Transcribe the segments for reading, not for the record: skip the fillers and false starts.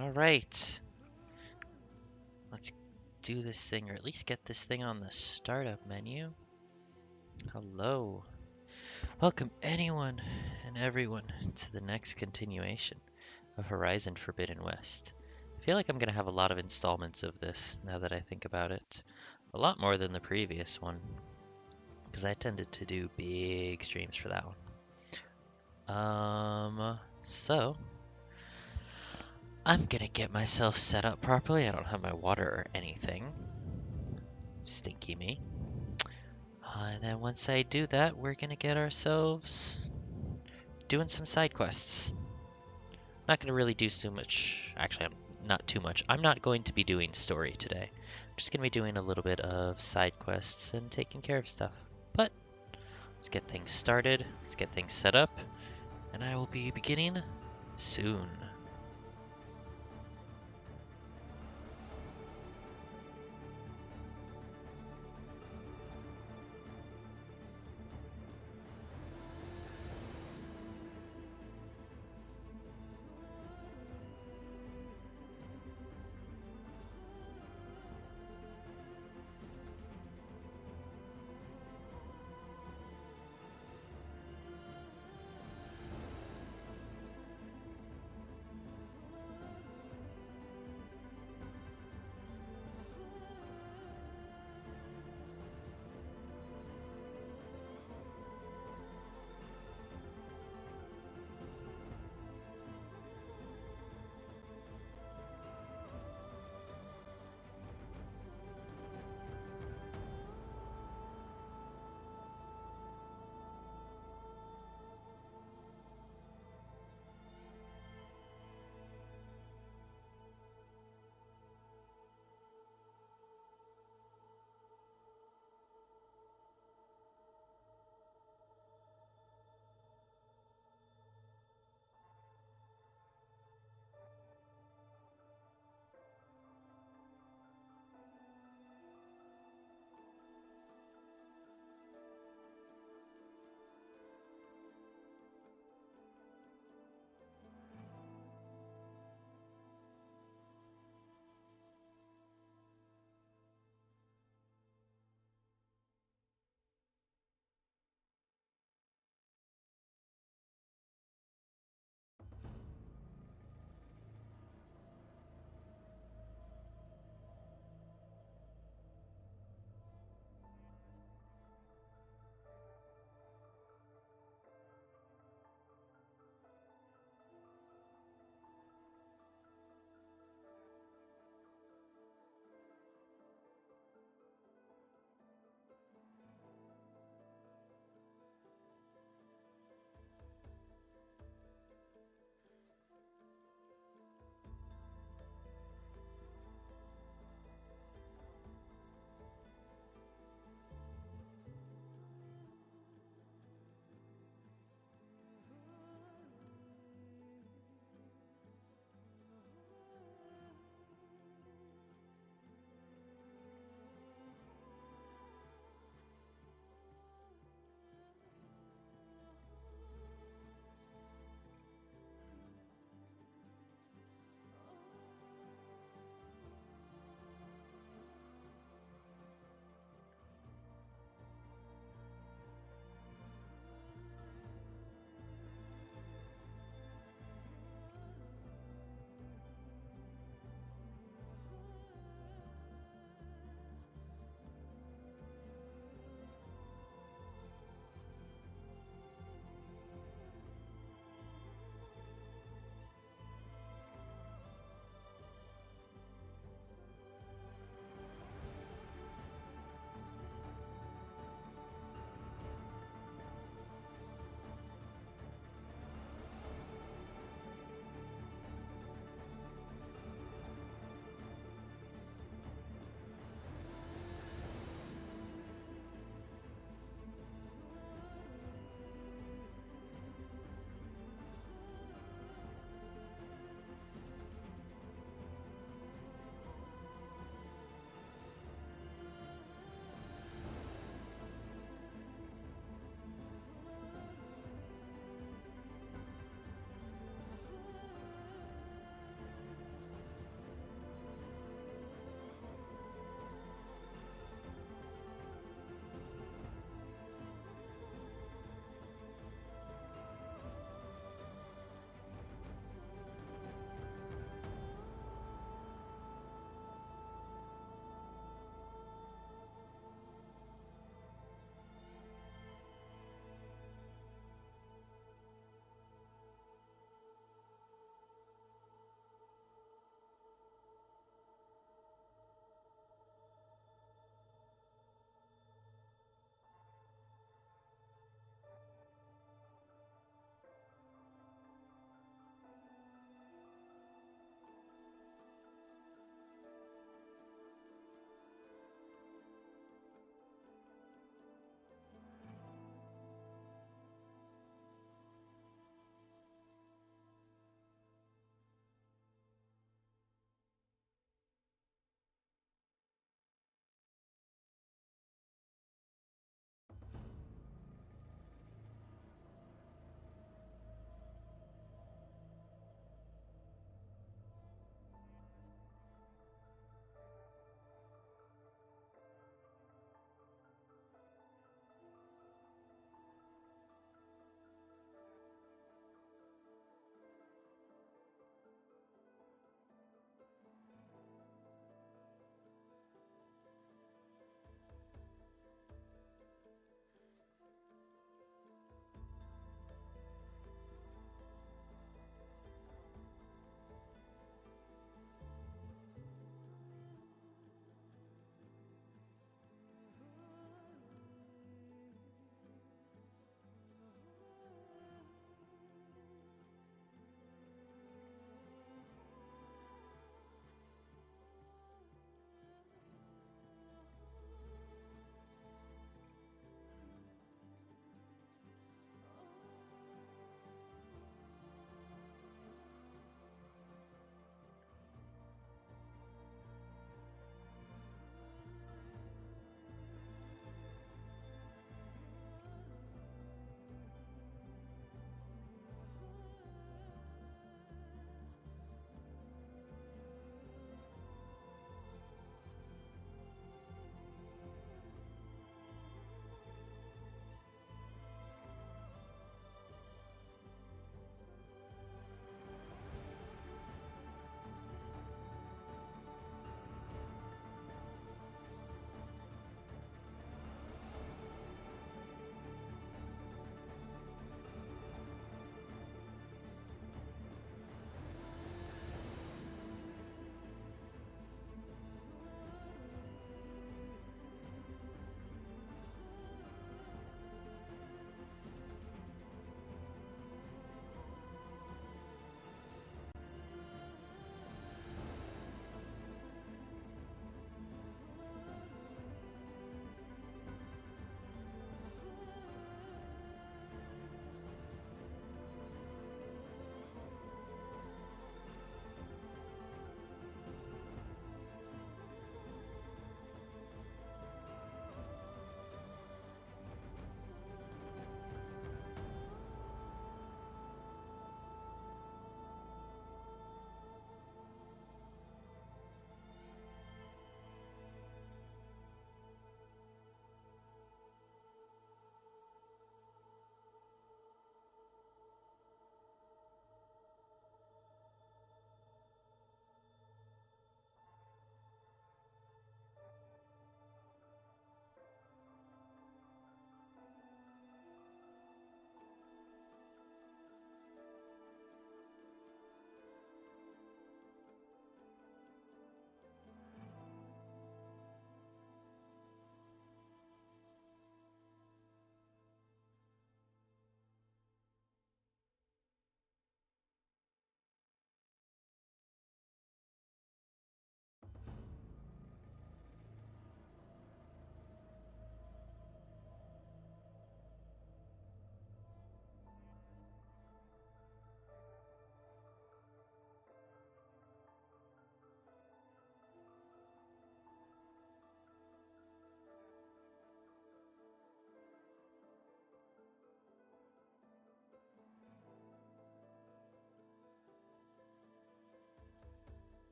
All right. Let's do this thing, or at least get this thing on the startup menu. Hello. Welcome anyone and everyone to the next continuation of Horizon Forbidden West. I feel like I'm going to have a lot of installments of this now that I think about it. A lot more than the previous one, because I tended to do big streams for that one. So I'm gonna get myself set up properly. I don't have my water or anything. Stinky me. And then once I do that, we're gonna get ourselves doing some side quests. Not gonna really do too much. Actually, I'm not too much. I'm not going to be doing story today. I'm just gonna be doing a little bit of side quests and taking care of stuff. But let's get things started. Let's get things set up. And I will be beginning soon.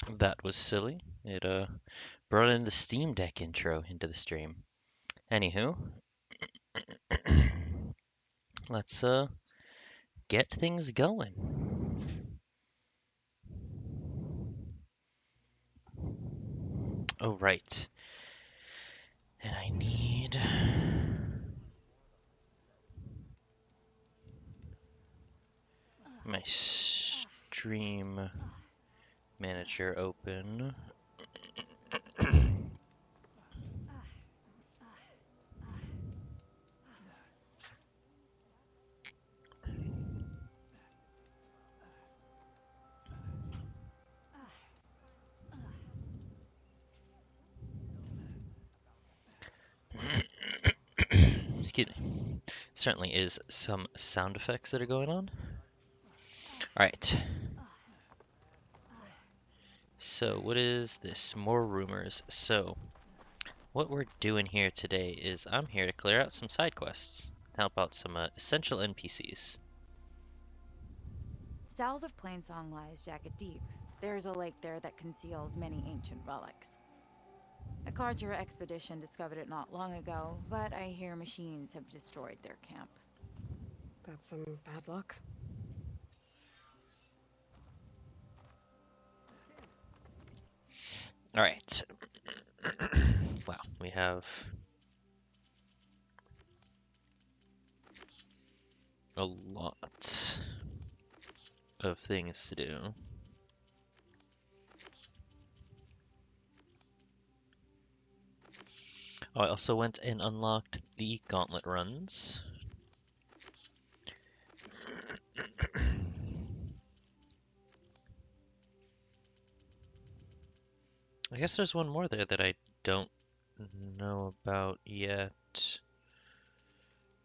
That was silly. It brought in the Steam Deck intro into the stream. Anywho, let's get things going. Oh, right. And I need my stream manager open. Excuse me. Certainly is some sound effects that are going on. Alright. So, what is this? More rumors. So, what we're doing here today is I'm here to clear out some side quests, help out some essential NPCs. South of Plainsong lies Jagged Deep. There's a lake there that conceals many ancient relics. A Carter expedition discovered it not long ago, but I hear machines have destroyed their camp. That's some bad luck. Alright. Wow, we have a lot of things to do. Oh, I also went and unlocked the gauntlet runs. I guess there's one more there that I don't know about yet.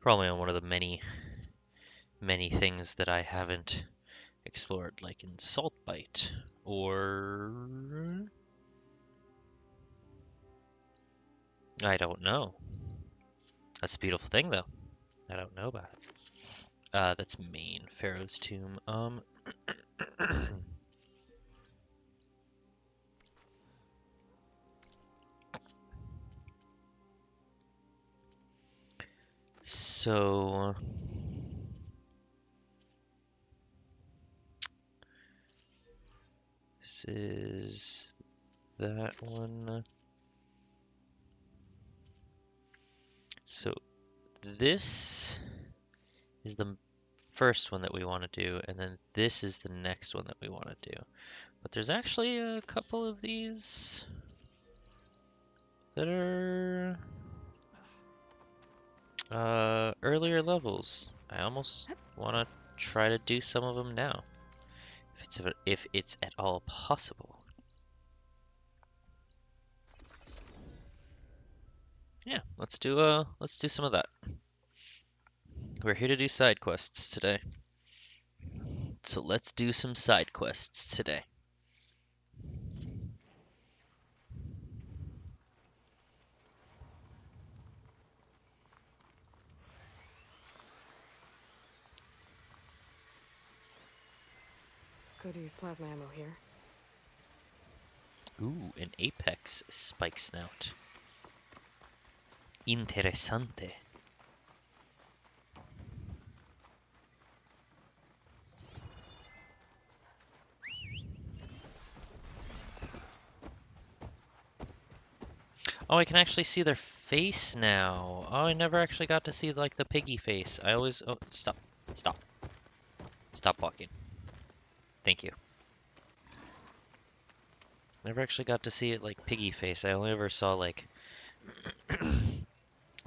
Probably on one of the many, many things that I haven't explored, like in Saltbite, or I don't know. That's a beautiful thing, though. I don't know about it. That's main Pharaoh's Tomb. So this is that one. So this is the first one that we want to do, and then this is the next one that we want to do. But there's actually a couple of these that are earlier levels. I almost want to try to do some of them now, if it's at all possible. Yeah, let's do some of that. We're here to do side quests today. So let's do some side quests today. Could use plasma ammo here. Ooh, an apex spike snout. Interessante. Oh, I can actually see their face now. Oh, I never actually got to see like the piggy face. I always oh stop. Stop. Stop walking. Thank you. Never actually got to see it like piggy face. I only ever saw like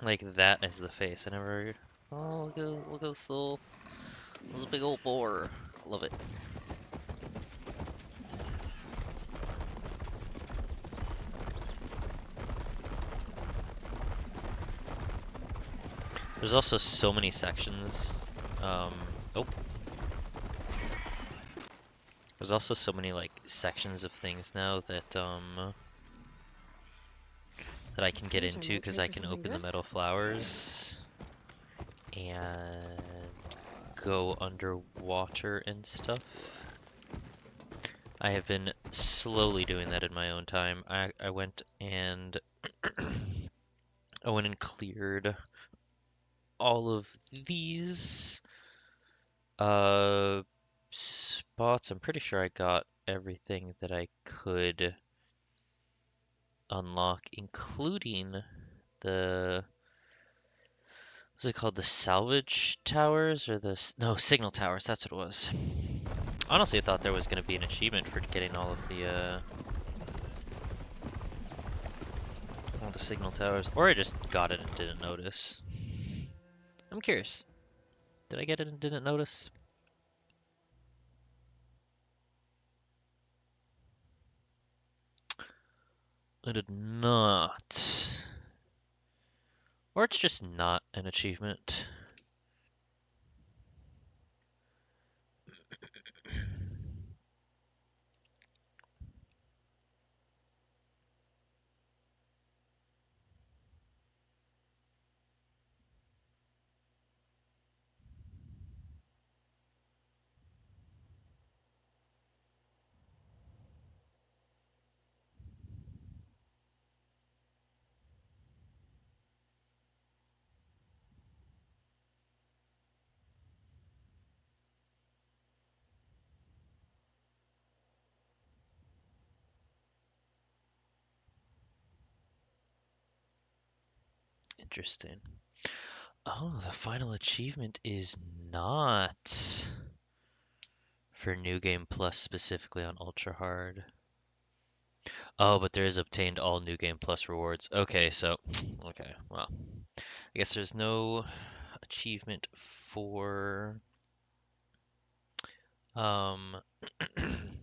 like that as the face. I never oh look at this big old boar. Love it. There's also so many sections. Oh, there's also so many like sections of things now that that I can get into because I can open the metal flowers and go underwater and stuff. I have been slowly doing that in my own time. I went and I went and cleared all of these spots. I'm pretty sure I got everything that I could unlock, including the what's it called? The salvage towers or no, signal towers, that's what it was. Honestly, I thought there was going to be an achievement for getting all the signal towers, or I just got it and didn't notice. I'm curious. Did I get it and didn't notice? I did not. Or it's just not an achievement. Interesting. Oh, the final achievement is not for New Game Plus specifically on Ultra Hard. Oh, but there is obtained all New Game Plus rewards. Okay, so, okay, well, I guess there's no achievement for um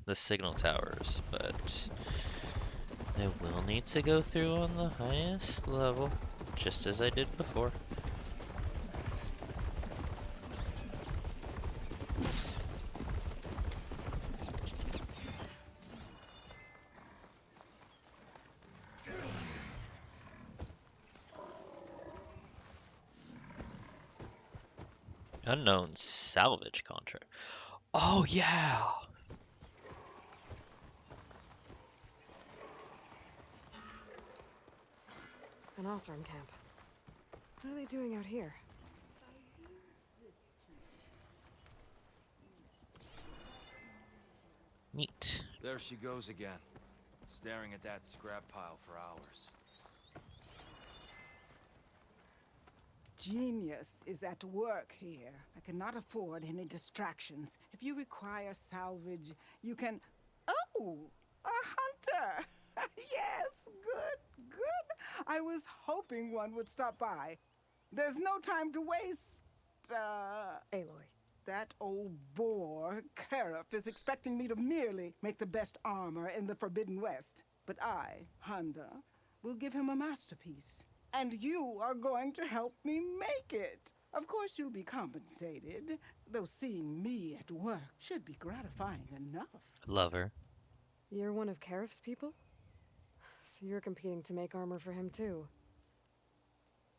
the signal towers, but I will need to go through on the highest level, just as I did before. Unknown salvage contract. Oh yeah! An Osram camp. What are they doing out here? Neat. There she goes again, staring at that scrap pile for hours. Genius is at work here. I cannot afford any distractions. If you require salvage, you can... Oh! A hunter! Yes, good. I was hoping one would stop by. There's no time to waste, Aloy. That old boar, Karif, is expecting me to merely make the best armor in the Forbidden West. But I, Honda, will give him a masterpiece. And you are going to help me make it. Of course you'll be compensated, though seeing me at work should be gratifying enough. Love her. You're one of Karif's people? So you're competing to make armor for him too.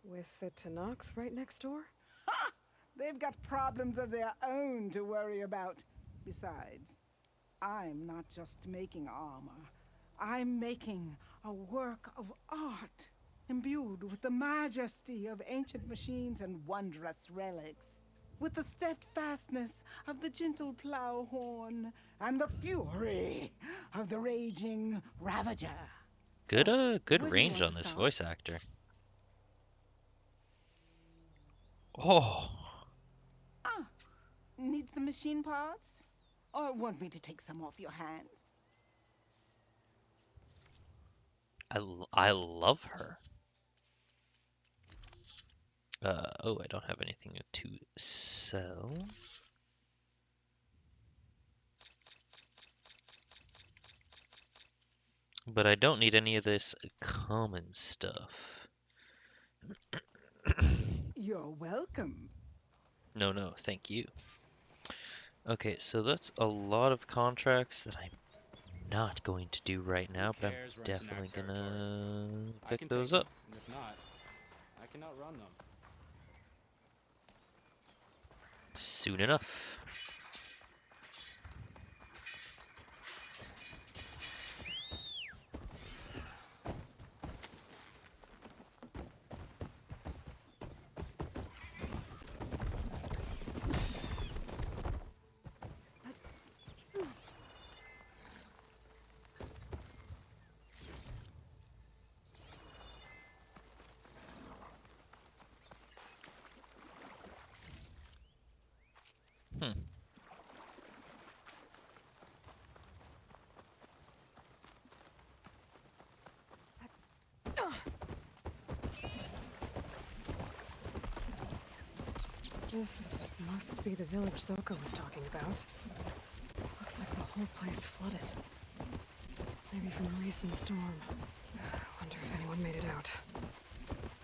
With the Tenakth right next door? Ha! They've got problems of their own to worry about. Besides, I'm not just making armor. I'm making a work of art, imbued with the majesty of ancient machines and wondrous relics, with the steadfastness of the gentle plow horn and the fury of the raging Ravager. Good, So, good where do you range want on to this start? voice actor. Oh, Ah, need some machine parts? Or want me to take some off your hands? I love her. Oh, I don't have anything to sell. But I don't need any of this common stuff. You're welcome. No, thank you. Okay, so that's a lot of contracts that I'm not going to do right now, but I'm cares runs in our definitely territory? gonna I pick can those take up. them, and if not, I can outrun them. Soon enough. This must be the village Zoko was talking about. Looks like the whole place flooded. Maybe from a recent storm. Wonder if anyone made it out.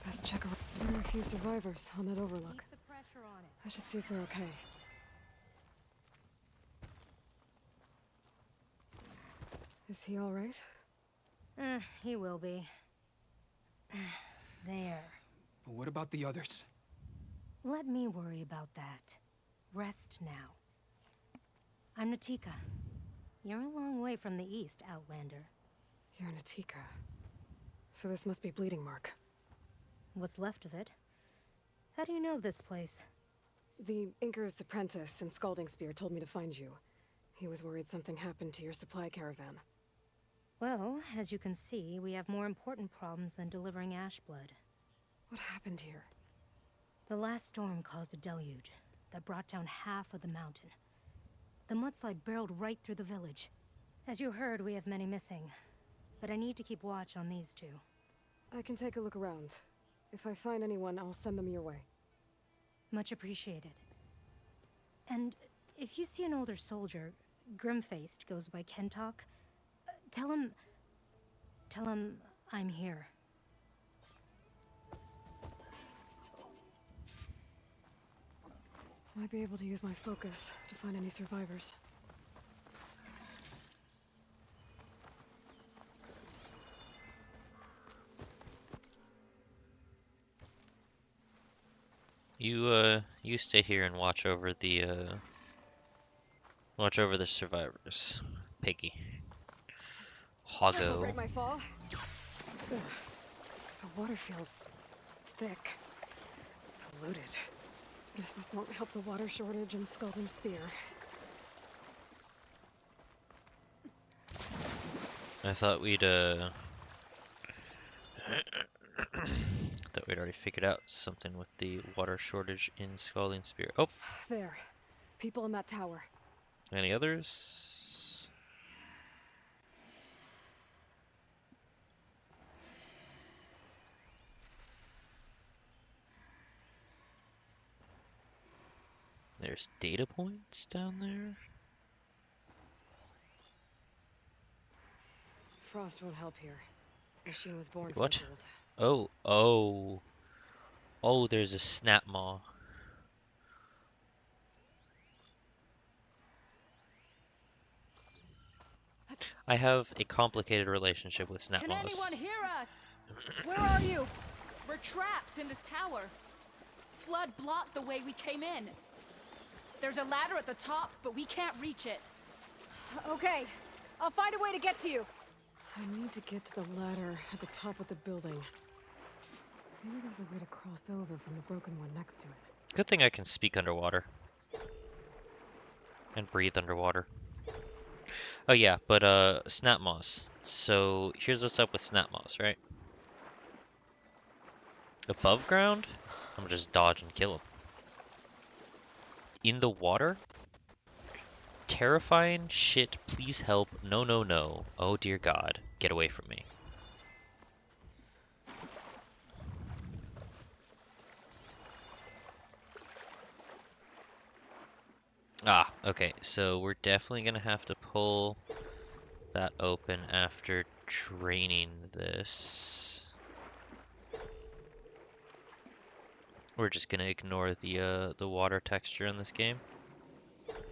Best check around. There are a few survivors on that overlook. Keep the pressure on it. I should see if they're okay. Is he all right? He will be. There. But what about the others? Let me worry about that. Rest now. I'm Natika. You're a long way from the east, Outlander. You're Natika. So this must be Bleeding Mark. What's left of it? How do you know this place? The Inker's apprentice in Scalding Spear told me to find you. He was worried something happened to your supply caravan. Well, as you can see, we have more important problems than delivering ash blood. What happened here? The last storm caused a deluge that brought down half of the mountain. The mudslide barreled right through the village. As you heard, we have many missing. But I need to keep watch on these two. I can take a look around. If I find anyone, I'll send them your way. Much appreciated. And if you see an older soldier, grim-faced, goes by Kentok, tell him I'm here. Might be able to use my focus to find any survivors. You stay here and watch over the survivors. Piggy. Hoggo. Break my fall. Ugh. The water feels thick, polluted. Guess this won't help the water shortage in Scalding Spear. I thought we'd thought we'd already figured out something with the water shortage in Scalding Spear. Oh, There. People in that tower. any others? There's data points down there. Frost won't help here. Machine was born What? for cold. Oh, there's a snap maw. I have a complicated relationship with snap Can maws. anyone hear us? Where are you? We're trapped in this tower. Flood blocked the way we came in. There's a ladder at the top, but we can't reach it. Okay, I'll find a way to get to you. I need to get to the ladder at the top of the building. Maybe there's a way to cross over from the broken one next to it. Good thing I can speak underwater. And breathe underwater. Oh yeah, but snap maws. So here's what's up with snap maws, right? Above ground, I'm gonna just dodge and kill them. In the water, terrifying shit, please help, no, no, no. Oh dear God, get away from me. Ah, okay, so we're definitely gonna have to pull that open after draining this. We're just gonna ignore the water texture in this game,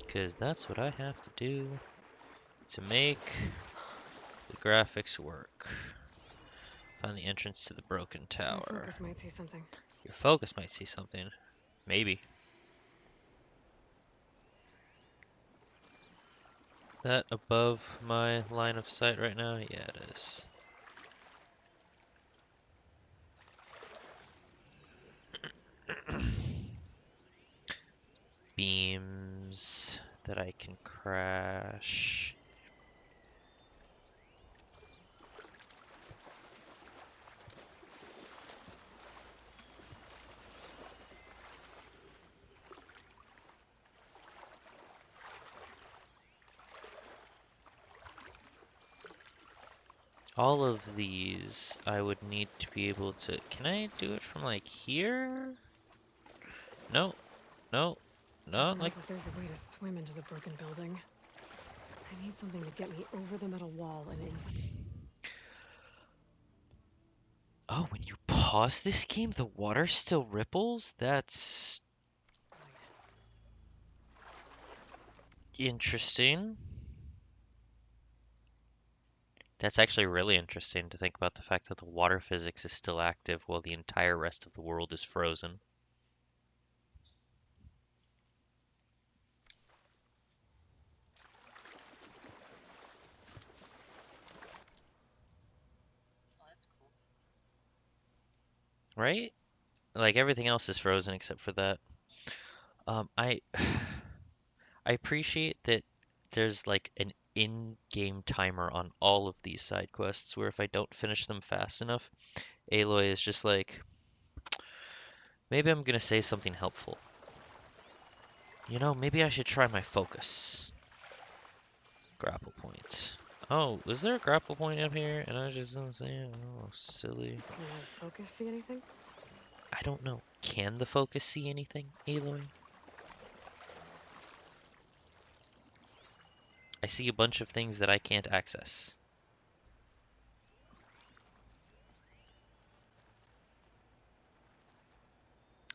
because that's what I have to do to make the graphics work. Find the entrance to the broken My tower. focus might see something. Your focus might see something. Maybe. Is that above my line of sight right now? Yeah, it is. Beams that I can crash. All of these I would need to be able to... Can I do it from like here? No. No. No, Doesn't like... look like there's a way to swim into the broken building. I need something to get me over the metal wall and inside. Oh, when you pause this game, the water still ripples? That's interesting. That's actually really interesting to think about the fact that the water physics is still active while the entire rest of the world is frozen. Right? Like everything else is frozen except for that. I I appreciate that there's like an in-game timer on all of these side quests where if I don't finish them fast enough, Aloy is just like, maybe I'm gonna say something helpful. You know, maybe I should try my focus. Grapple point. Oh, is there a grapple point up here? And I just didn't see it. Oh, silly. Can I focus see anything? I don't know. Can the focus see anything, Aloy? I see a bunch of things that I can't access.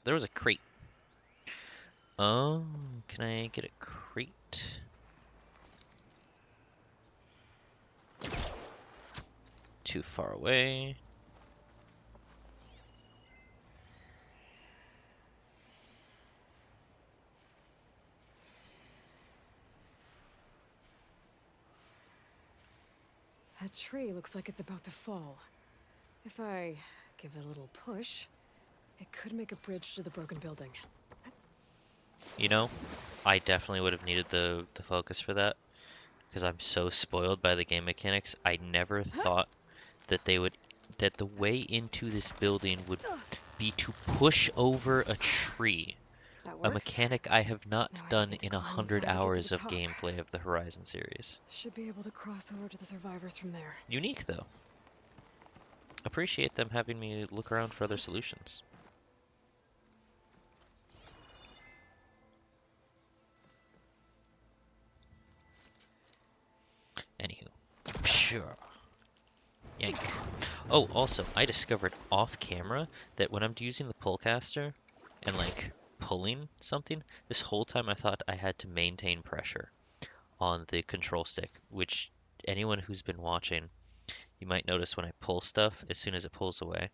There was a crate. Oh, can I get a crate? Too far away. That tree looks like it's about to fall. If I give it a little push, it could make a bridge to the broken building. You know, I definitely would have needed the focus for that because I'm so spoiled by the game mechanics. I never thought that that the way into this building would be to push over a tree. That A works. mechanic I have not Now I just done need to in climb 100 inside to get to the hours of top. gameplay of the Horizon series. Should be able to cross over to the survivors from there. Unique though. Appreciate them having me look around for other solutions. Anywho. Sure. Yank. Oh, also, I discovered off camera that when I'm using the pullcaster and like pulling something, this whole time I thought I had to maintain pressure on the control stick, which anyone who's been watching, you might notice when I pull stuff, as soon as it pulls away,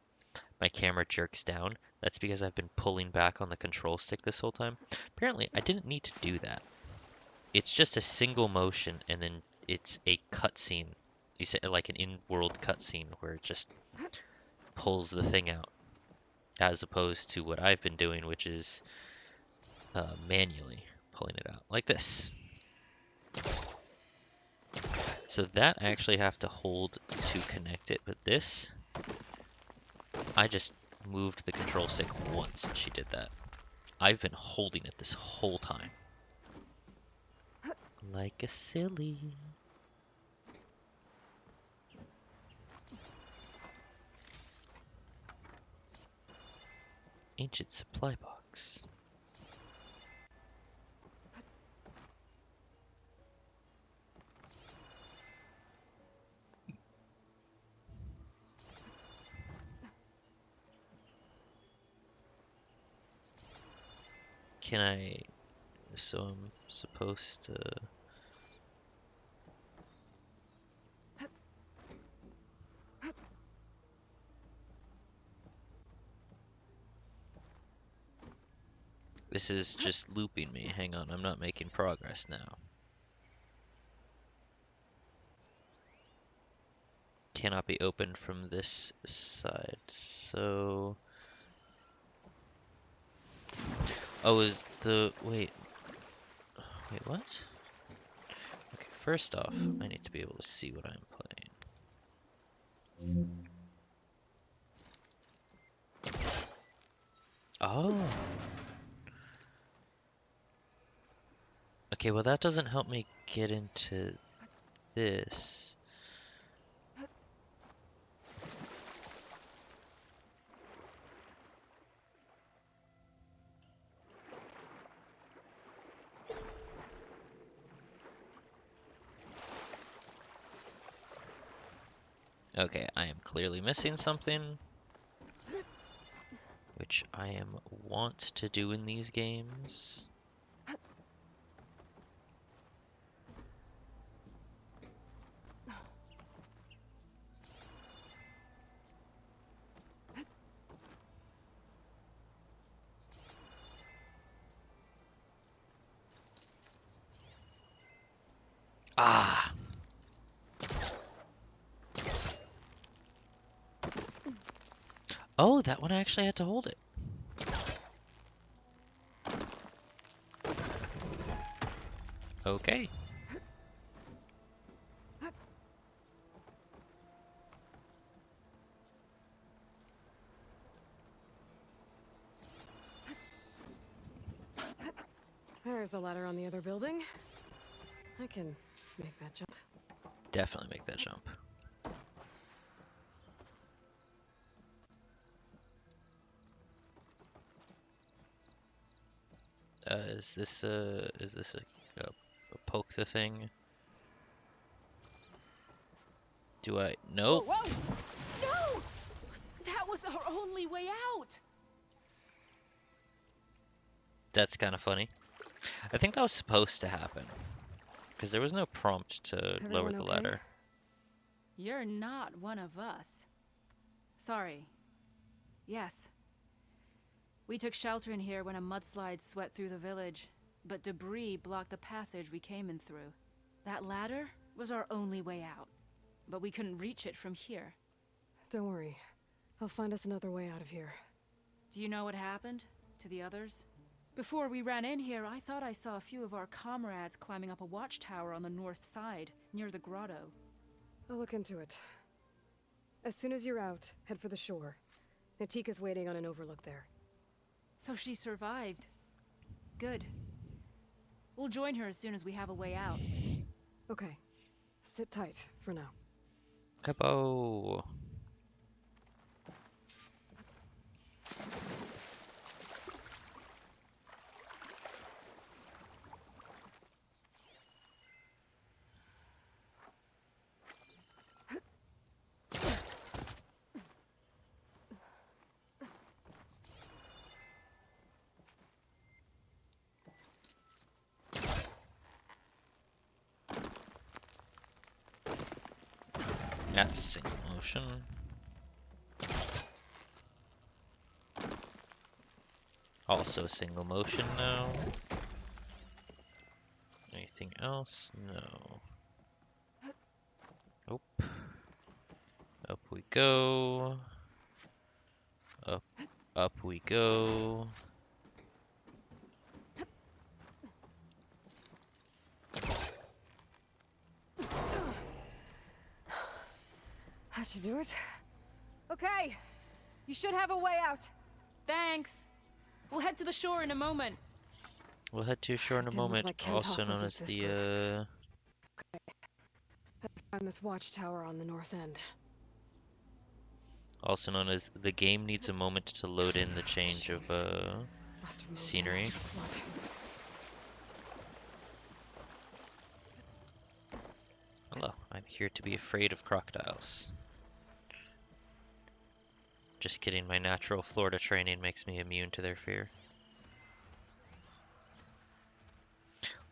my camera jerks down. That's because I've been pulling back on the control stick this whole time. Apparently, I didn't need to do that. It's just a single motion and then it's a cutscene. You say like an in-world cutscene where it just pulls the thing out, as opposed to what I've been doing, which is manually pulling it out like this. So that I actually have to hold to connect it, but this, I just moved the control stick once and she did that. I've been holding it this whole time. Like a silly. Ancient supply box. Can I... So I'm supposed to... This is just looping me. Hang on, I'm not making progress now. Cannot be opened from this side, so... Oh, is the... Wait, what? Okay, first off, I need to be able to see what I'm playing. Oh. Okay, well that doesn't help me get into this. Okay, I am clearly missing something, which I am wont to do in these games. Ah! Oh, that one I actually had to hold it. Okay. There's the ladder on the other building. I can make that jump. Definitely make that jump. Is this a poke the thing? Do I? Nope. Whoa, whoa! No! That was our only way out! That's kind of funny. I think that was supposed to happen. Because there was no prompt to lower Everyone the okay? ladder. You're not one of us. Sorry. Yes. We took shelter in here when a mudslide swept through the village, but debris blocked the passage we came in through. That ladder was our only way out, but we couldn't reach it from here. Don't worry. I'll find us another way out of here. Do you know what happened to the others? Before we ran in here, I thought I saw a few of our comrades climbing up a watchtower on the north side, near the grotto. I'll look into it. As soon as you're out, head for the shore. Natika's waiting on an overlook there. So she survived. Good. We'll join her as soon as we have a way out. Okay. Sit tight for now. Capo. That's single motion. Also single motion now. Anything else? No. Nope. Up we go. Up we go. That should do it. Okay. You should have a way out. Thanks! We'll head to the shore in a moment. We'll head to shore in a Didn't look moment, like Ken also Talk was known with as this the, Find this watchtower on the north end. also known as the game needs a moment to load in the change of, Must have moved in scenery. after the flood. Hello, I'm here to be afraid of crocodiles. Just kidding, my natural Florida training makes me immune to their fear.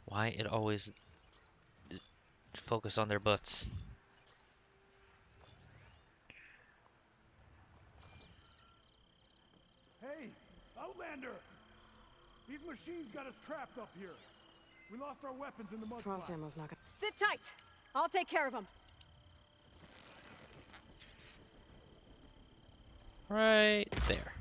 Why it always focus on their butts? Hey, Outlander! These machines got us trapped up here. We lost our weapons in the mudslide. Frost ammo's not gonna. Sit tight! I'll take care of him. Right there.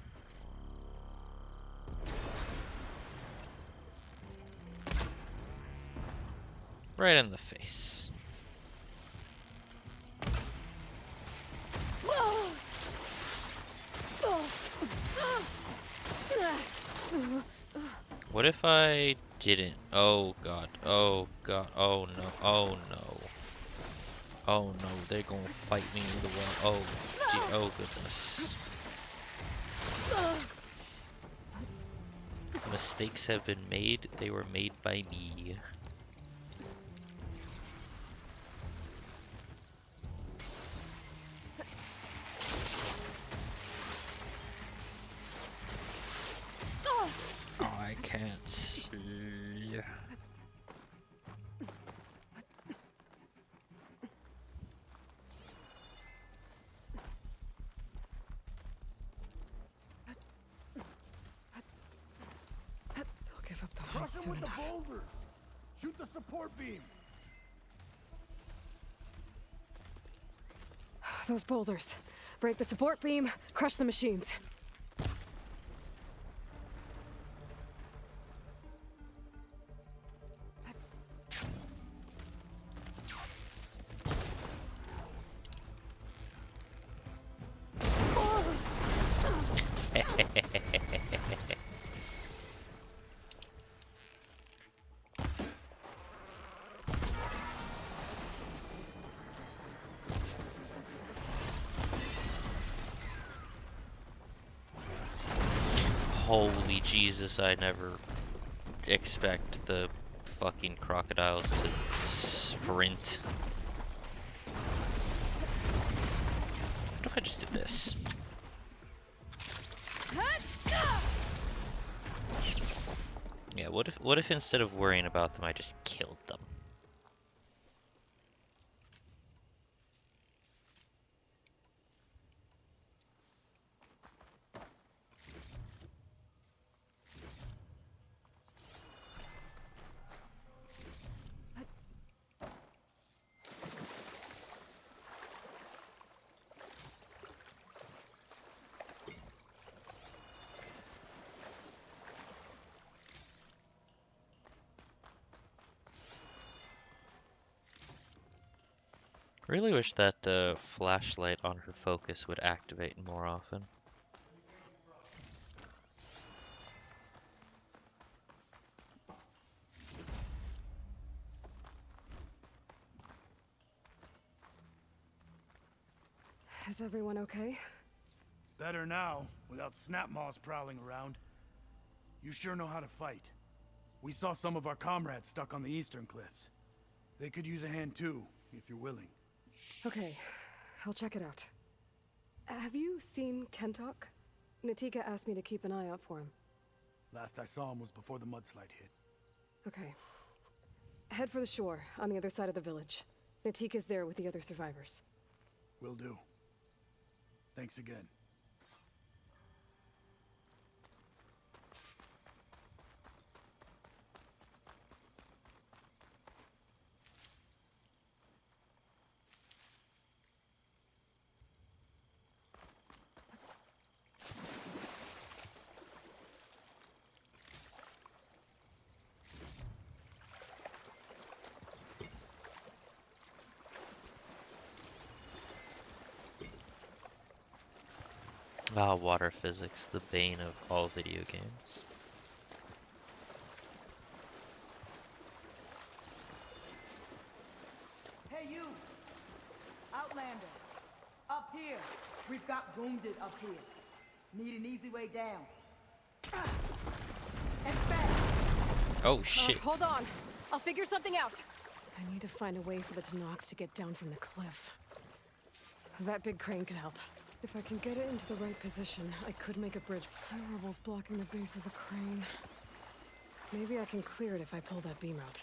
Right in the face. What if I didn't? Oh god, oh god, oh no, oh no. Oh no, they're gonna fight me either way. Oh, gee, oh goodness. Mistakes have been made, they were made by me. I can't see. They'll give up the hunt Crush them soon with the enough. boulders. Shoot the support beam. Those boulders. Break the support beam, crush the machines. Holy Jesus, I never expect the fucking crocodiles to sprint. What if I just did this? Yeah, what if instead of worrying about them, I just killed them? Really wish that flashlight on her focus would activate more often. Is everyone okay? Better now, without snapmaws prowling around. You sure know how to fight. We saw some of our comrades stuck on the eastern cliffs. They could use a hand too, if you're willing. Okay, I'll check it out. Have you seen Kentok? Natika asked me to keep an eye out for him. Last I saw him was before the mudslide hit. Okay. Head for the shore, on the other side of the village. Natika's there with the other survivors. Will do. Thanks again. Ah, water physics, the bane of all video games. Hey you! Outlander! Up here! We've got wounded up here. Need an easy way down. And fast! Oh shit. Hold on. I'll figure something out. I need to find a way for the Tanox to get down from the cliff. That big crane could help. If I can get it into the right position, I could make a bridge. The rubble's blocking the base of the crane. Maybe I can clear it if I pull that beam out.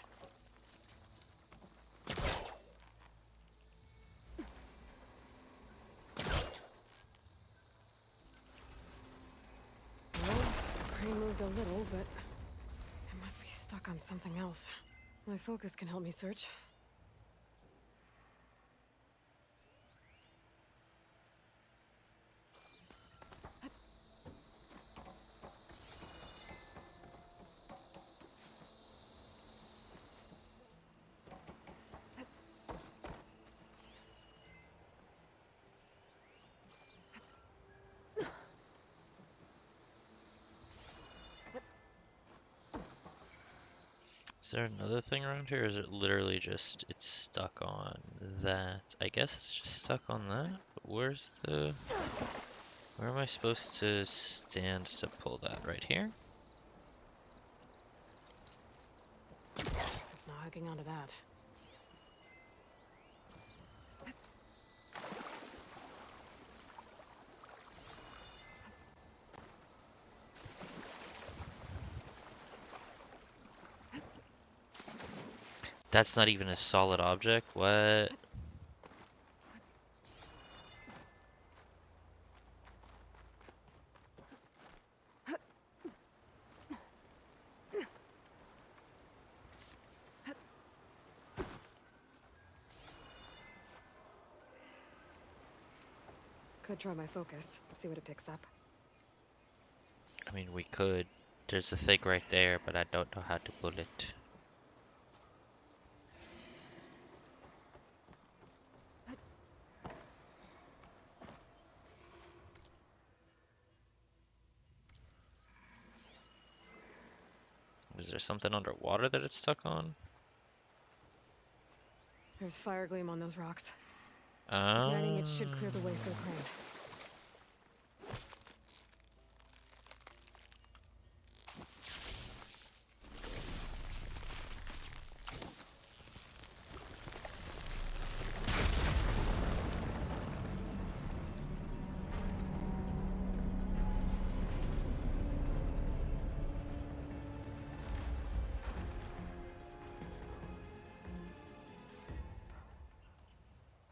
Well, the crane moved a little, but it must be stuck on something else. My focus can help me search. Is there another thing around here, or is it literally just, it's stuck on that? I guess it's just stuck on that? But where am I supposed to stand to pull that? Right here? It's not hooking onto that. That's not even a solid object? What? Could try my focus, see what it picks up. I mean, we could. There's a thing right there, but I don't know how to pull it. Is there something underwater that it's stuck on? There's fire gleam on those rocks. Igniting it should clear the way for the crane.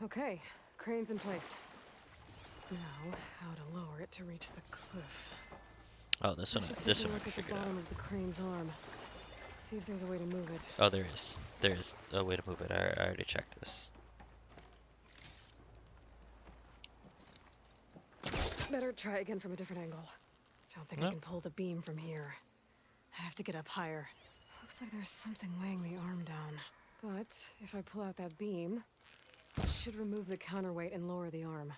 Okay, crane's in place. Now, how to lower it to reach the cliff. Oh, this one. This one. Look at the bottom of the crane's arm. See if there's a way to move it. Oh, there is. There is a way to move it. I already checked this. Better try again from a different angle. Don't think I can pull the beam from here. I have to get up higher. Looks like there's something weighing the arm down. But if I pull out that beam, it should remove the counterweight and lower the arm.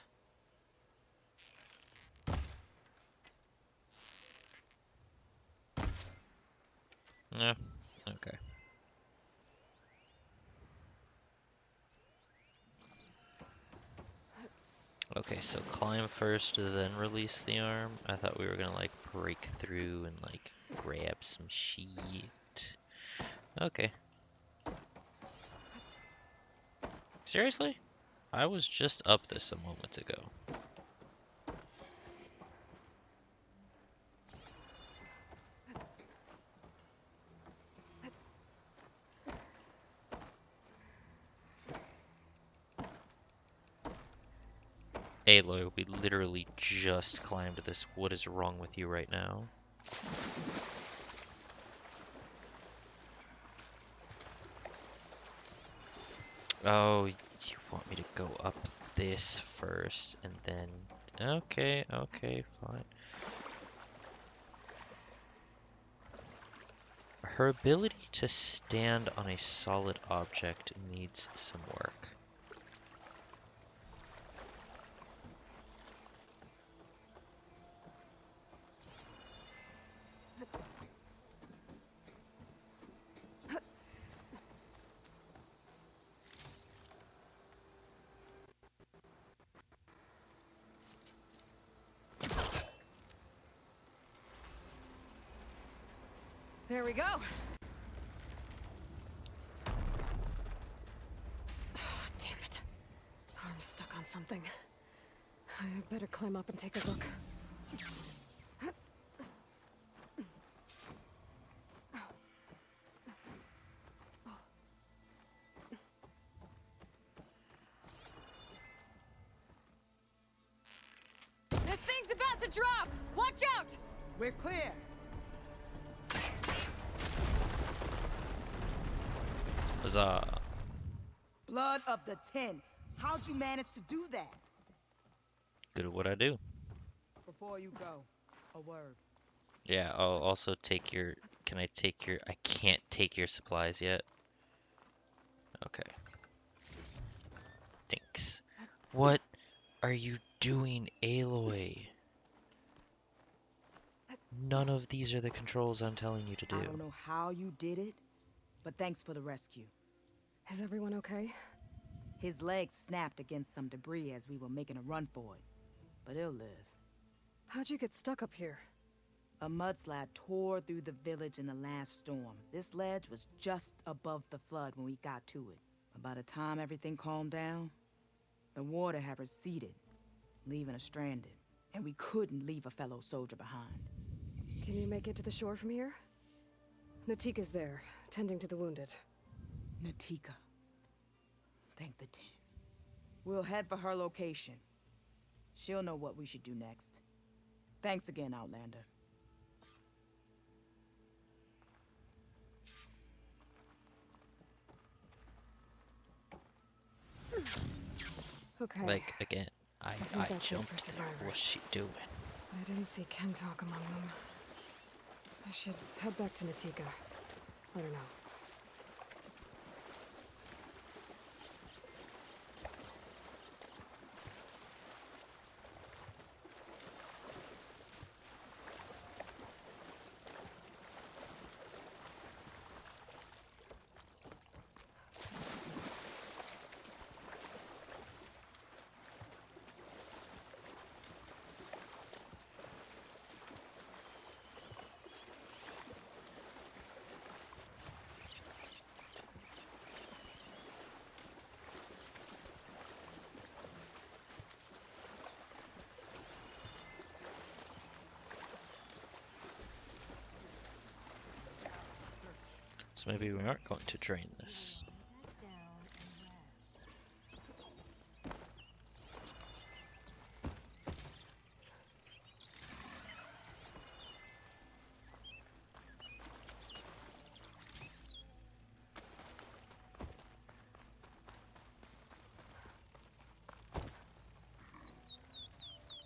Yeah. Okay. Okay, so climb first, then release the arm. I thought we were gonna like break through and like grab some sheet. Okay. Seriously? I was just up this a moment ago. Aloy, we literally just climbed this. What is wrong with you right now? Oh, you want me to go up this first and then... Okay, okay, fine. Her ability to stand on a solid object needs some work. There we go. Oh, damn it. Arm's stuck on something. I better climb up and take a look. This thing's about to drop! Watch out! We're clear. Huzzah. Blood of the 10. How'd you manage to do that? Good at what I do. Before you go, a word. Yeah, I'll also take your... Can I take your... I can't take your supplies yet. Okay. Thanks. What are you doing, Aloy? None of these are the controls I'm telling you to do. I don't know how you did it, but thanks for the rescue. Is everyone okay? His legs snapped against some debris as we were making a run for it, but he'll live. How'd you get stuck up here? A mudslide tore through the village in the last storm. This ledge was just above the flood when we got to it. But by the time everything calmed down, the water had receded, leaving us stranded. And we couldn't leave a fellow soldier behind. Can you make it to the shore from here? Natika's there, tending to the wounded. Natika. Thank the tin. We'll head for her location. She'll know what we should do next. Thanks again, Outlander. Okay. Like, again, I think that's it for jumped there. survivors. What's she doing? I didn't see Kentalk among them. I should head back to Natika. Let her know. So maybe we aren't going to drain this.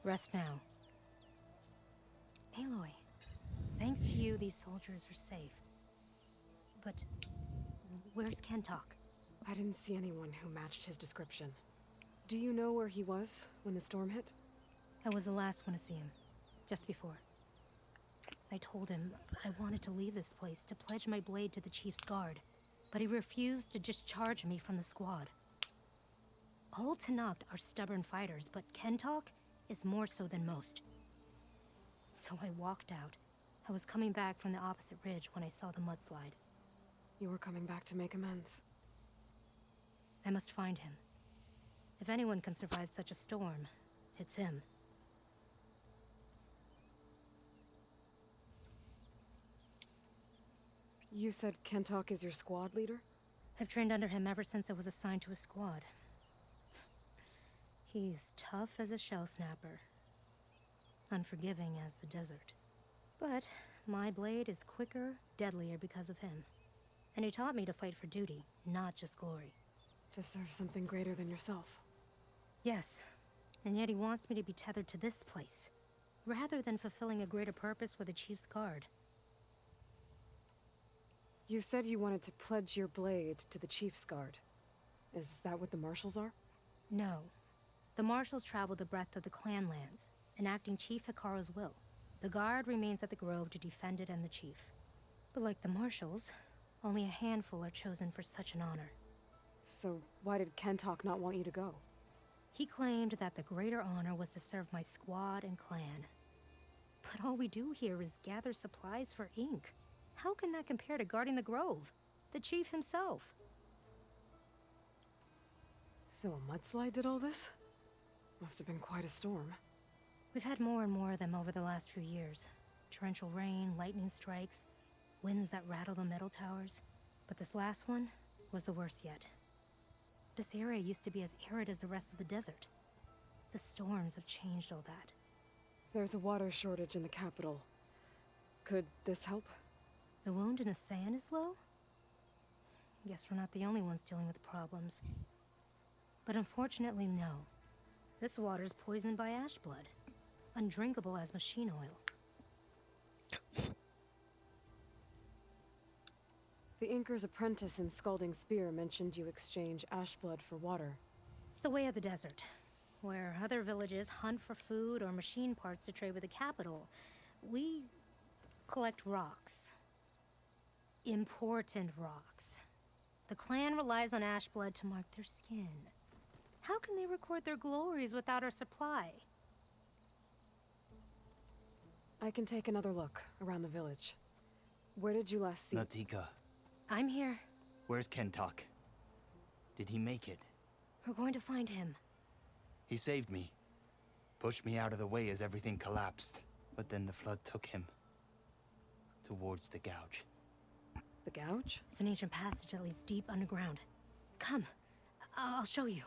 Rest now. Aloy, thanks to you, these soldiers are safe. But where's Kentalk? I didn't see anyone who matched his description. Do you know where he was when the storm hit? I was the last one to see him, just before. I told him I wanted to leave this place to pledge my blade to the Chief's guard, but he refused to discharge me from the squad. All Tenakth are stubborn fighters, but Kentalk is more so than most. So I walked out. I was coming back from the opposite ridge when I saw the mudslide. You were coming back to make amends. I must find him. If anyone can survive such a storm, it's him. You said Kentalk is your squad leader? I've trained under him ever since I was assigned to a squad. He's tough as a shell snapper, unforgiving as the desert. But my blade is quicker, deadlier because of him. And he taught me to fight for duty, not just glory. To serve something greater than yourself. Yes, and yet he wants me to be tethered to this place, rather than fulfilling a greater purpose with the Chief's guard. You said you wanted to pledge your blade to the Chief's guard. Is that what the Marshals are? No. The Marshals travel the breadth of the clan lands, enacting Chief Hikaru's will. The guard remains at the Grove to defend it and the Chief. But like the Marshals, only a handful are chosen for such an honor. So why did Kentalk not want you to go? He claimed that the greater honor was to serve my squad and clan. But all we do here is gather supplies for ink. How can that compare to guarding the Grove? The Chief himself. So a mudslide did all this? Must have been quite a storm. We've had more and more of them over the last few years. Torrential rain, lightning strikes, winds that rattle the metal towers. But this last one was the worst yet. This area used to be as arid as the rest of the desert. The storms have changed all that. There's a water shortage in the capital. Could this help? The wound in Asan is low? Guess we're not the only ones dealing with problems. But unfortunately, no. This water's poisoned by ash blood. Undrinkable as machine oil. The Inker's apprentice in Scalding Spear mentioned you exchange ash blood for water. It's the way of the desert, where other villages hunt for food or machine parts to trade with the capital. We collect rocks. Important rocks. The clan relies on ash blood to mark their skin. How can they record their glories without our supply? I can take another look around the village. Where did you last see? Natika, I'm here. where's Kentalk? Did he make it? We're going to find him. He saved me. Pushed me out of the way as everything collapsed. But then the flood took him. Towards the gouge. The gouge? It's an ancient passage that leads deep underground. Come, I'll show you.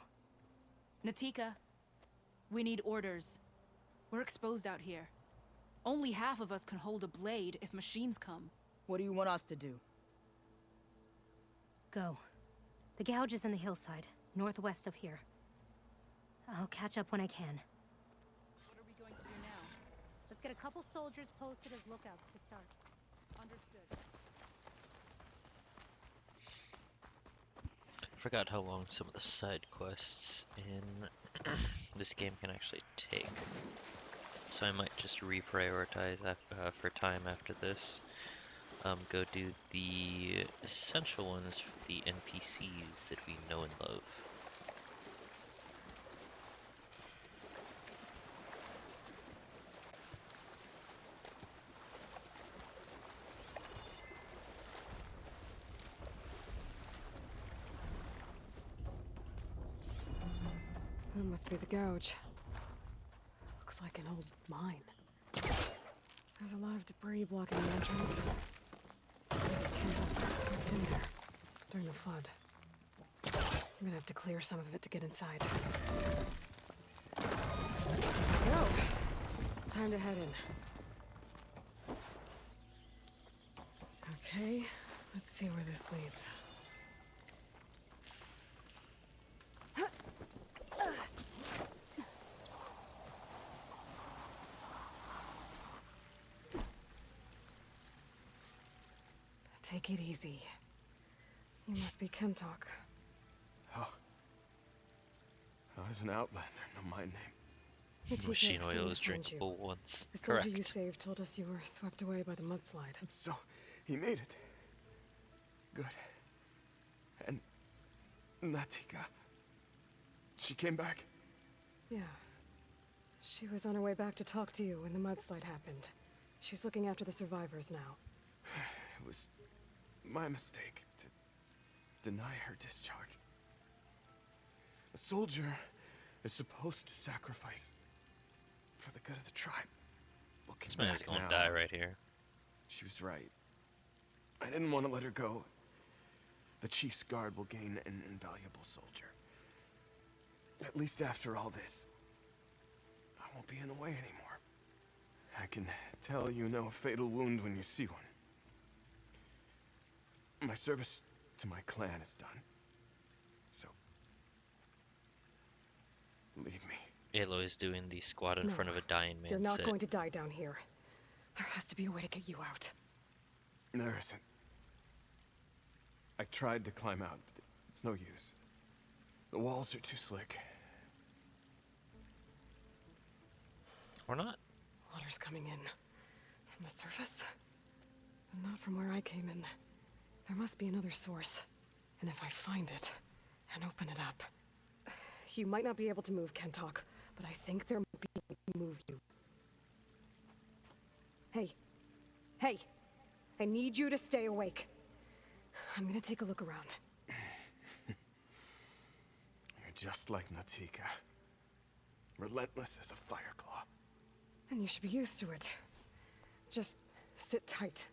Natika, we need orders. We're exposed out here. Only half of us can hold a blade if machines come. What do you want us to do? Go. The gouge is in the hillside, northwest of here. I'll catch up when I can. What are we going to do now? Let's get a couple soldiers posted as lookouts to start. Understood. I forgot how long some of the side quests in this game can actually take. So I might just reprioritize for time after this. Go do the essential ones for the NPCs that we know and love. That must be the gouge. Looks like an old mine. There's a lot of debris blocking the entrance. Can't got swept in there during the flood. I'm gonna have to clear some of it to get inside. There we go. Time to head in. Okay, let's see where this leads. Take it easy. You must be Kentok. How does an outlander know my name? Machine oil is drinkable once. The soldier Correct. you saved told us you were swept away by the mudslide. So, he made it. Good. And Natika, she came back? Yeah. She was on her way back to talk to you when the mudslide happened. She's looking after the survivors now. It was my mistake to deny her discharge. A soldier is supposed to sacrifice for the good of the tribe. Looking This man's back gonna now, die right here. she was right. I didn't want to let her go. The chief's guard will gain an invaluable soldier. At least after all this, I won't be in the way anymore. I can tell you know a fatal wound when you see one. My service to my clan is done. So, leave me. Aloy's doing the squat in No, front of a dying man You're not sit. going to die down here. There has to be a way to get you out. There isn't. I tried to climb out, but it's no use. The walls are too slick. Or not. Water's coming in. From the surface? But not from where I came in. There must be another source. And if I find it, and open it up... You might not be able to move, Kentok, but I think there might be a way to move you. Hey. Hey! I need you to stay awake. I'm gonna take a look around. You're just like Natika. Relentless as a fireclaw. And you should be used to it. Just sit tight.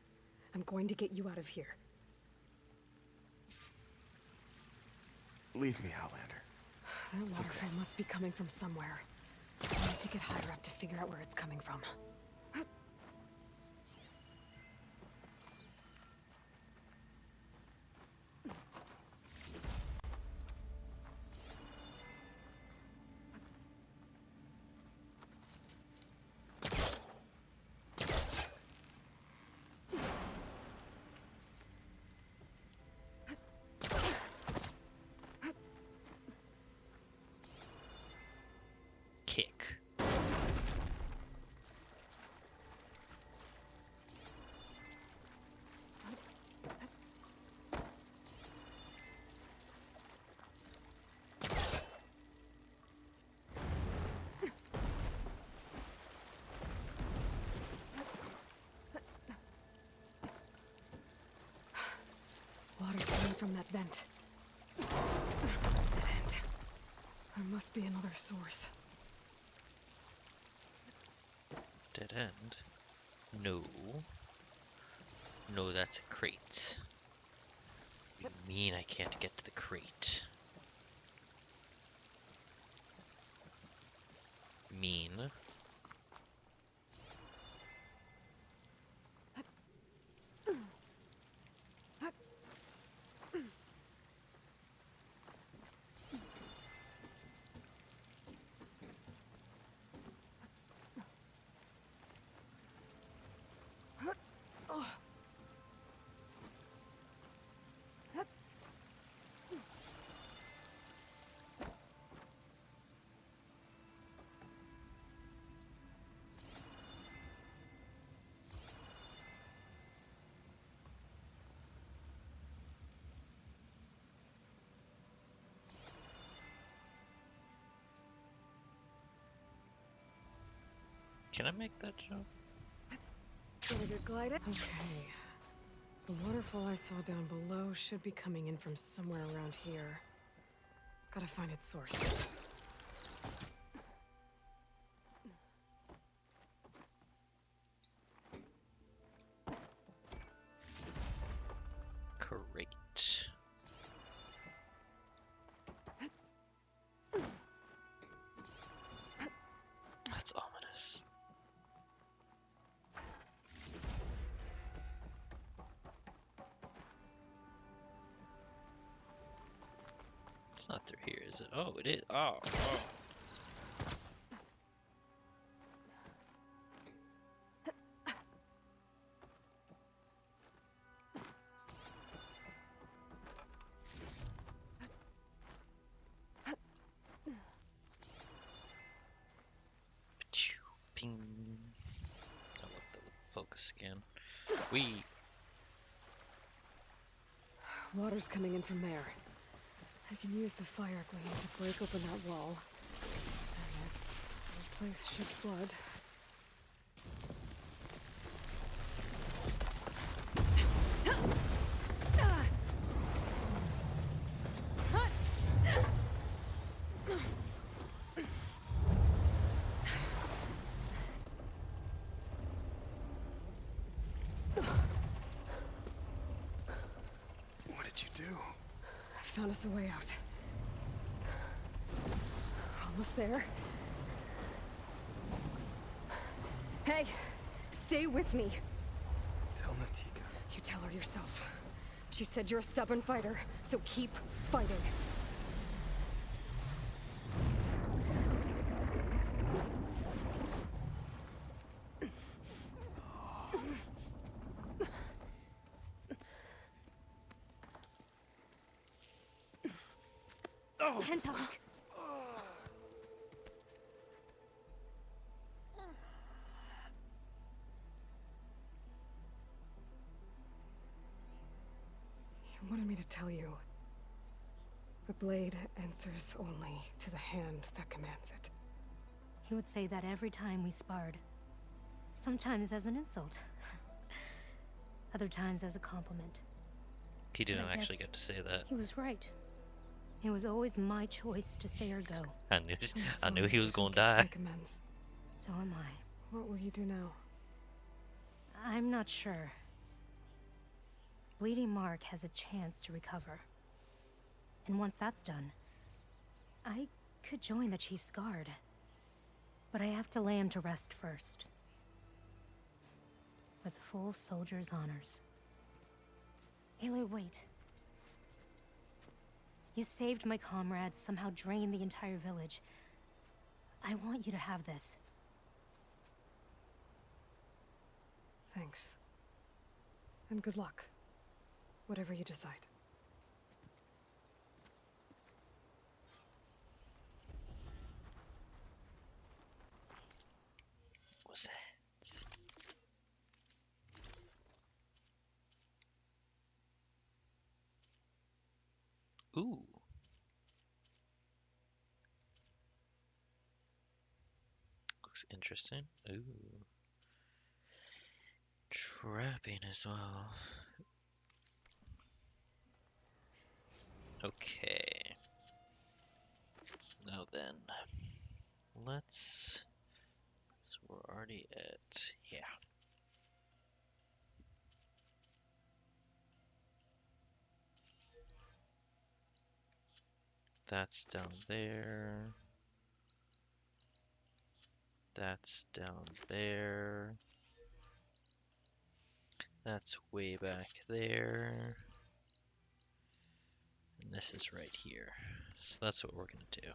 I'm going to get you out of here. Leave me, Outlander. That waterfall must be coming from somewhere. I need to get higher up to figure out where it's coming from. Kick. Water's coming from that vent. Dead end. There must be another source. Dead end. No. No, that's a crate. You mean I can't get to the crate? Mean. Can I make that jump? Gonna get glided? Okay. The waterfall I saw down below should be coming in from somewhere around here. Gotta find its source. Crate. That's ominous. It's not through here, is it? Oh, it is. Oh, oh. Ping. I love the focus scan. We. Water's coming in from there. I can use the fire gleam to break open that wall. Yes, the place should flood. What did you do? I found us a way out. Almost there. Hey, stay with me. Tell Natika. You tell her yourself. She said you're a stubborn fighter, so keep fighting. Can't talk. He wanted me to tell you. The blade answers only to the hand that commands it. He would say that every time we sparred. Sometimes as an insult. Other times as a compliment. He didn't But I actually guess get to say that. He was right. It was always my choice to stay or go. I knew. I'm I knew sorry he was if gonna I can't die. make amends. So am I. What will you do now? I'm not sure. Bleeding Mark has a chance to recover. And once that's done, I could join the Chief's Guard. But I have to lay him to rest first. With full soldier's honors. Aloy, wait. You saved my comrades, somehow drained the entire village. I want you to have this. Thanks. And good luck. Whatever you decide. What was that? Ooh. Looks interesting. Ooh. Trapping as well. Okay. Now then. Let's. So we're already at. Yeah. That's down there. That's down there. That's way back there. And this is right here. So that's what we're gonna do.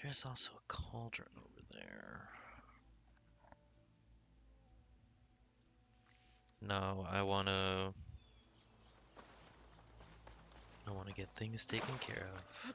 There's also a cauldron over there. No, I wanna get things taken care of.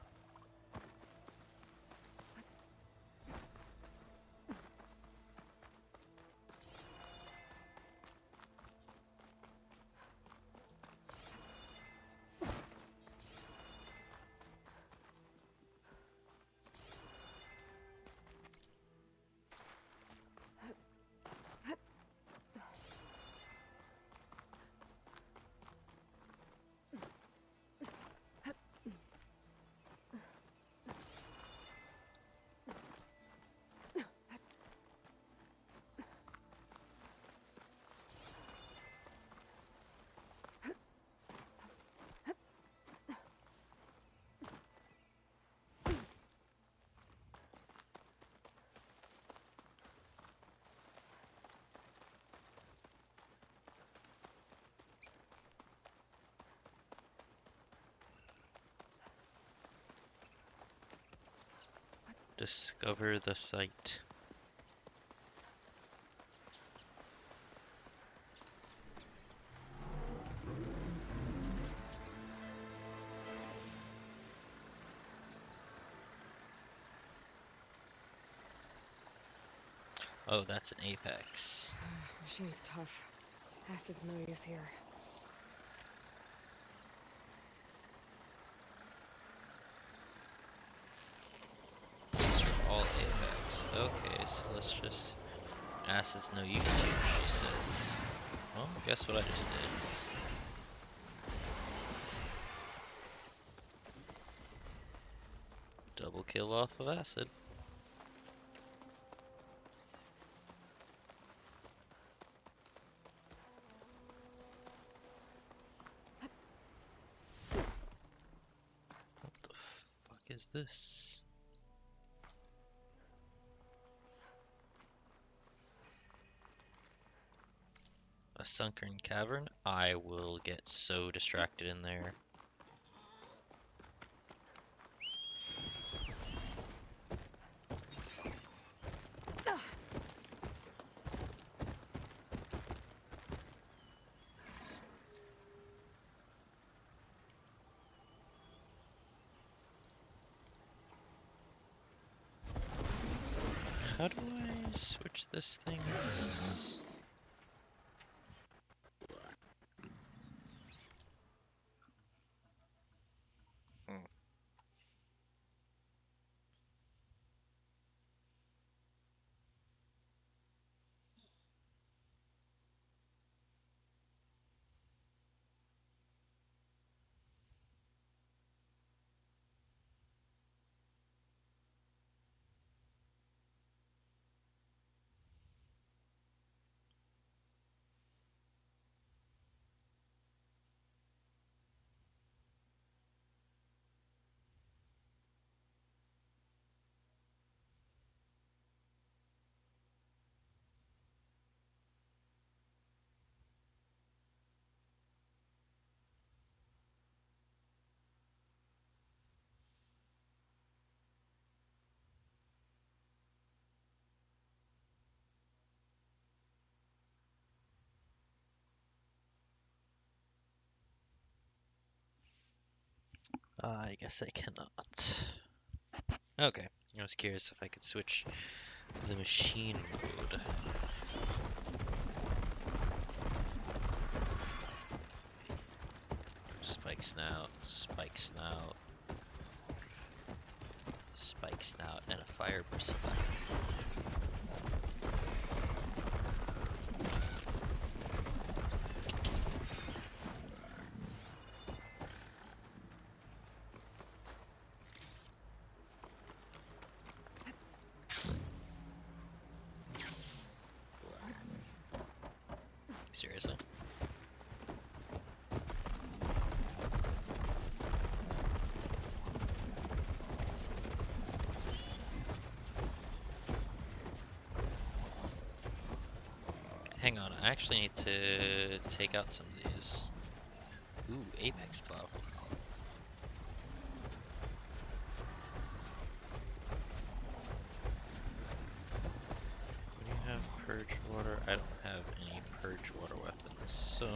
Discover the site. Oh, that's an apex. Machine's tough. Acid's no use here. These are all apex. Okay, so let's just... Acid's no use here, she says. Well, guess what I just did? Double kill off of acid. What the fuck is this? A sunken cavern? I will get so distracted in there. How do I switch this thing? I guess I cannot. Okay, I was curious if I could switch the machine mode. Spike snout, spike snout, spike snout, and a fire spike. Seriously? Hang on, I actually need to take out some of these. Ooh, Apex Bow. Do you have purge water? I don't have any purge water weapons, so...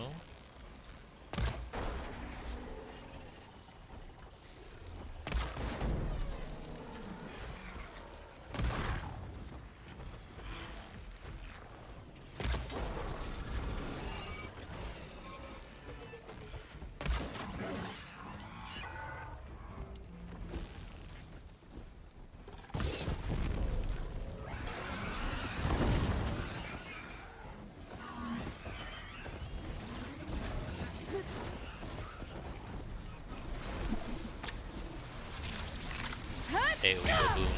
Hey, we go boom.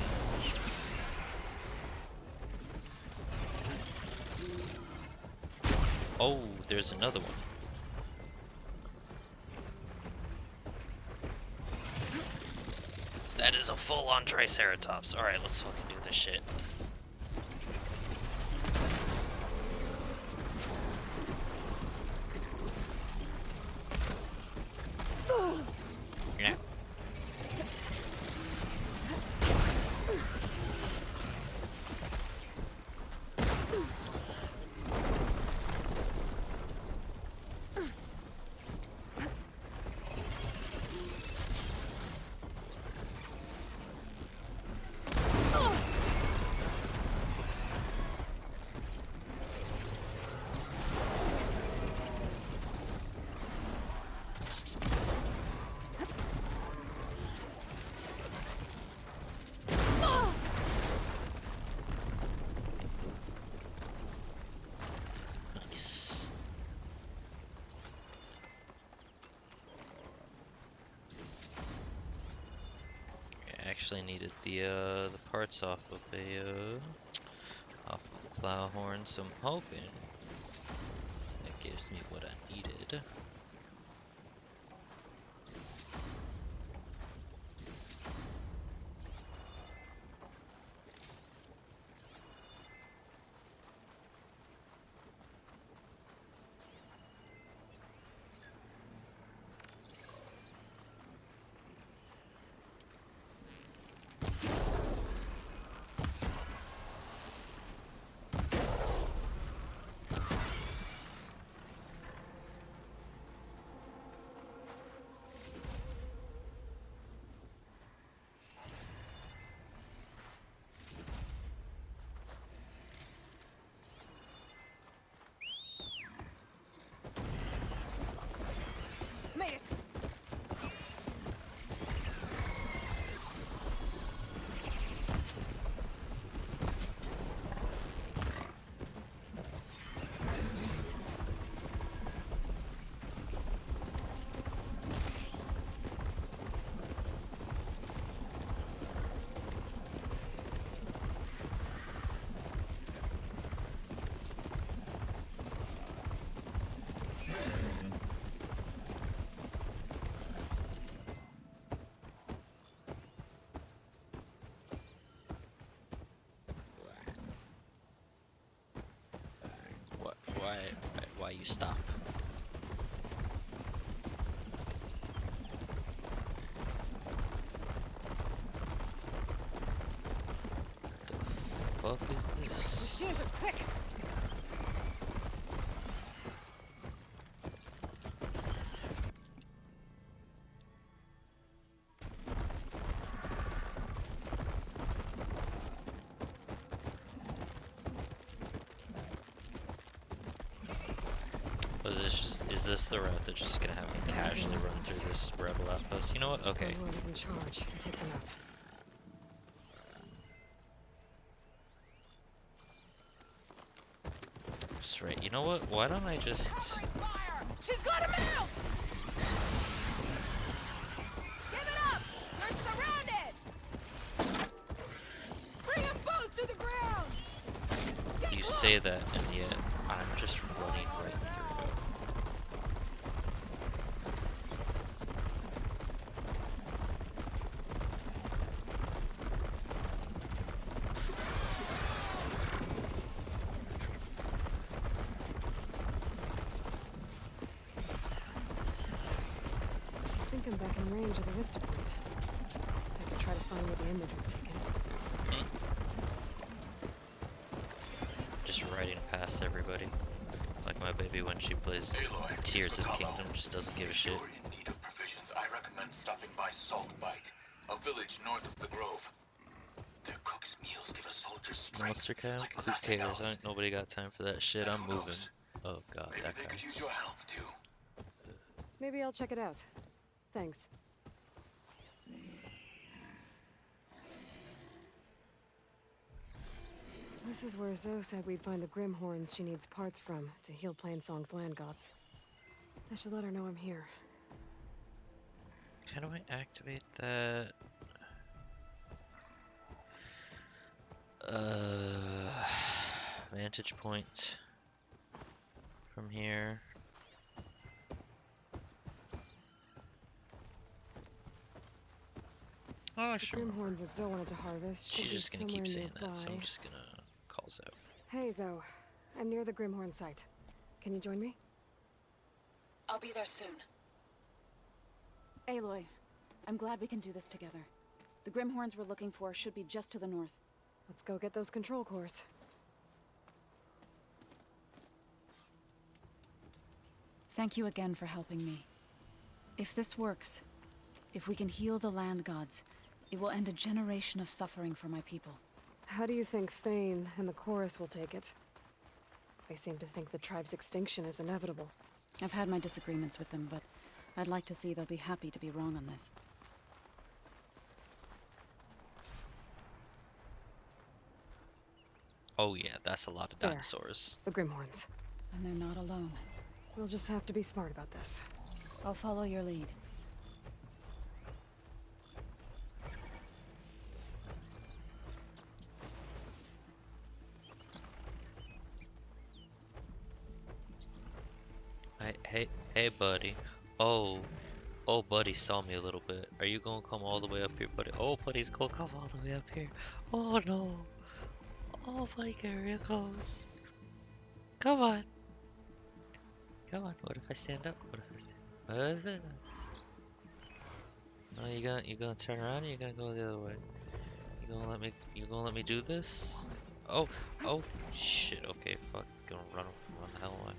Oh, there's another one. That is a full-on Triceratops. Alright, let's fucking do this shit. Yeah. Nice. I actually needed the parts off of a plow horn, so I'm hoping that gives me what I needed. Made it! What? Why you stop? The fuck is this? Machines are quick! Is this the route that's just gonna have me casually run through this rebel outpost? You know what? Okay. Whoever's in charge, take them out. That's right. You know what? Why don't I just... She's got him out! Give it up! We're surrounded! Bring them both to the ground! You say that, and yet I'm just running right I'm back in range of the vista point. I could try to find where the image was taken. Just riding past everybody. Like my baby when she plays Aloy, Tears of the Kingdom, just doesn't give a shit. If you're in need of provisions, I recommend stopping by Saltbite, a village north of the grove. Their cook's meals give a soldier strength Monster camp? like Who nothing cares? else. Ain't nobody got time for that shit. And I'm who moving. knows? Oh god, Maybe that they guy. could use your help too. Maybe I'll check it out. Thanks. This is where Zoe said we'd find the Grimhorns she needs parts from to heal Plainsong's land gods. I should let her know I'm here. How do I activate that? Vantage point from here. Oh, The sure. Grimhorns that Zoe wanted to harvest should She's be just gonna somewhere keep saying nearby. that, so I'm just gonna call Zoe. Hey, Zoe. I'm near the Grimhorn site. Can you join me? I'll be there soon. Aloy, I'm glad we can do this together. The Grimhorns we're looking for should be just to the north. Let's go get those control cores. Thank you again for helping me. If this works, if we can heal the land gods, it will end a generation of suffering for my people. How do you think Fane and the chorus will take it? They seem to think the tribe's extinction is inevitable. I've had my disagreements with them, but I'd like to see they'll be happy to be wrong on this. Oh yeah, that's a lot of There. dinosaurs. The Grimhorns. And they're not alone. We'll just have to be smart about this. I'll follow your lead. Hey, buddy. Oh, buddy saw me a little bit. Are you gonna come all the way up here, buddy? Oh, buddy's gonna come all the way up here. Oh no. Oh, buddy, get real close. Come on. Come on. What if I stand up? What if I stand? What is it? No, you gonna turn around or you gonna go the other way? You gonna let me do this? Oh, shit. Okay, fuck. Gonna run the hell away.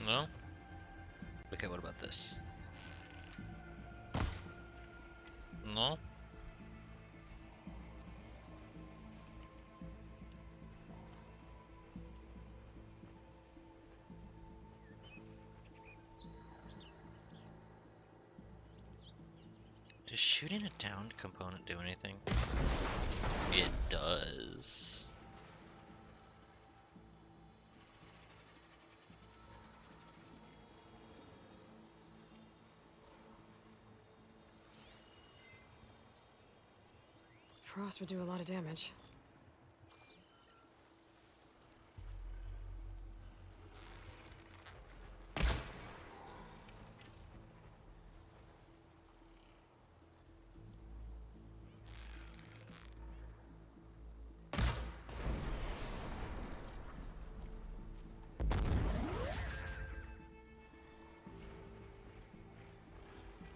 No? Okay, what about this? No? Does shooting a downed component do anything? It does. Frost would do a lot of damage.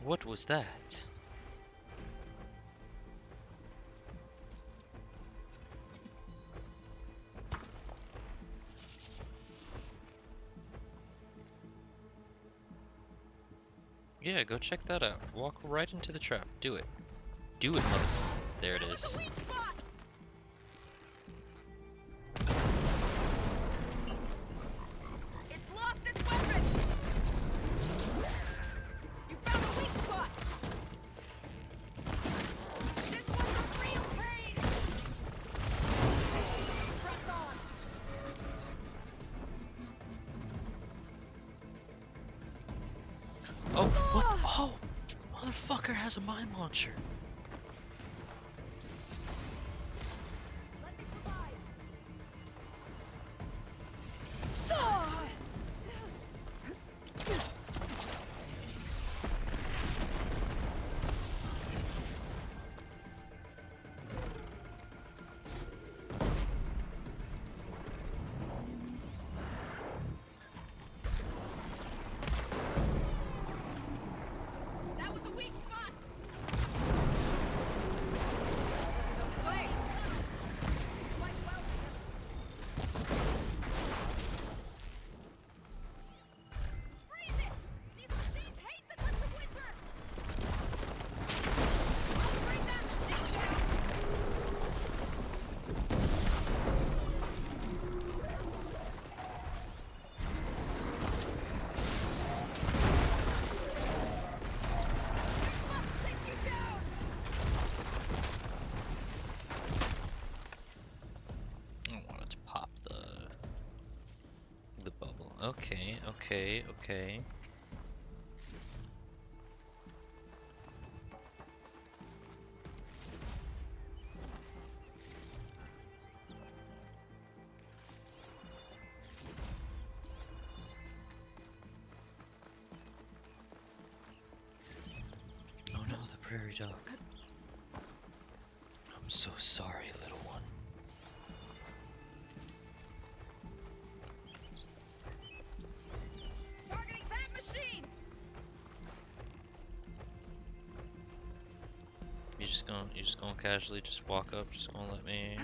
What was that? Yeah, go check that out. Walk right into the trap. Do it. Do it, mother. There it is. It's lost its weapon! You found a weak spot! This one's a real pain! Press on! has a mine launcher? Let me provide. That was a weak spot. Those flames. Quite well. Freeze it! These machines hate the touch of winter. I'll bring that machine down. Must take you down. I wanted to pop the bubble. Okay, okay, okay. Oh no, the prairie dog. I'm so sorry, little one. Targeting that machine. You just gonna casually just walk up, just gonna let me.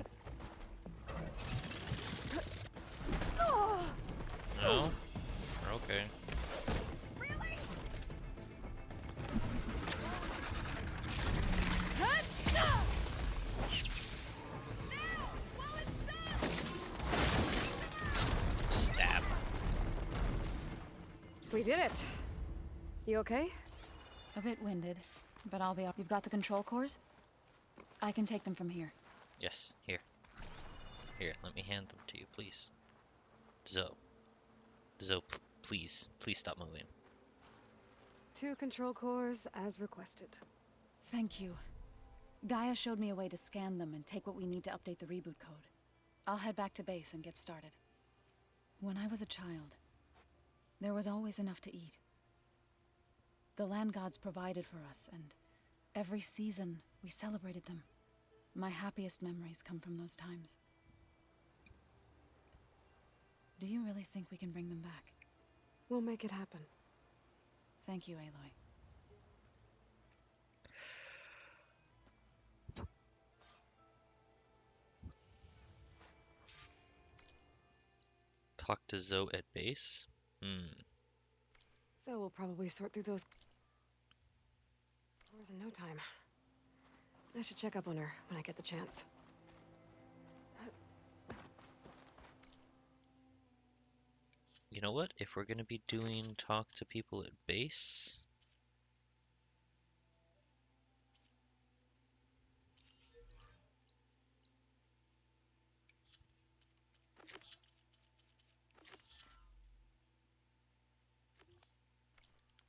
No? Okay. Really? Stab. We did it. You okay? A bit winded, but I'll be up. You've got the control cores? I can take them from here. Yes, here. Here, let me hand them to you, please. Zoe. Zoe, please. Please stop moving. 2 control cores as requested. Thank you. Gaia showed me a way to scan them and take what we need to update the reboot code. I'll head back to base and get started. When I was a child, there was always enough to eat. The land gods provided for us, and every season we celebrated them. My happiest memories come from those times. Do you really think we can bring them back? We'll make it happen. Thank you, Aloy. Talk to Zoe at base? So we'll probably sort through those cores in no time. I should check up on her when I get the chance. You know what? If we're gonna be doing talk to people at base,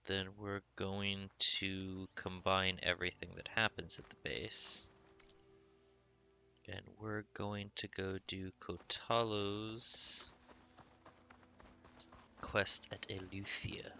then we're going to combine everything that happens at the base. And we're going to go do Kotalo's quest at Eleuthia.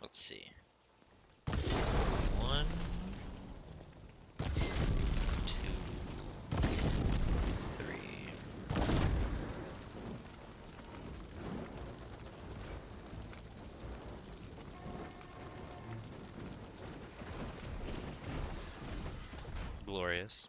Let's see. 1, 2, 3. Glorious.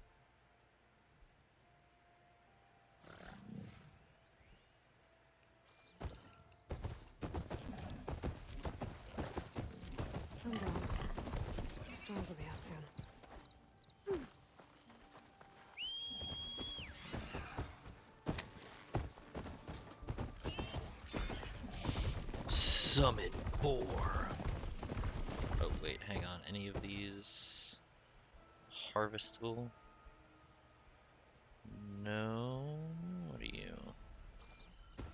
Stars will be out soon. Summon boar. Oh wait, hang on. Any of these harvestable? No. What are you?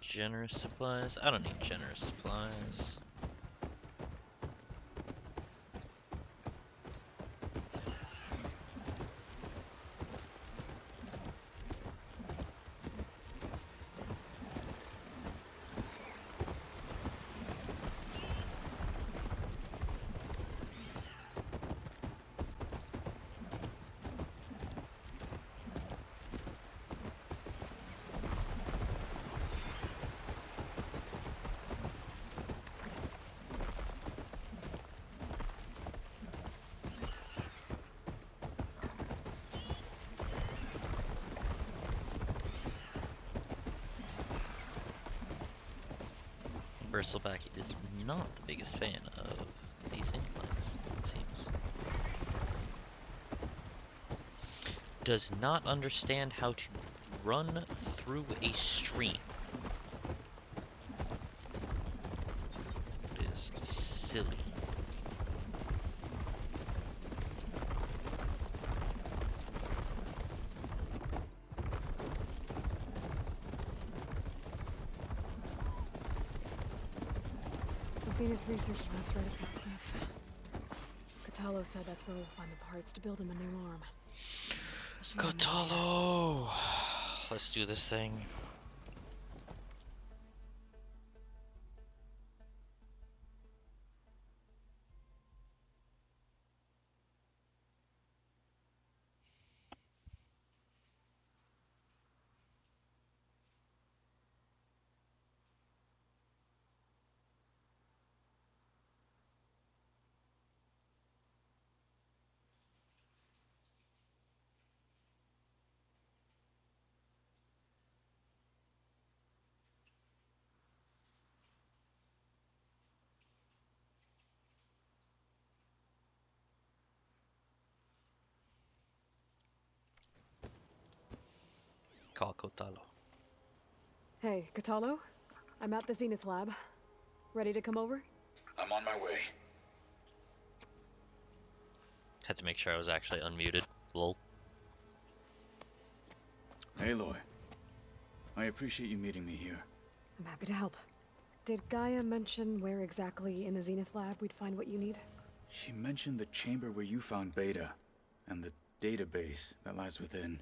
Generous supplies? I don't need generous supplies. Bristleback is not the biggest fan of these inclines, it seems. Does not understand how to run through a stream. It is silly. The Zenith Research Lab's right up that cliff. Catalo said that's where we'll find the parts to build him a new arm. Catalo! Let's do this thing. Call Catalo. Hey, Catalo? I'm at the Zenith Lab. Ready to come over? I'm on my way. Had to make sure I was actually unmuted. Lol. Aloy, I appreciate you meeting me here. I'm happy to help. Did Gaia mention where exactly in the Zenith Lab we'd find what you need? She mentioned the chamber where you found Beta, and the database that lies within.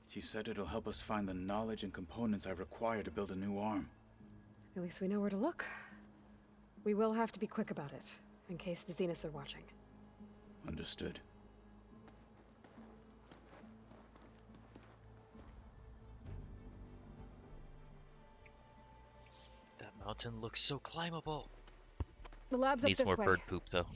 She said it'll help us find the knowledge and components I require to build a new arm. At least we know where to look. We will have to be quick about it, in case the Zeniths are watching. Understood. That mountain looks so climbable. The lab's Needs up this more way. bird poop though.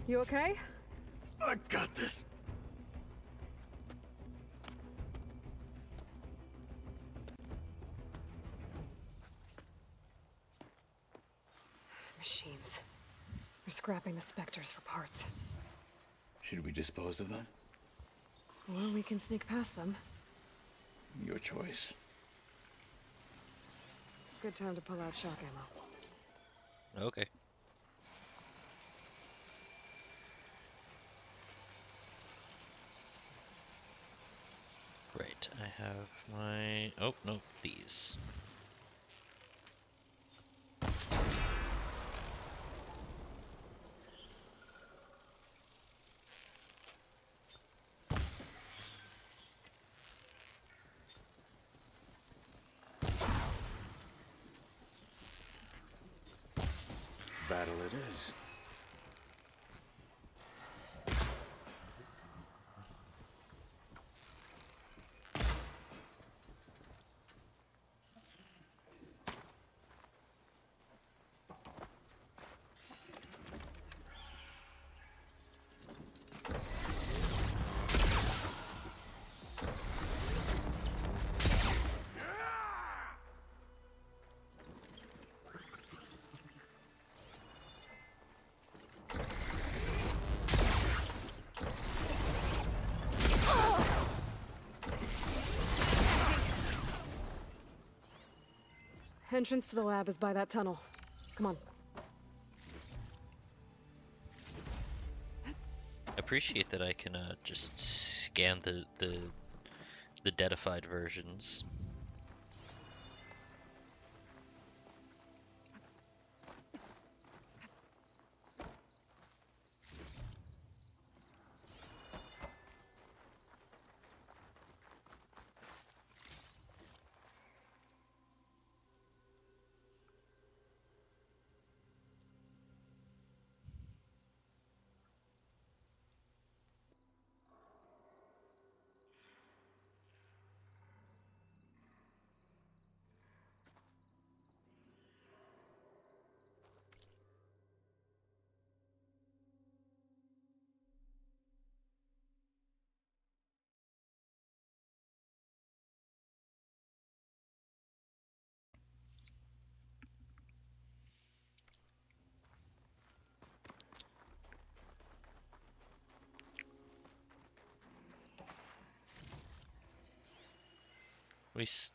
You okay? I got this. Machines. They're scrapping the specters for parts. Should we dispose of them? Or we can sneak past them. Your choice. Good time to pull out shock ammo. Okay. Right, I have my... Oh, no, these. Battle it is. Entrance to the lab is by that tunnel. Come on. Appreciate that I can just scan the deadified versions.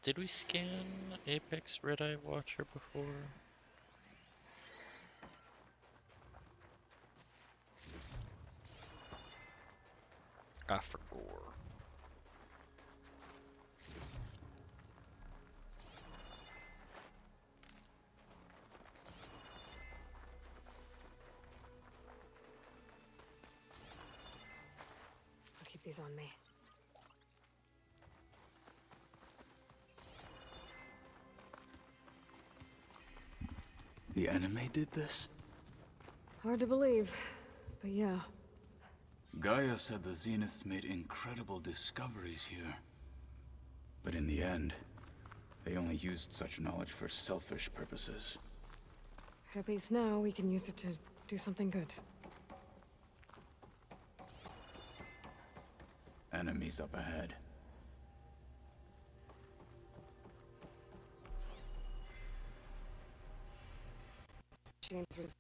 Did we scan Apex Red Eye Watcher before? I forgot. I'll keep these on me. The enemy did this? Hard to believe, but yeah. Gaia said the Zeniths made incredible discoveries here. But in the end, they only used such knowledge for selfish purposes. At least now we can use it to do something good. Enemies up ahead. James was...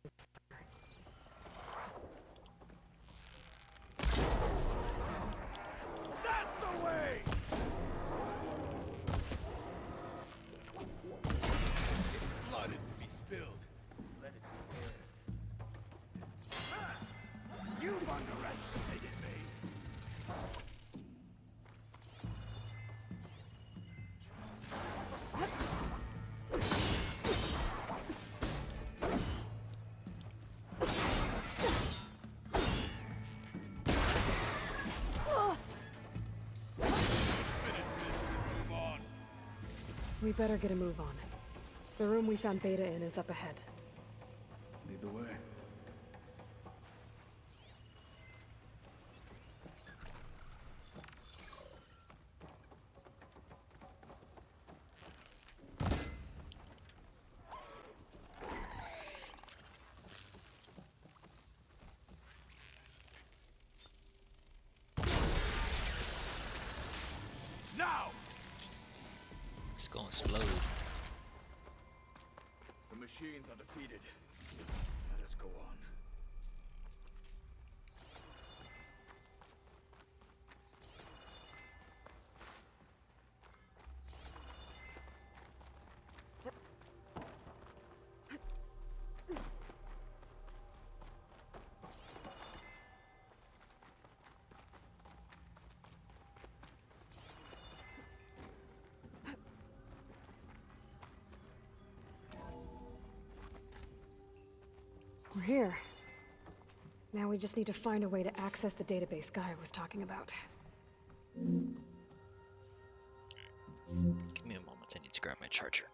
That's the way! If blood is to be spilled, let it be theirs. You've underestimated me. We better get a move on. The room we found Beta in is up ahead. Lead the way. Now! It's gonna explode. The machines are defeated. Let us go on. We're here. Now we just need to find a way to access the database Gaia was talking about. Give me a moment, I need to grab my charger.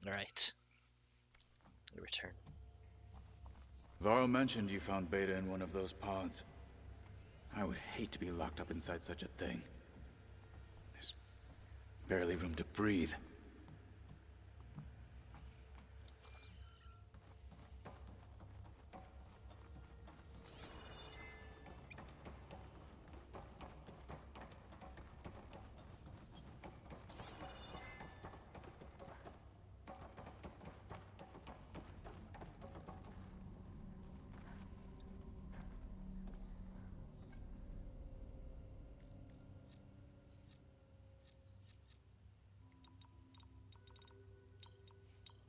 Alright. Return. Varl mentioned you found Beta in one of those pods. I would hate to be locked up inside such a thing. There's barely room to breathe.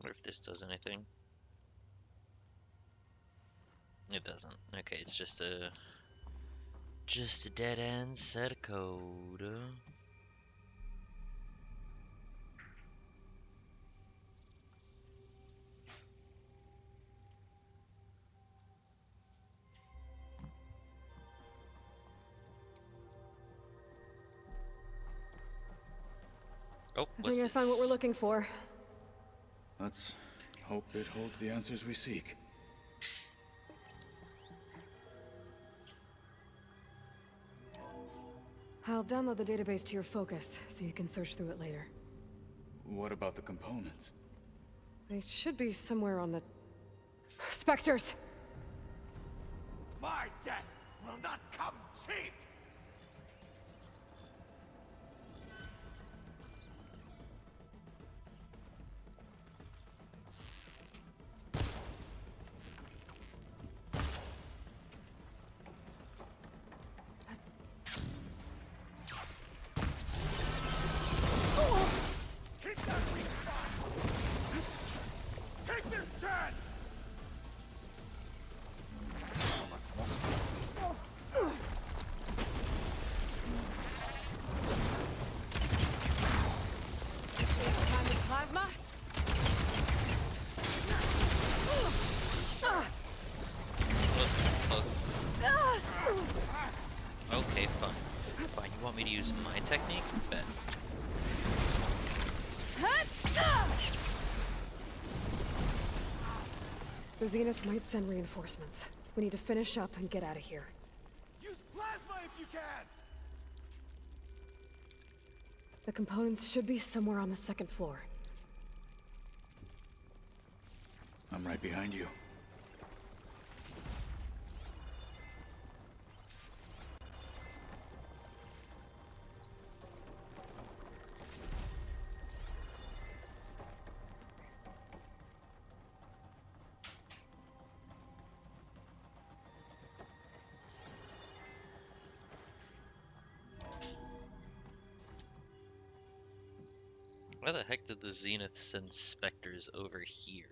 Wonder if this does anything. It doesn't. Okay, it's just a dead end set of code. Oh, I what's think I this? found what we're looking for. Let's hope it holds the answers we seek. I'll download the database to your Focus, so you can search through it later. What about the components? They should be somewhere on the... Spectres! My death will not come cheap! Keep that weak spot! Take this chance! Plasma? Okay, fine. Fine, you want me to use my technique? Bet. The Zeniths might send reinforcements. We need to finish up and get out of here. Use plasma if you can! The components should be somewhere on the second floor. I'm right behind you. Why the heck did the Zenith send specters over here?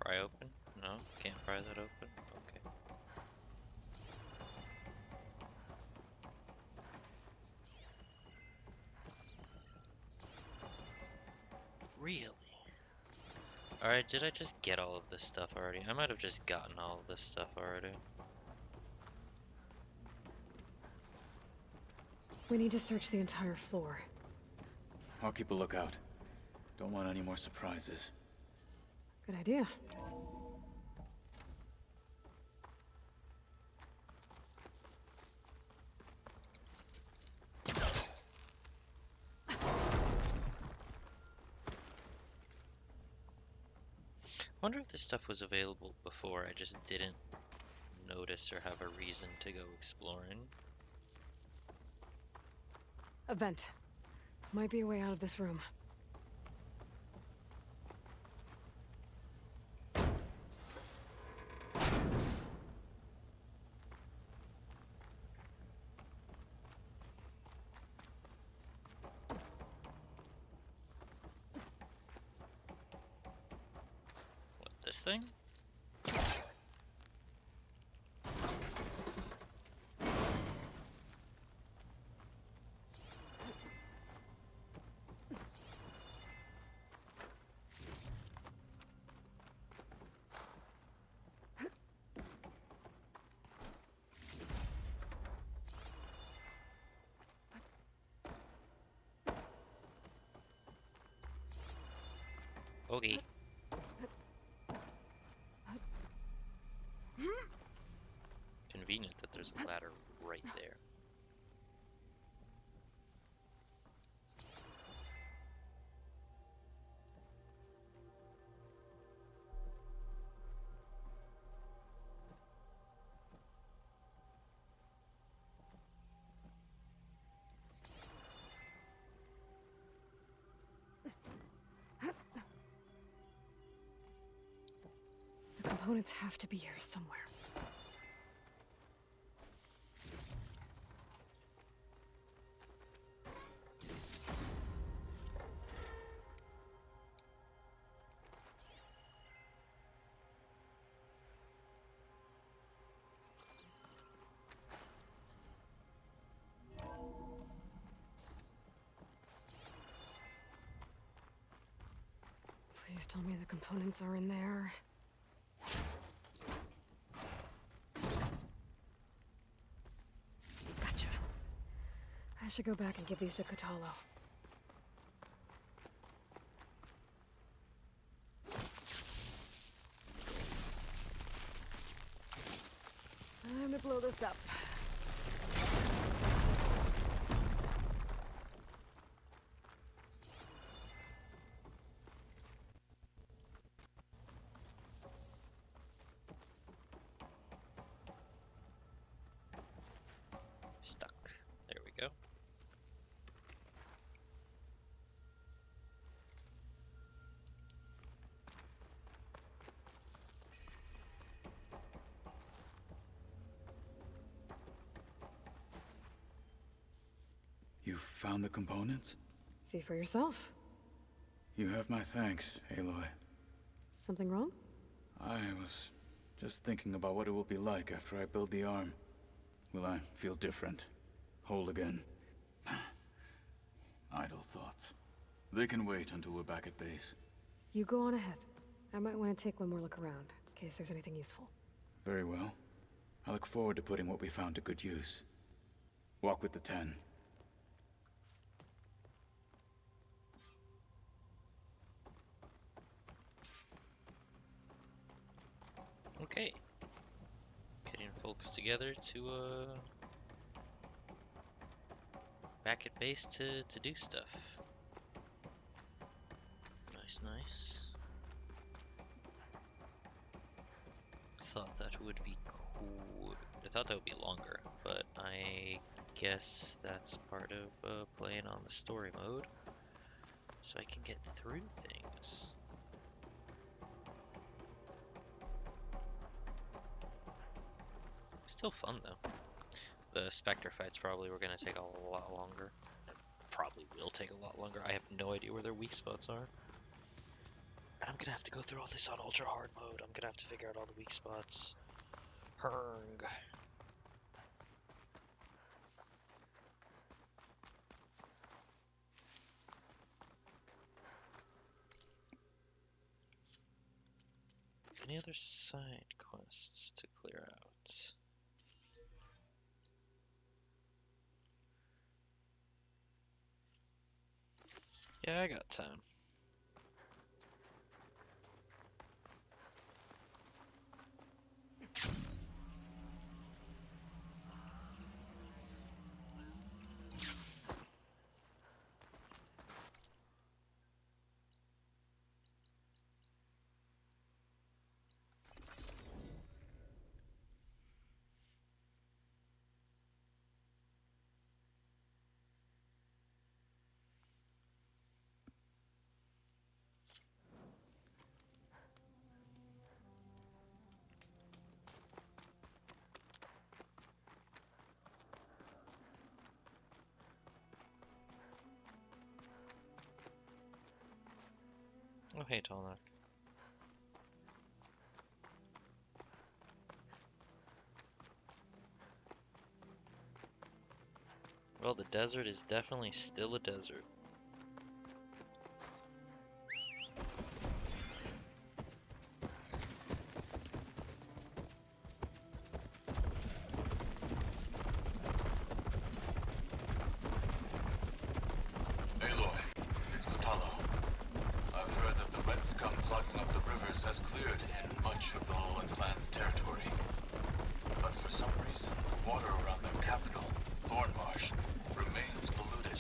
Pry open? No, can't pry that open? Okay. Really? Alright, did I just get all of this stuff already? I might have just gotten all of this stuff already. We need to search the entire floor. I'll keep a lookout. Don't want any more surprises. Good idea. Wonder if this stuff was available before, I just didn't notice or have a reason to go exploring. A vent. Might be a way out of this room. What, this thing? Okay. Convenient that there's a ladder right there. The components have to be here somewhere. Please tell me the components are in there. Gotcha. I should go back and give these to Kotalo. Time to blow this up. Stuck. There we go. You found the components? See for yourself. You have my thanks, Aloy. Something wrong? I was just thinking about what it will be like after I build the arm. Will I feel different? Whole again? Idle thoughts. They can wait until we're back at base. You go on ahead. I might want to take one more look around, in case there's anything useful. Very well. I look forward to putting what we found to good use. Walk with the 10. Okay. Getting folks together to, back at base to do stuff. Nice, nice. Thought that would be cool. I thought that would be longer, but I guess that's part of playing on the story mode, so I can get through things. Still fun though. The Spectre fights probably were going to take a lot longer. Probably will take a lot longer. I have no idea where their weak spots are. And I'm gonna have to go through all this on ultra hard mode. I'm gonna have to figure out all the weak spots. Herng. Any other side quests to clear out? Yeah, I got time. Oh, hey, Tallneck. Well, the desert is definitely still a desert. Aloy, it's Kotalo. I've heard that the Reds come much of the Lowland clan's territory. But for some reason, the water around their capital, Thornmarsh, remains polluted.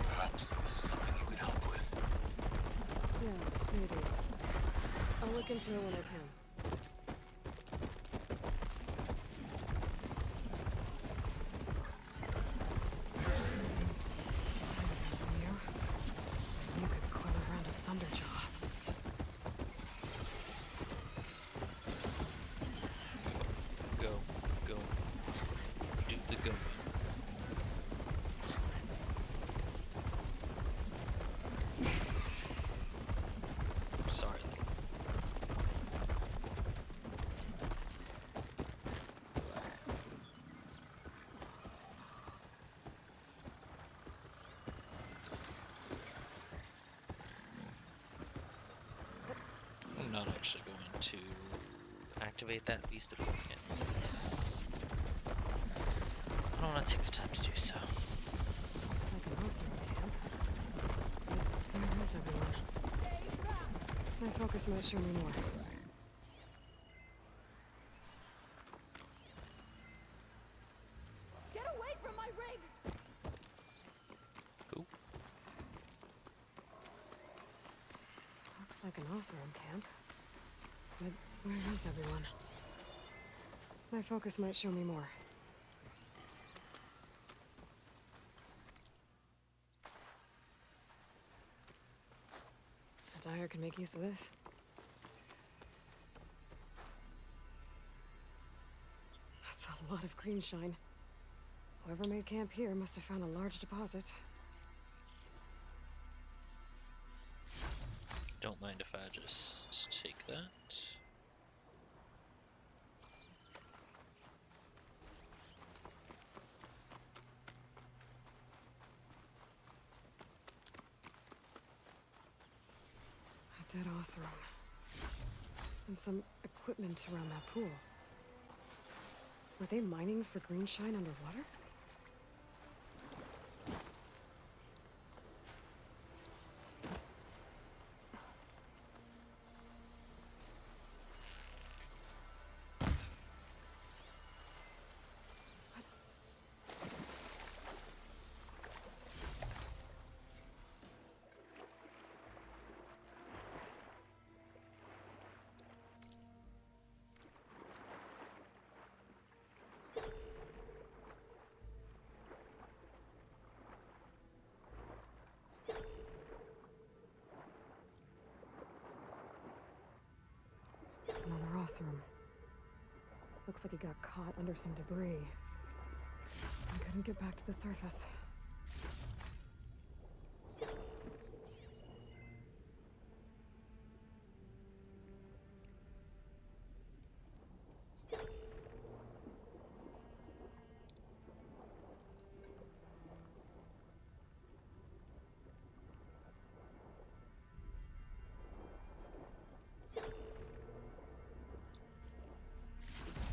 Perhaps this is something you could help with. Yeah, maybe. I'll look into it when I can. You could coil around a thunderjaw. Go. Go. Do the going. Sorry. I'm not actually going to activate that beast of case. I don't want to take the time to do so. Looks like an awesome camp. But where is everyone? My focus might show me more. Get away from my rig! Who? Looks like an awesome camp. But where is everyone? My focus might show me more. The Dyer can make use of this. That's a lot of green shine. Whoever made camp here must have found a large deposit. Don't mind if I just take that. A dead Oseram. And some equipment around that pool. Were they mining for green shine underwater? Another Oseram. Looks like he got caught under some debris. I couldn't get back to the surface.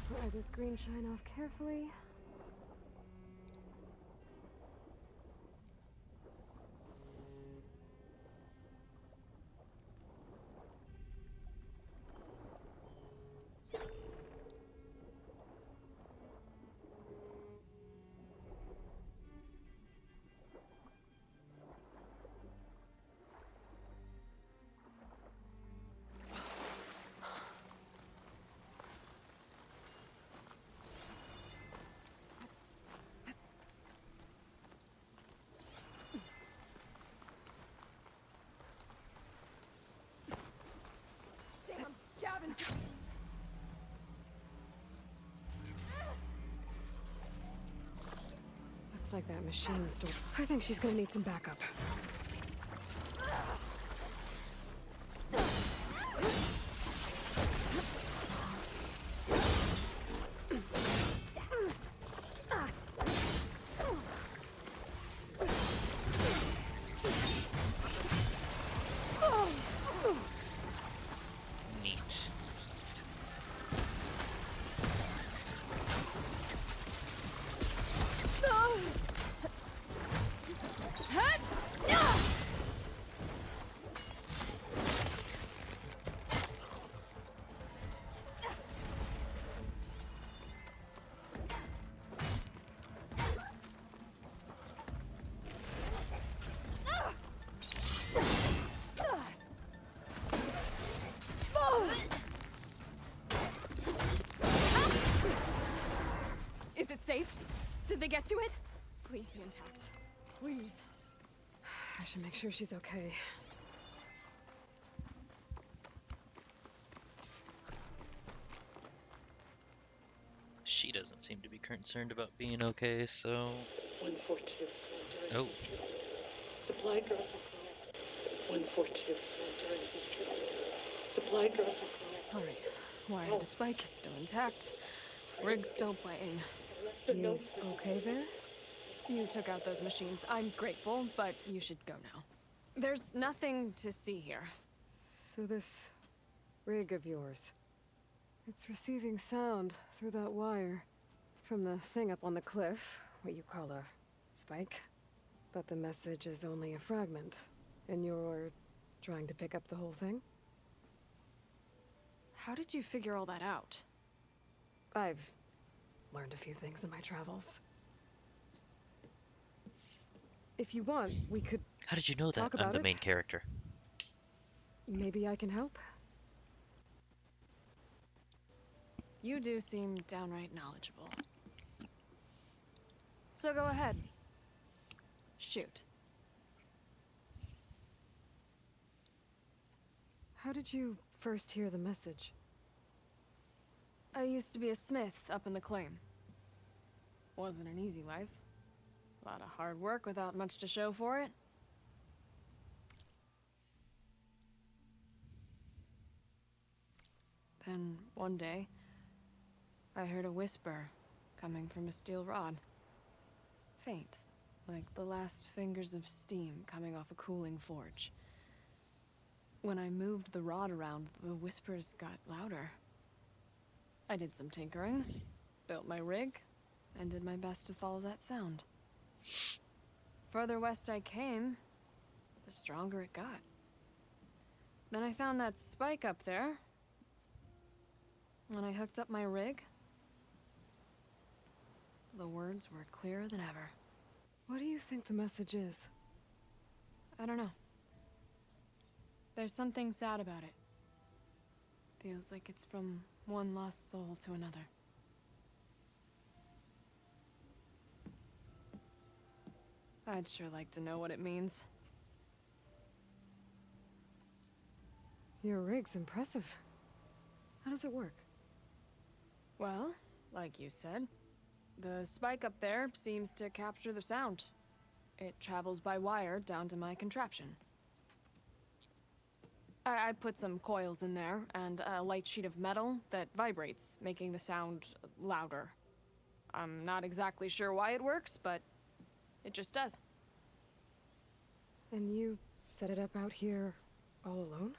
Dry this green shine off carefully. Damn, Gavin! Looks like that machine store. I think she's gonna need some backup. Neat. No! they get to it? Please be intact. Please. I should make sure she's okay. She doesn't seem to be concerned about being okay, so... 142. Oh. Supply drop required. 142. Supply drop required. Alright. Wire the spike is still intact. Rig's still playing. You okay there? You took out those machines. I'm grateful, but you should go now. There's nothing to see here. So this rig of yours, it's receiving sound through that wire from the thing up on the cliff, what you call a spike. But the message is only a fragment, and you're trying to pick up the whole thing? How did you figure all that out? I've learned a few things in my travels. If you want, we could How did you know that talk I'm about the it. main character? Maybe I can help? You do seem downright knowledgeable. So go ahead. Shoot. How did you first hear the message? I used to be a smith up in the claim. Wasn't an easy life. A lot of hard work without much to show for it. Then, one day, I heard a whisper coming from a steel rod. Faint, like the last fingers of steam coming off a cooling forge. When I moved the rod around, the whispers got louder. I did some tinkering, built my rig, and did my best to follow that sound. Further west I came, the stronger it got. Then I found that spike up there. When I hooked up my rig, the words were clearer than ever. What do you think the message is? I don't know. There's something sad about it. Feels like it's from one lost soul to another. I'd sure like to know what it means. Your rig's impressive. How does it work? Well, like you said, the spike up there seems to capture the sound. It travels by wire down to my contraption. I put some coils in there and a light sheet of metal that vibrates, making the sound louder. I'm not exactly sure why it works, but it just does. And you set it up out here all alone?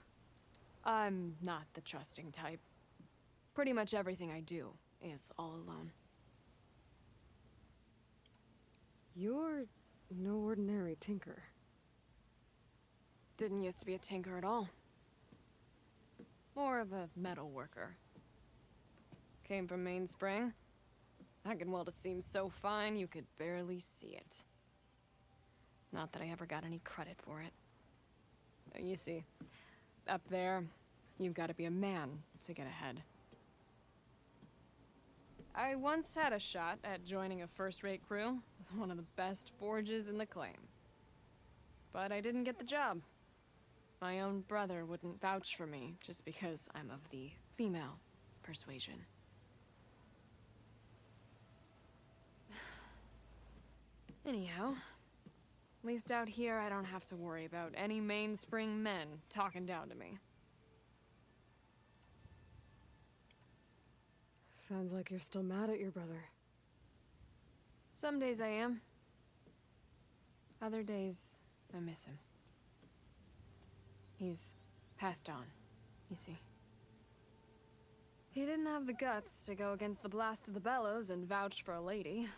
I'm not the trusting type. Pretty much everything I do is all alone. You're no ordinary tinker. Didn't used to be a tinker at all. More of a metal worker. Came from Mainspring. I can weld a seam so fine you could barely see it. Not that I ever got any credit for it. You see, up there, you've got to be a man to get ahead. I once had a shot at joining a first-rate crew with one of the best forges in the claim. But I didn't get the job. My own brother wouldn't vouch for me just because I'm of the female persuasion. Anyhow, at least out here I don't have to worry about any mainspring men talking down to me. Sounds like you're still mad at your brother. Some days I am. Other days, I miss him. He's passed on, you see. He didn't have the guts to go against the blast of the bellows and vouch for a lady.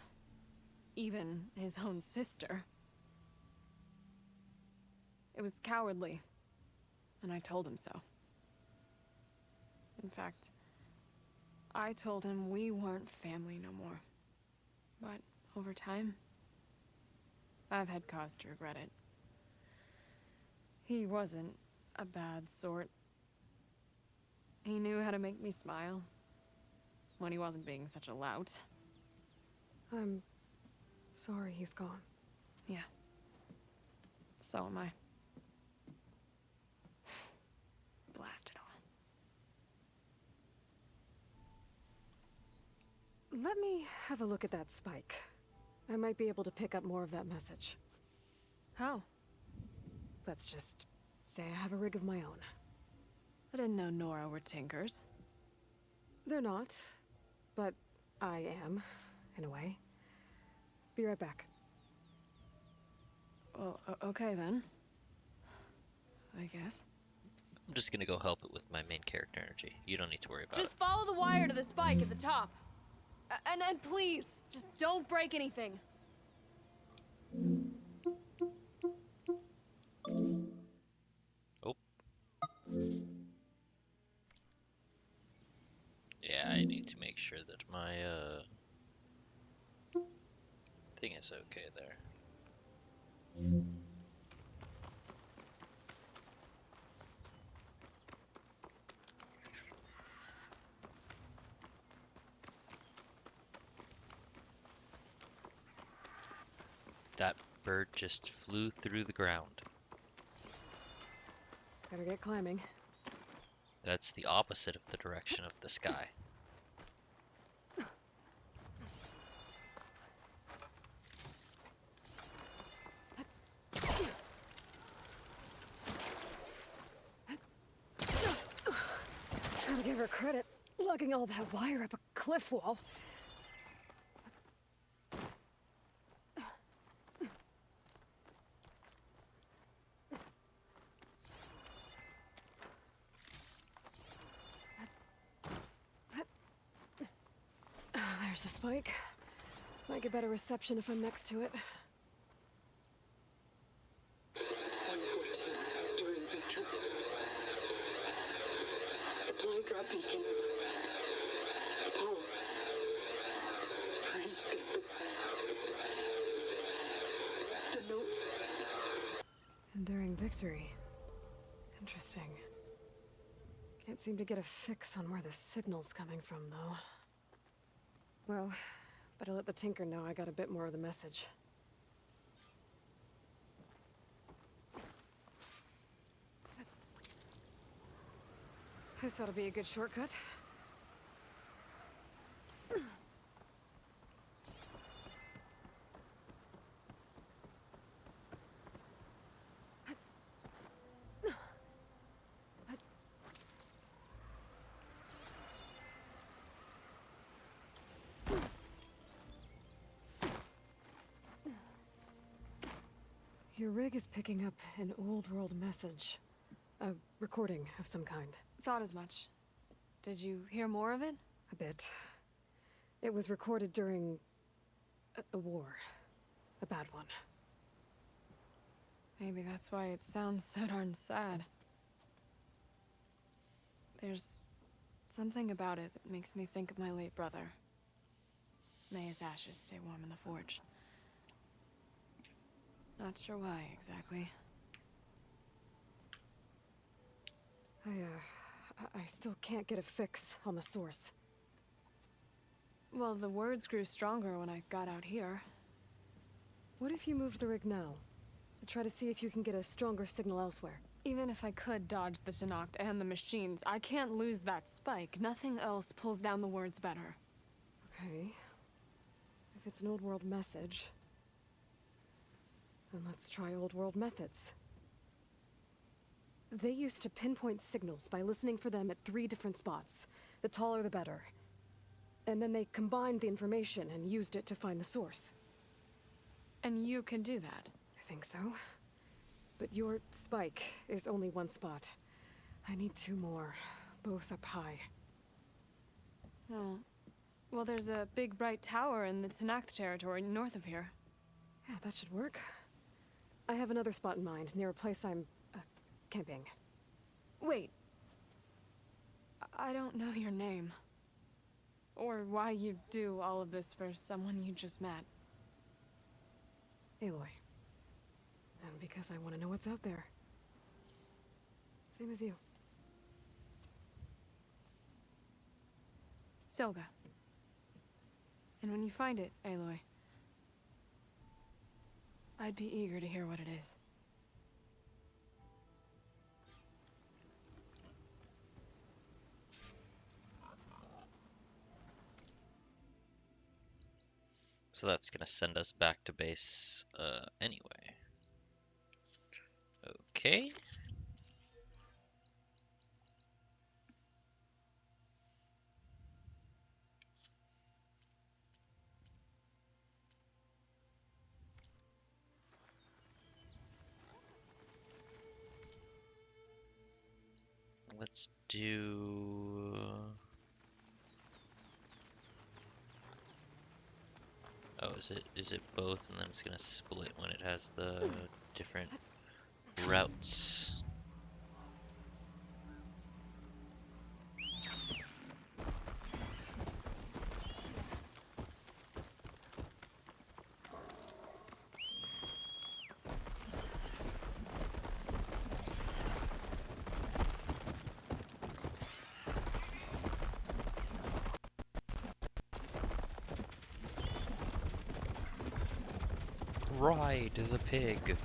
Even his own sister. It was cowardly, and I told him so. In fact, I told him we weren't family no more. But over time, I've had cause to regret it. He wasn't a bad sort. He knew how to make me smile when he wasn't being such a lout. I'm Sorry he's gone. Yeah. So am I. Blast it all. Let me have a look at that spike. I might be able to pick up more of that message. How? Let's just say I have a rig of my own. I didn't know Nora were tinkers. They're not, but I am, in a way. Be right back. Well, okay then. I guess. I'm just gonna go help it with my main character energy. You don't need to worry about Just follow the wire to the spike at the top. And please, just don't break anything. Oh. Yeah, I need to make sure that my thing is okay there. That bird just flew through the ground. Better get climbing. That's the opposite of the direction of the sky. Gotta give her credit, lugging all that wire up a cliff wall. There's the spike. Might get better reception if I'm next to it. 114, during victory. Supply drop beacon. Power. Please get the note. Enduring victory. Interesting. Can't seem to get a fix on where the signal's coming from, though. Well, better let the Tinker know I got a bit more of the message. This ought to be a good shortcut. Your rig is picking up an old world message. A recording of some kind. Thought as much. Did you hear more of it? A bit. It was recorded during a war. A bad one. Maybe that's why it sounds so darn sad. There's something about it that makes me think of my late brother. May his ashes stay warm in the forge. Not sure why, exactly. I still can't get a fix on the source. Well, the words grew stronger when I got out here. What if you moved the rig now? Try to see if you can get a stronger signal elsewhere. Even if I could dodge the Tenakth and the machines, I can't lose that spike. Nothing else pulls down the words better. Okay. If it's an old world message, then let's try old world methods. They used to pinpoint signals by listening for them at 3 different spots. The taller the better. And then they combined the information and used it to find the source. And you can do that? I think so. But your spike is only 1 spot. I need 2 more, both up high. Oh. Well, there's a big bright tower in the Tenakth territory north of here. Yeah, that should work. I have another spot in mind, near a place I'm, camping. Wait. I don't know your name. Or why you do all of this for someone you just met. Aloy. And because I want to know what's out there. Same as you. Selga. And when you find it, Aloy, I'd be eager to hear what it is. So that's gonna send us back to base anyway. Okay. Let's do... Oh, is it both and then it's gonna split when it has the different routes? Ride the pig.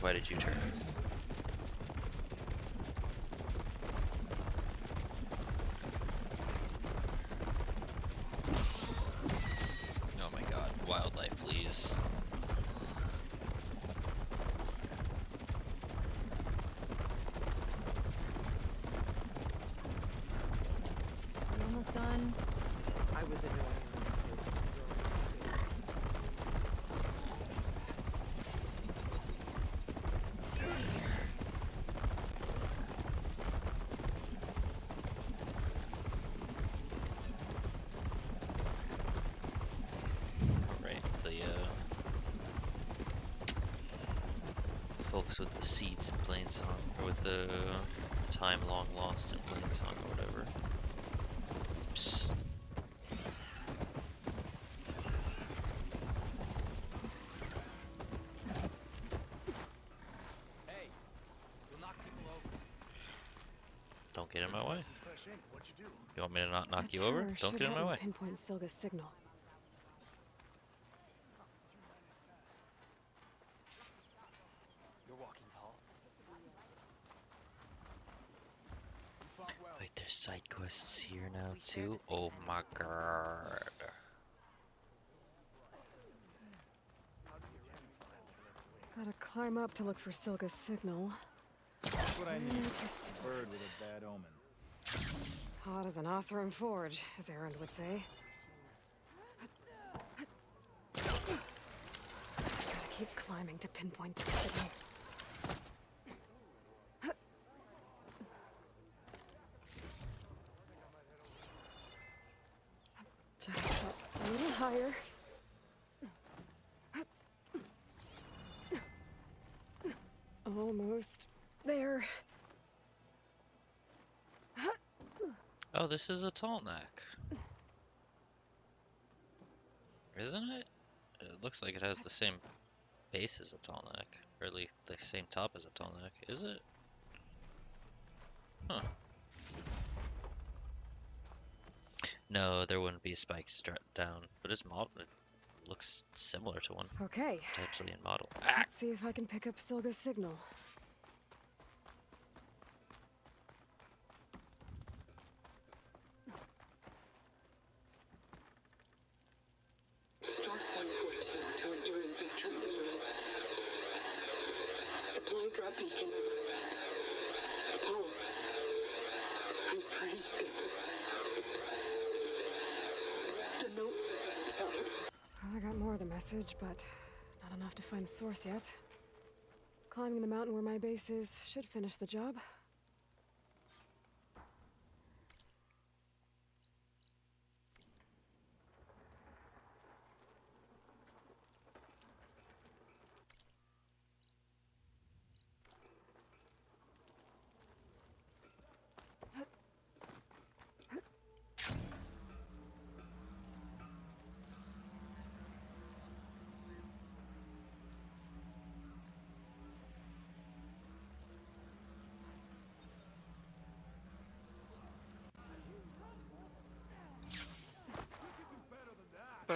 Why did you turn? Oh my god, wildlife, please. We're almost done. I was annoying. Right, the folks with the seeds in plain song, or with the time long lost in plain song, or whatever. Oops. Hey, you'll knock people over. Don't get in my way. Fresh ink, what'd you do? You want me to not knock That you over? tower Don't should get in help my me way. pinpoint Silga's signal. You're walking tall. Wait, there's side quests here now too? Oh my god. Gotta climb up to look for Silga's signal. That's what I need. Just Bird with a bad omen. hot as an Osram forge, as Erend would say. Gotta keep climbing to pinpoint the signal. Just up a little higher. Almost there. Oh, this is a tall neck. Isn't it? It looks like it has the same base as a tall neck. Or at least the same top as a tall neck. Is it? Huh. No, there wouldn't be spikes strut down. But its model looks similar to one. Okay. Potentially in model. Let's see if I can pick up Silga's signal. Start 114 to endure victory delivery. Supply drop beacon. Apollo. I'm praying. The note. Well, I got more of the message, but not enough to find the source yet. Climbing the mountain where my base is should finish the job.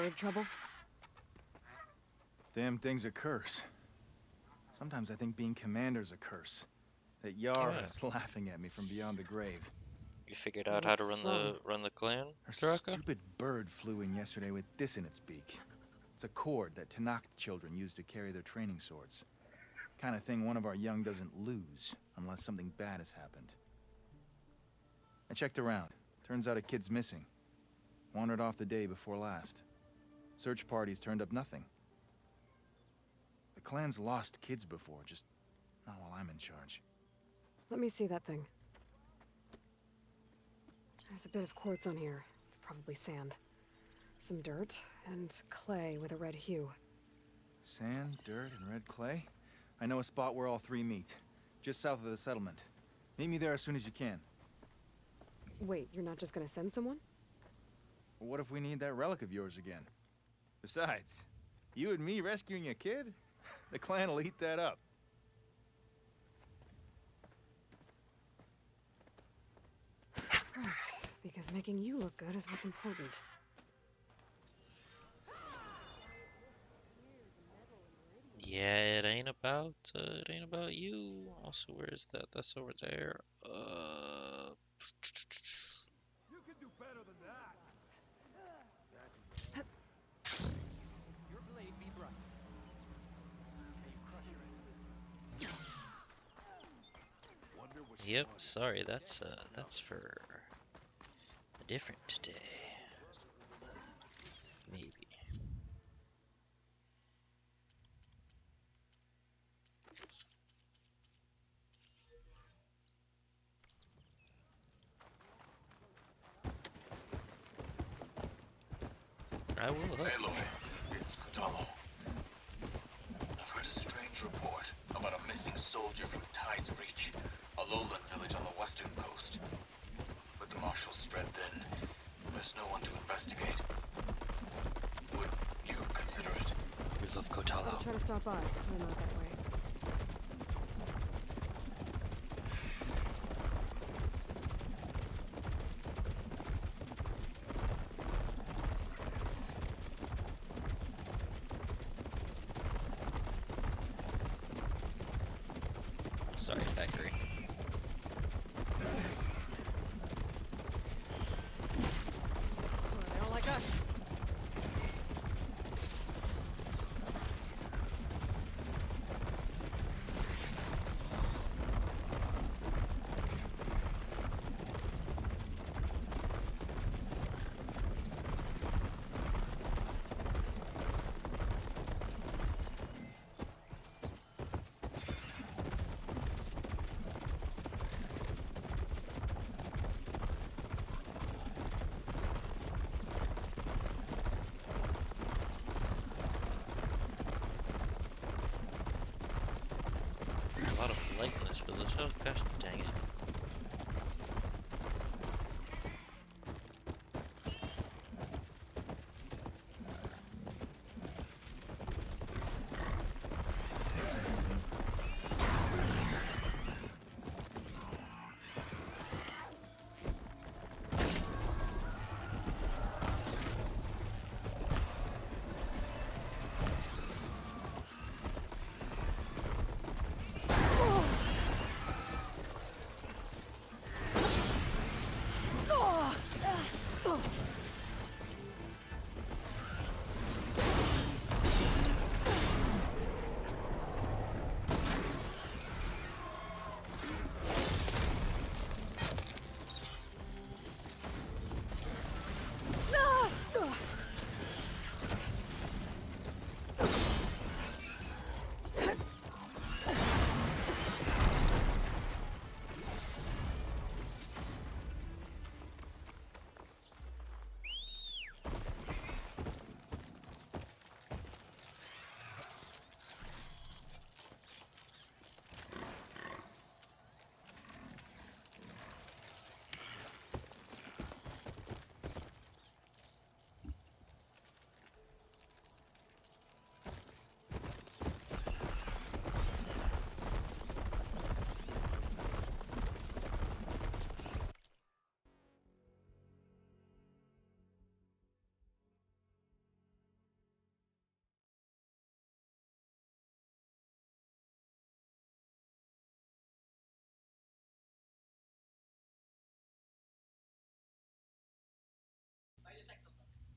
bird trouble? Damn thing's a curse. Sometimes I think being commander's a curse. That Yar Oh, yeah. is laughing at me from beyond the grave. You figured out how to What's run the clan, Her Draka? stupid bird flew in yesterday with this in its beak. It's a cord that Tanakh children use to carry their training swords. Kind of thing one of our young doesn't lose unless something bad has happened. I checked around. Turns out a kid's missing. Wandered off the day before last. Search parties turned up nothing. The clan's lost kids before, just not while I'm in charge. Let me see that thing. There's a bit of quartz on here. It's probably sand. Some dirt, and clay with a red hue. Sand, dirt, and red clay? I know a spot where all three meet. Just south of the settlement. Meet me there as soon as you can. Wait, you're not just gonna send someone? What if we need that relic of yours again? Besides, you and me rescuing a kid? The clan will eat that up. Right, because making you look good is what's important. Yeah, it ain't about you. Also, where is that? That's over there. You can do better than that. Your blade be bright. May you crush your enemies. Yep, sorry, that's for a different day. Maybe. I will help. Aloy, it's Kotallo. I've heard a strange report about a missing soldier from Tide's Reach, a lowland village on the western coast. With the marshals spread thin, there's no one to investigate. Would you consider it? We love I'll Kotallo. try to stop by. I'm not that way. Sorry, Factory. They don't like us. A lot of lightness for this. Oh gosh, dang it.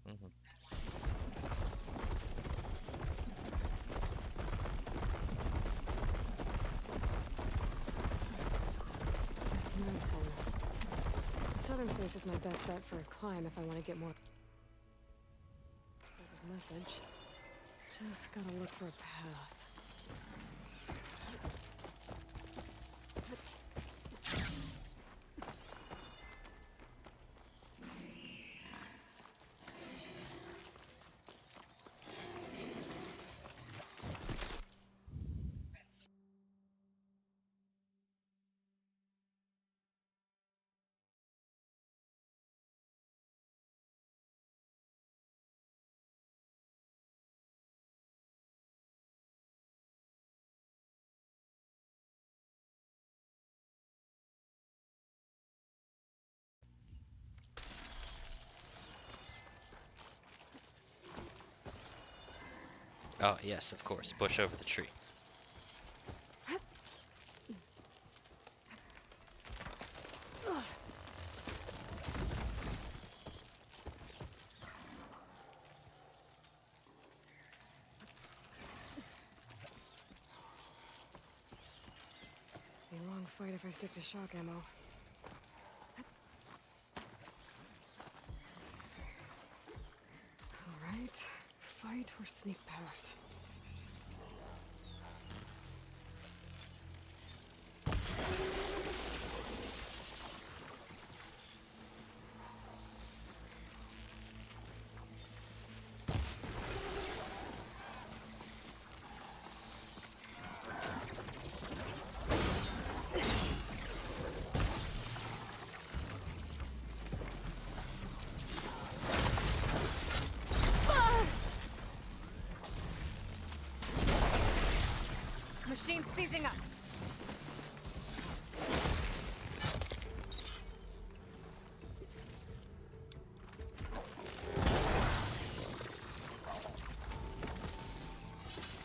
Mhm. This mountain. The southern face is my best bet for a climb if I want to get more. His message. Just gotta look for a path. Oh, yes, of course. Push over the tree. Be a long fight if I stick to shock ammo. Alright. Fight or sneak past. Machine seizing up.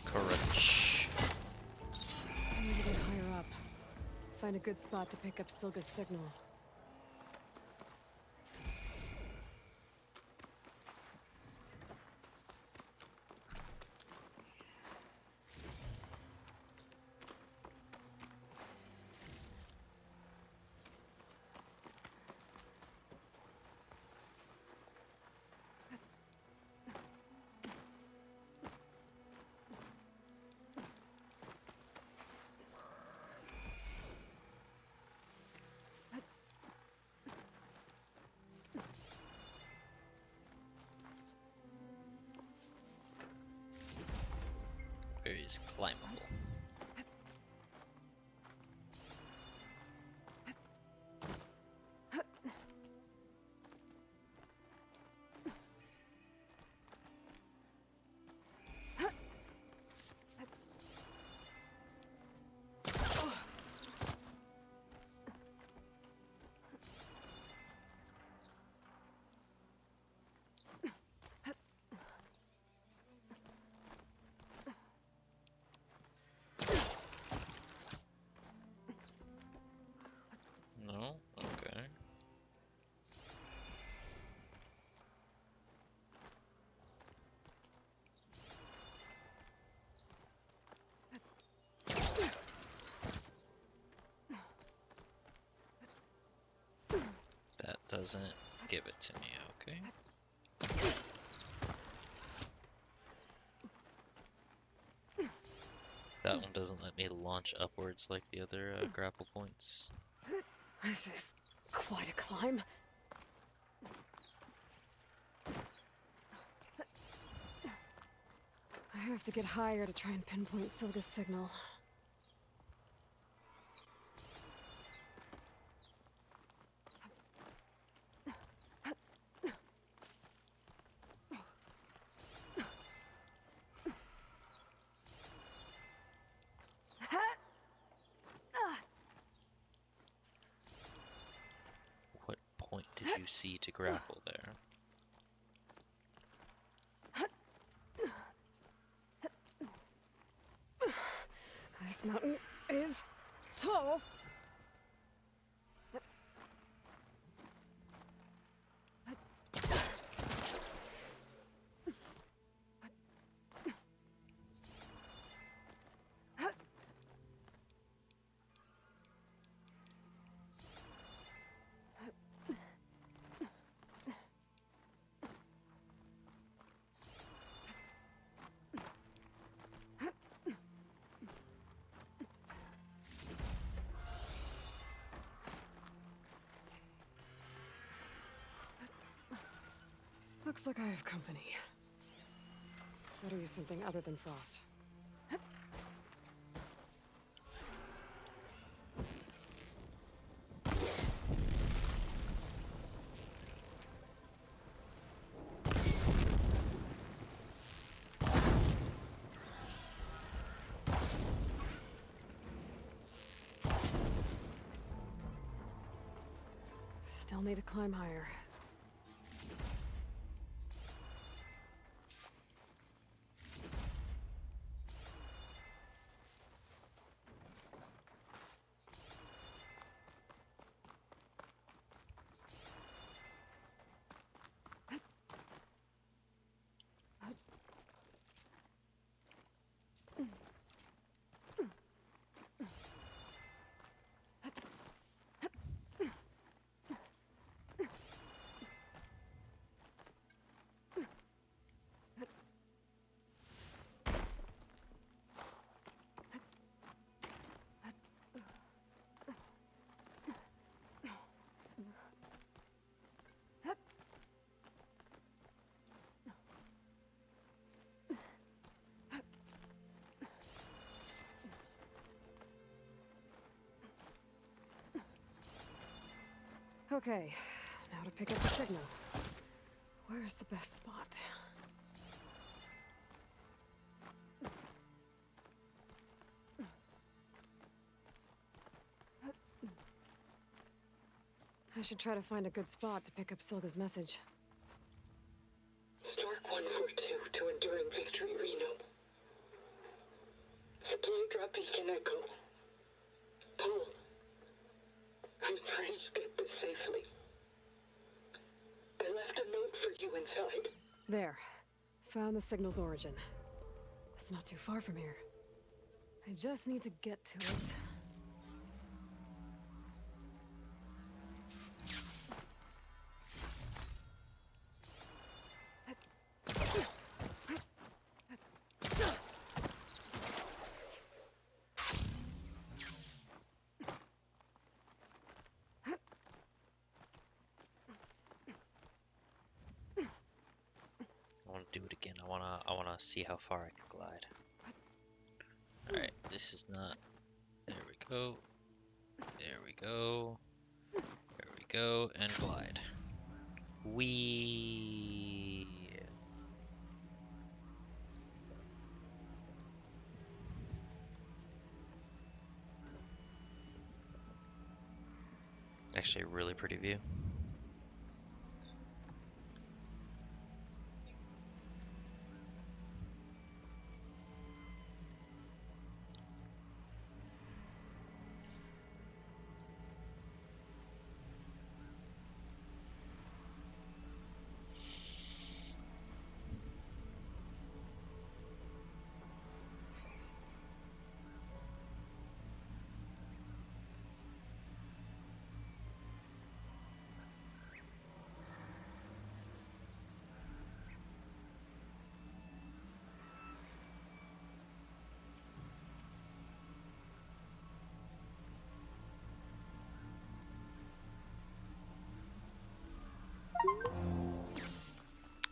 Crunch. I need to get higher up. Find a good spot to pick up Silga's signal. Where is climbable? No? Okay. That doesn't give it to me, okay. That one doesn't let me launch upwards like the other grapple points. This is quite a climb. I have to get higher to try and pinpoint Silga's signal. What point did you see to grapple there? This mountain is tall. Looks like I have company. Better use something other than frost. Still need to climb higher. Okay, now to pick up the signal. Where's the best spot? I should try to find a good spot to pick up Silga's message. Stark 142 to Enduring Victory, Reno. Supply drop beacon Echo. Paul, I pray you get this safely. I left a note for you inside. There. Found the signal's origin. It's not too far from here. I just need to get to it. I want to do it again. I wanna see how far I can glide. Alright, this is not... There we go. There we go. There we go, and glide. Whee! Actually, a really pretty view.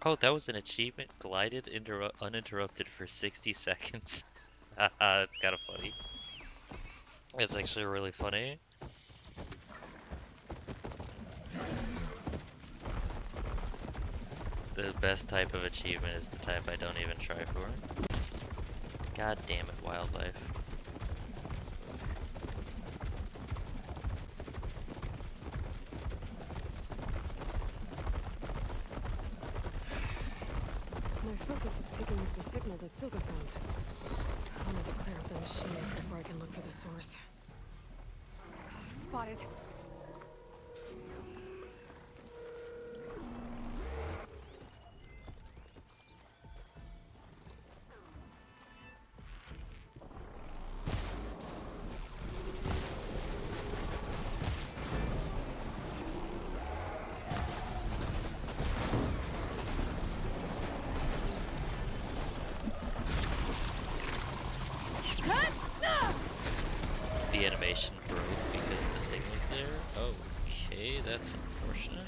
Oh, that was an achievement. Glided uninterrupted for 60 seconds. That's kind of funny. It's actually really funny. The best type of achievement is the type I don't even try for. God damn it, wildlife. My focus is picking up the signal that Silga found. I need to clear up the machines before I can look for the source. Spotted. The animation broke because the thing was there. Okay, that's unfortunate.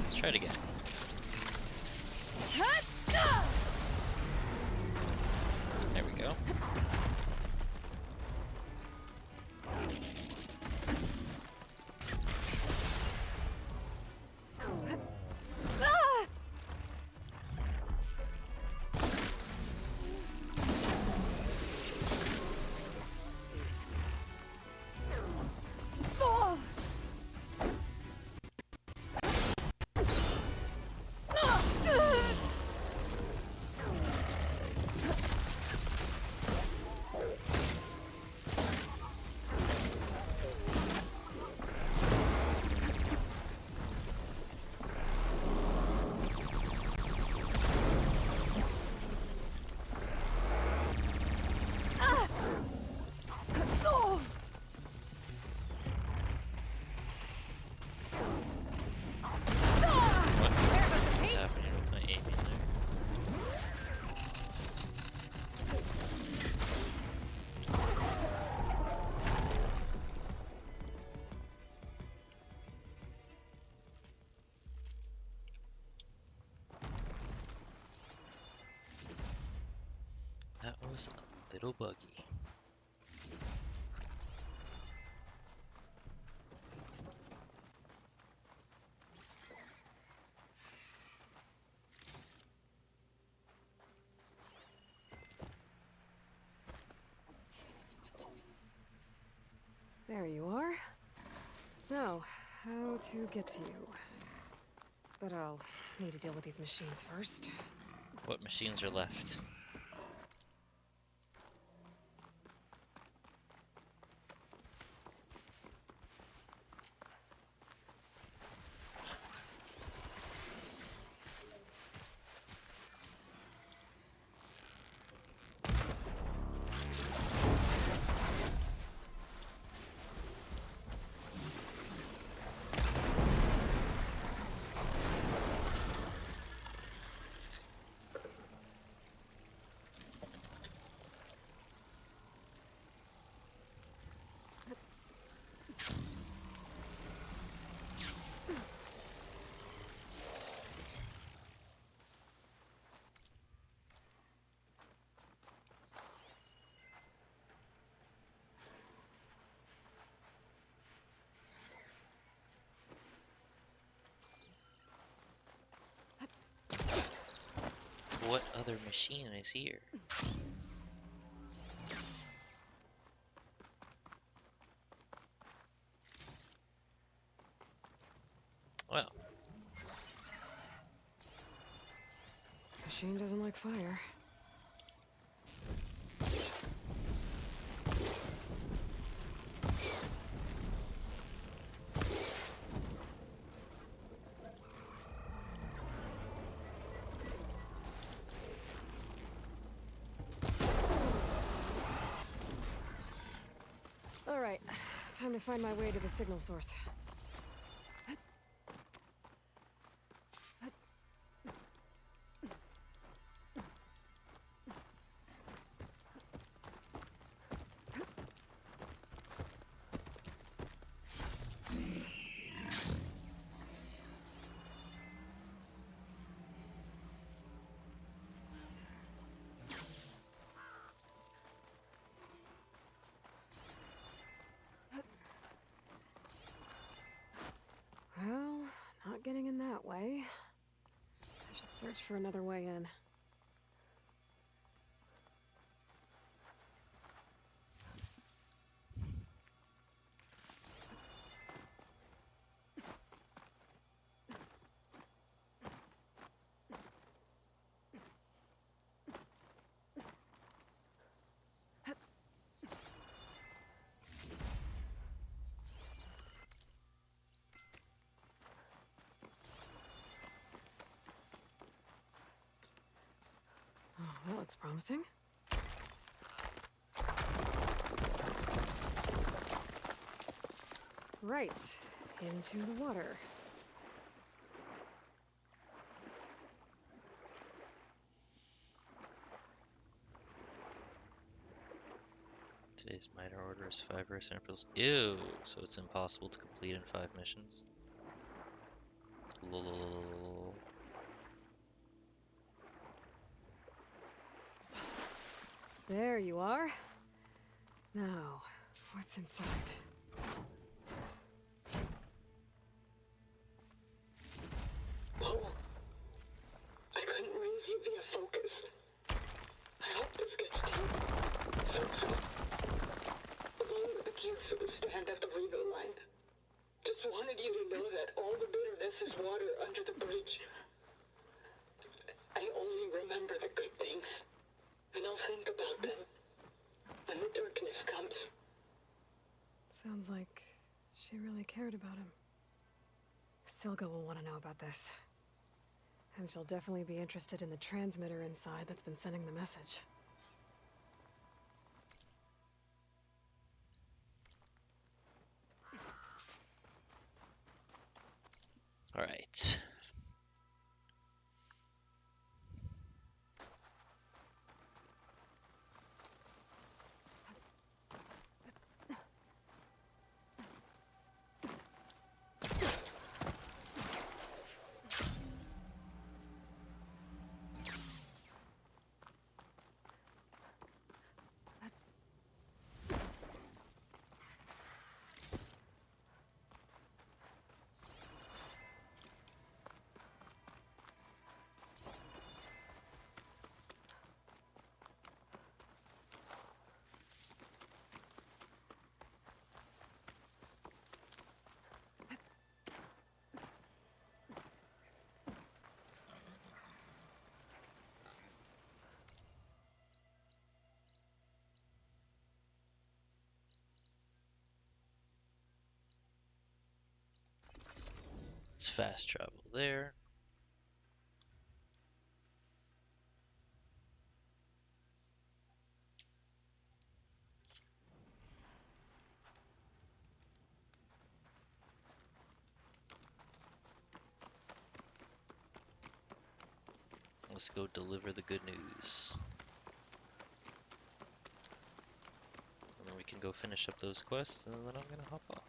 Let's try it again. There we go. What is happening with my aiming there? That was a little buggy. There you are. Now, how to get to you. But I'll need to deal with these machines first. What machines are left? What other machine is here? Well, Machine doesn't like fire. All right, time to find my way to the signal source. Well, not getting in that way. I should search for another way in. Oh, that looks promising. Right, into the water. today's minor order is 5 rare samples. Ew, so it's impossible to complete in 5 missions. Lol. There you are. Now, what's inside? Paul, I couldn't raise you via focus. I hope this gets to you somehow. Along with the cue for the stand at the Reno line. Just wanted you to know that all the bitterness is water under the bridge. I only remember the good things, and I'll think about them when the darkness comes. Sounds like she really cared about him. Silga will want to know about this. And she'll definitely be interested in the transmitter inside that's been sending the message. All right. Let's fast travel there. Let's go deliver the good news. And then we can go finish up those quests, and then I'm gonna hop off.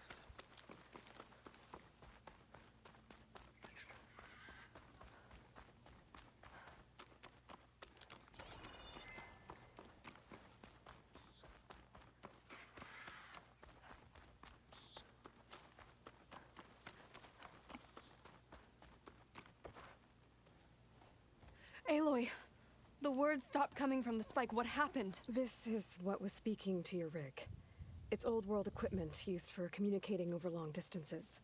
Aloy, the words stopped coming from the spike. What happened? This is what was speaking to your rig. It's old world equipment used for communicating over long distances.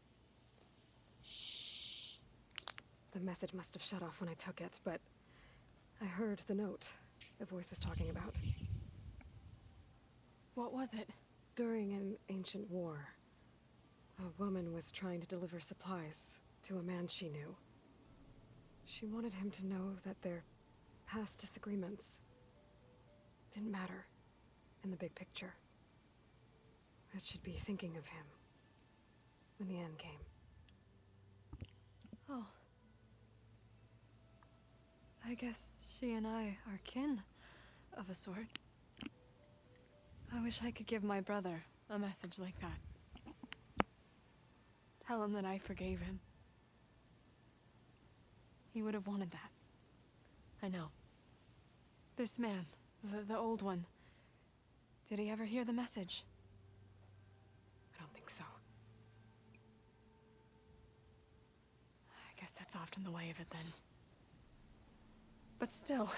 The message must have shut off when I took it, but I heard the note the voice was talking about. What was it? During an ancient war, a woman was trying to deliver supplies to a man she knew. She wanted him to know that their past disagreements didn't matter in the big picture. That she'd be thinking of him when the end came. Oh. I guess she and I are kin, of a sort. I wish I could give my brother a message like that. Tell him that I forgave him. He would have wanted that. I know. This man, the old one, did he ever hear the message? I don't think so. I guess that's often the way of it then. But still,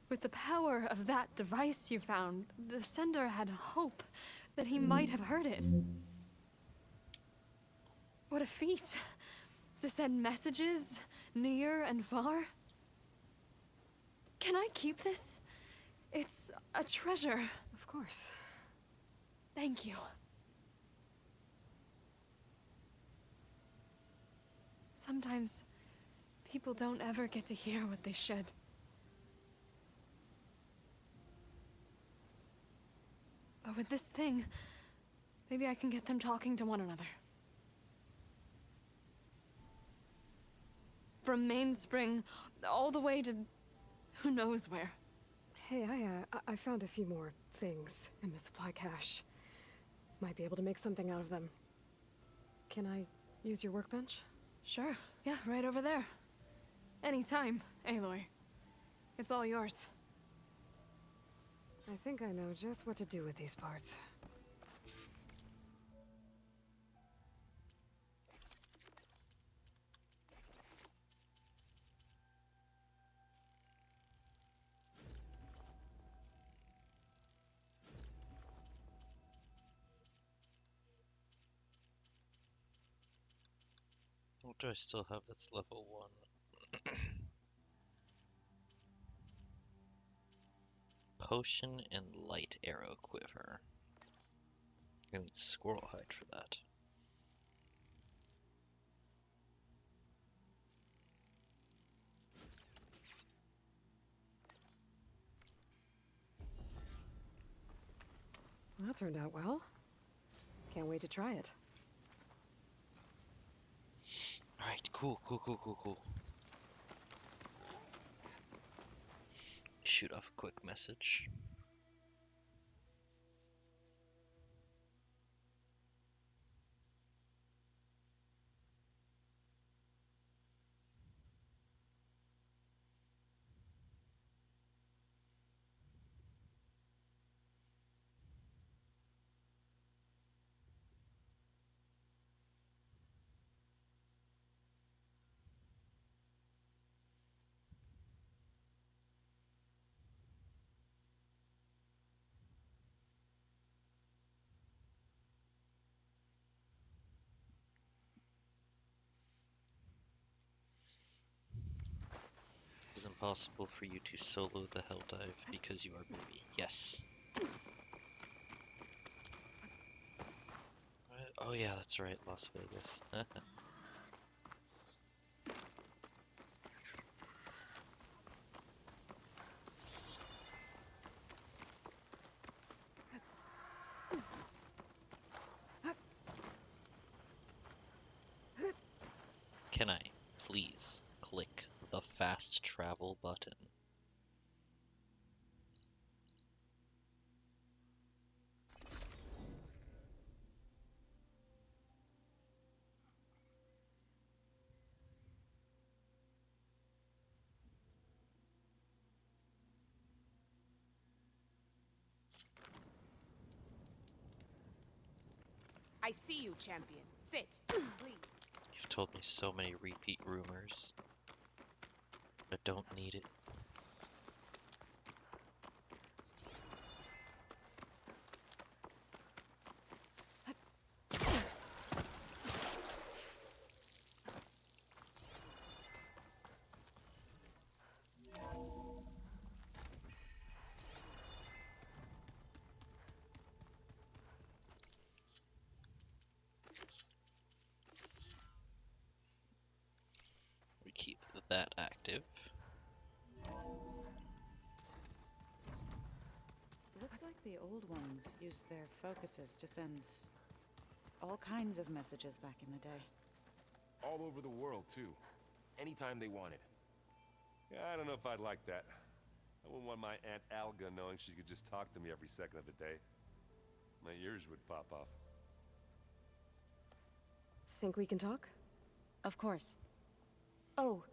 with the power of that device you found, the sender had hope that he might have heard it. What a feat! To send messages near and far. Can I keep this? It's a treasure. Of course. Thank you. Sometimes people don't ever get to hear what they should. But with this thing, maybe I can get them talking to one another. From Mainspring all the way to who knows where. Hey, I found a few more things in the supply cache. Might be able to make something out of them. Can I use your workbench? Sure. Yeah, right over there. Anytime, Aloy. It's all yours. I think I know just what to do with these parts. What do I still have that's level 1? Potion and light arrow quiver. I need squirrel hide for that. Well, that turned out well. Can't wait to try it. Alright, cool. Shoot off a quick message. It is impossible for you to solo the hell dive because you are baby. Yes. Oh yeah, that's right, Las Vegas. Can I please click the fast travel button? I see you, champion. Sit, please. You've told me so many repeat rumors. I don't need it. We keep that active. Looks like the old ones used their focuses to send all kinds of messages back in the day. All over the world, too. Anytime they wanted. Yeah, I don't know if I'd like that. I wouldn't want my Aunt Alga knowing she could just talk to me every second of the day. My ears would pop off. Think we can talk? Of course. Oh,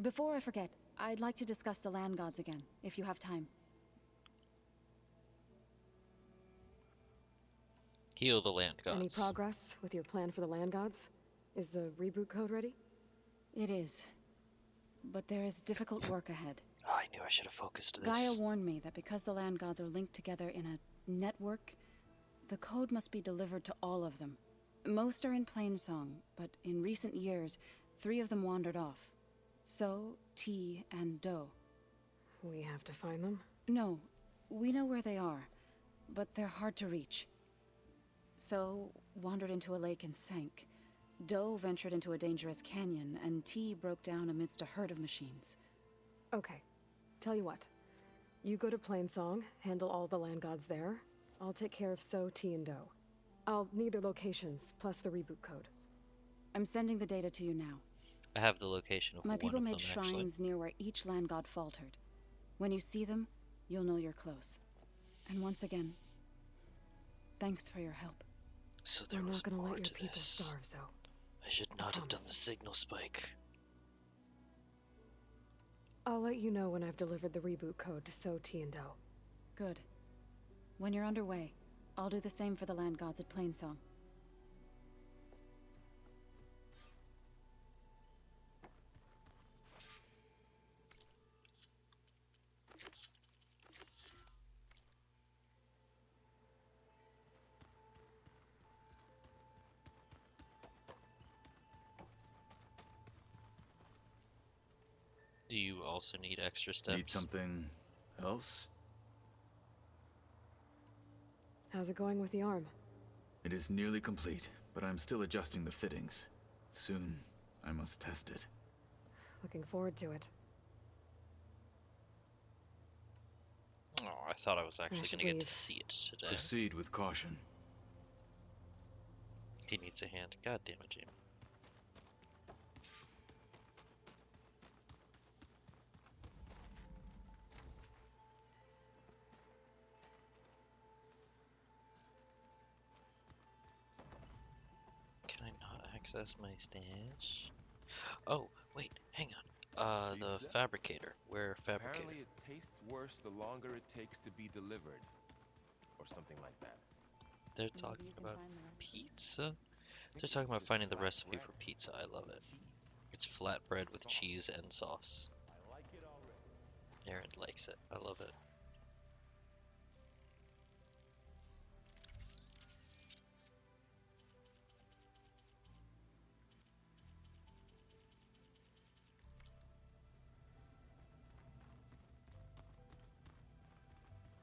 before I forget, I'd like to discuss the land gods again, if you have time. Heal the land gods. Any progress with your plan for the land gods? Is the reboot code ready? It is. But there is difficult work ahead. Oh, I knew I should have focused this. Gaia warned me that because the land gods are linked together in a network, the code must be delivered to all of them. Most are in plain song, but in recent years, 3 of them wandered off. So, T, and Do. We have to find them? No, we know where they are, but they're hard to reach. So, wandered into a lake and sank. Do ventured into a dangerous canyon, and T broke down amidst a herd of machines. Okay. Tell you what. You go to Plainsong, handle all the land gods there. I'll take care of So, T, and Do. I'll need their locations, plus the reboot code. I'm sending the data to you now. I have the location of My one people of made them, shrines actually. near where each land god faltered. When you see them, you'll know you're close. And once again, thanks for your help. So there We're was not gonna more let your to people this. starve, Zoe. I should not have done promise. the signal spike. I'll let you know when I've delivered the reboot code to So, T, and Do. Good. When you're underway, I'll do the same for the land gods at Plainsong. Do you also need extra steps? Need something else? How's it going with the arm? It is nearly complete, but I'm still adjusting the fittings. Soon, I must test it. Looking forward to it. Oh, I thought I was actually should going to get leave. to see it today. Proceed with caution. He needs a hand. God damn it, Jamie. Can I not access my stash? Oh, wait, hang on. The Pizza? fabricator. Where fabricator? Apparently it tastes worse the longer it takes to be delivered. Or something like that. They're Maybe talking you can about find the recipe. pizza? They're talking about finding the recipe for pizza. I love it. It's flatbread with cheese and sauce. I like it already. Aaron likes it. I love it.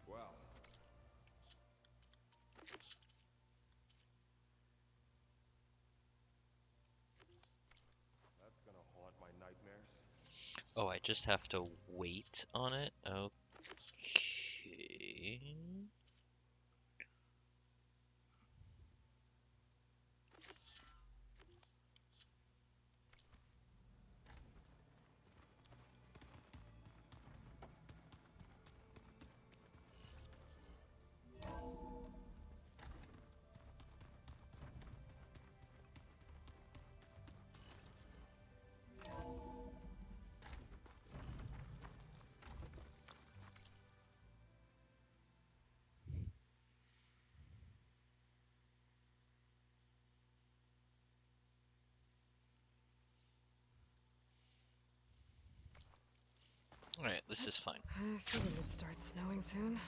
Well, that's gonna haunt my nightmares. Oh, I just have to wait on it? Okay. Alright, this is fine. I figured it'd start snowing soon.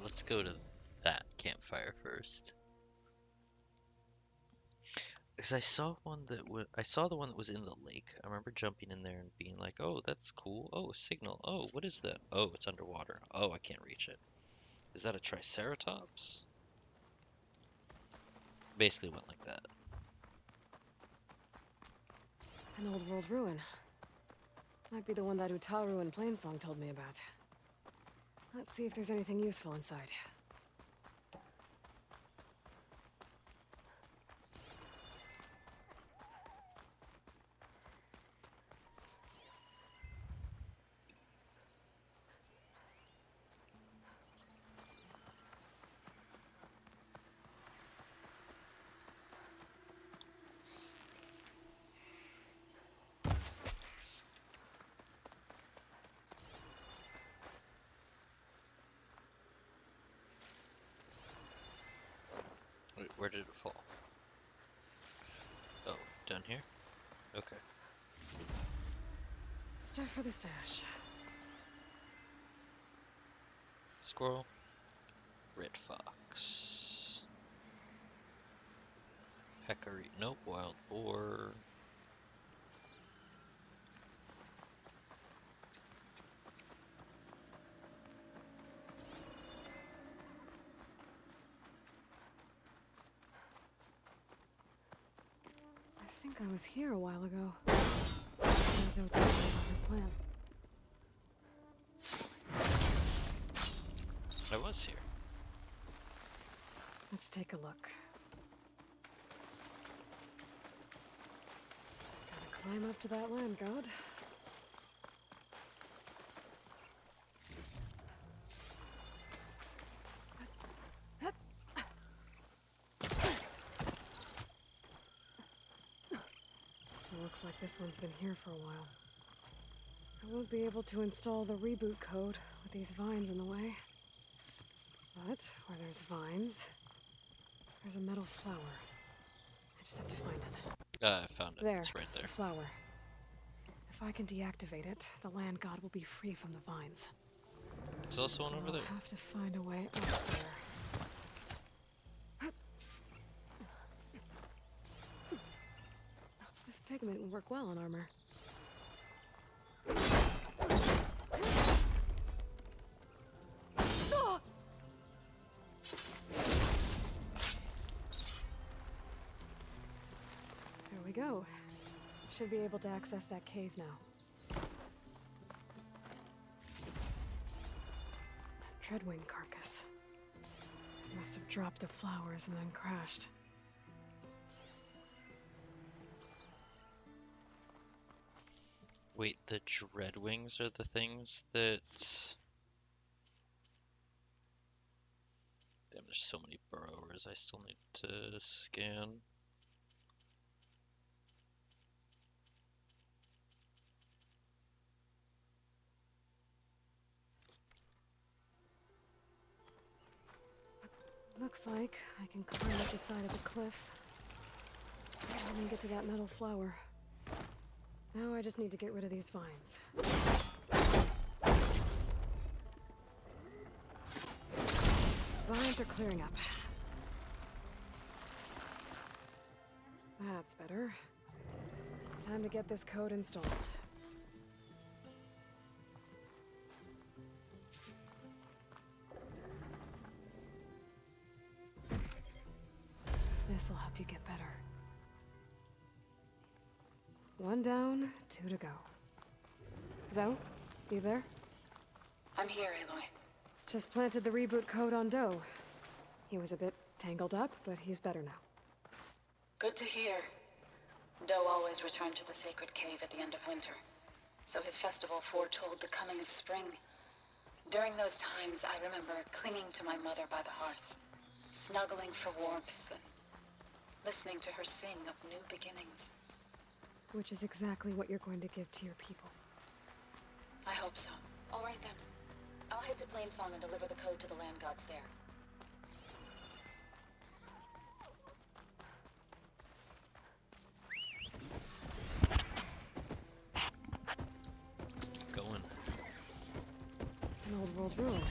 Let's go to that campfire first. Because I saw I saw the one that was in the lake. I remember jumping in there and being like, "Oh, that's cool. Oh, a signal. Oh, what is that? Oh, it's underwater. Oh, I can't reach it. Is that a triceratops?" Basically went like that. An old world ruin. Might be the one that Utaru and Plainsong told me about. Let's see if there's anything useful inside. Wait, where did it fall? Oh, down here? Okay. Stuff for the stash. Squirrel. Red fox. Peccary. Nope. Wild boar. I think I was here a while ago. There's Utaru about her plan. I was here. Let's take a look. Gotta climb up to that land god. Looks like this one's been here for a while. I won't be able to install the reboot code with these vines in the way. But where there's vines, there's a metal flower. I just have to find it. I found it. There, It's right there. the flower. If I can deactivate it, the land god will be free from the vines. There's also one over I'll there. have to find a way up there. This pigment will work well on armor. There we go. Should be able to access that cave now. Dreadwing carcass. Must have dropped the flowers and then crashed. Wait, the dreadwings are the things that... Damn, there's so many burrowers I still need to scan. Looks like I can climb up the side of the cliff. Let me get to that metal flower. Now I just need to get rid of these vines. Vines are clearing up. That's better. Time to get this code installed. This'll help you get better. One down, 2 to go. Zoe, you there? I'm here, Aloy. Just planted the reboot code on Doe. He was a bit tangled up, but he's better now. Good to hear. Doe always returned to the sacred cave at the end of winter, so his festival foretold the coming of spring. During those times, I remember clinging to my mother by the hearth, snuggling for warmth and listening to her sing of new beginnings. Which is exactly what you're going to give to your people. I hope so. All right then. I'll head to Plainsong and deliver the code to the land gods there. Let's keep going. An old world ruin.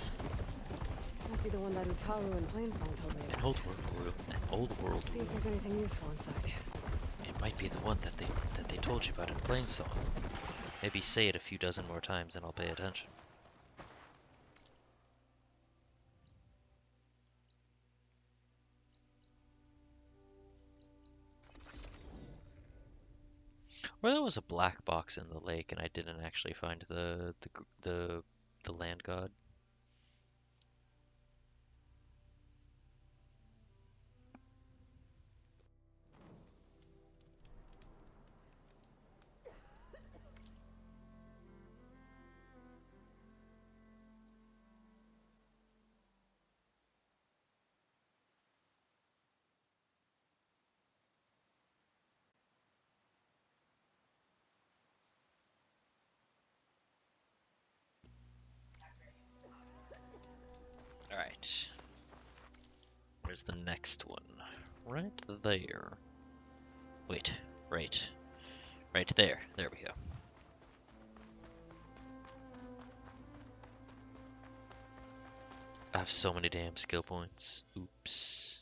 Might be the one that Utaru and Plainsong told me about. An old world. An old world. Let's see if there's anything useful inside. It might be the one that they told you about in Plainsong. Maybe say it a few dozen more times and I'll pay attention. Or there was a black box in the lake and I didn't actually find the land god. Alright. Where's the next one? Right there. Wait, right. Right there. There we go. I have so many damn skill points. Oops.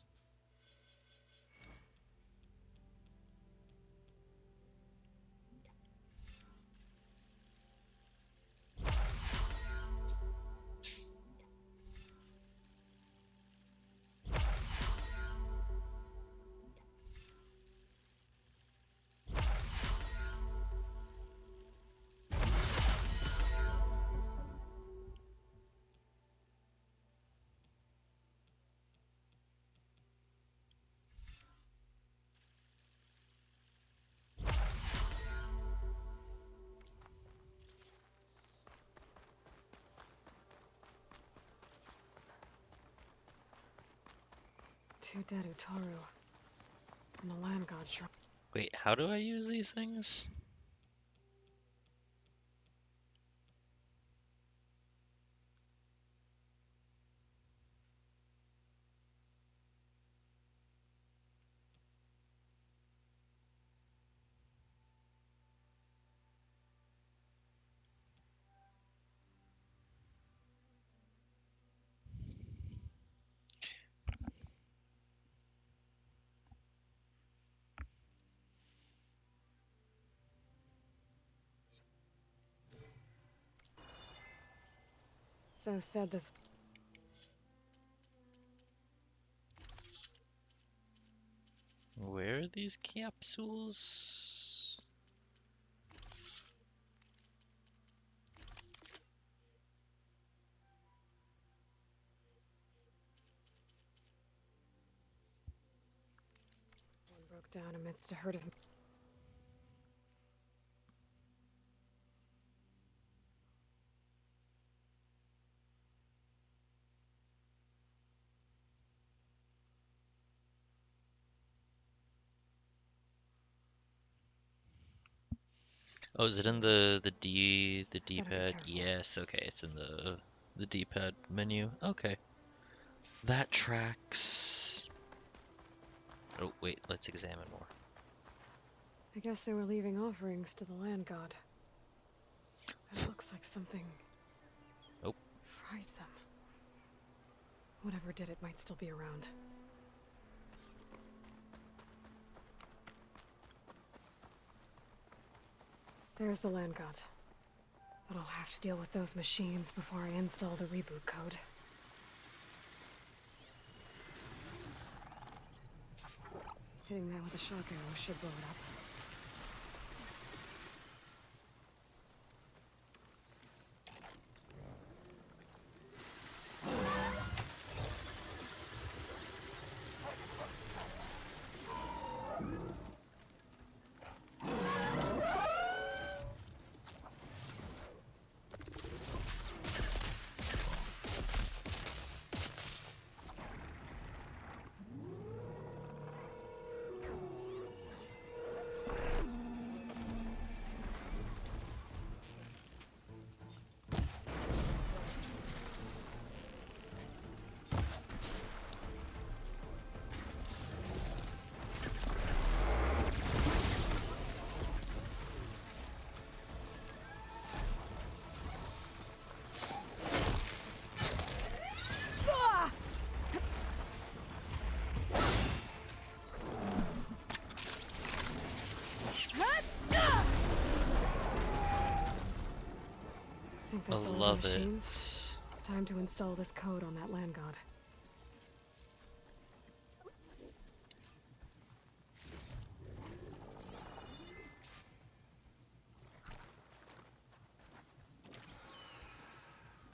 Two dead Utaru. And a land god shrine. Wait, how do I use these things? So said this. Where are these capsules? One broke down amidst a herd of. Oh, is it in the Better be D-pad? careful. Yes, okay, it's in the D-pad menu. Okay. That tracks. Oh, wait, let's examine more. I guess they were leaving offerings to the land god. It looks like something. Oh. Fried them. Whatever did it might still be around. There's the land god. But I'll have to deal with those machines before I install the reboot code. Hitting that with a shock arrow should blow it up. I think that's all the love machines. it. Time to install this code on that land god.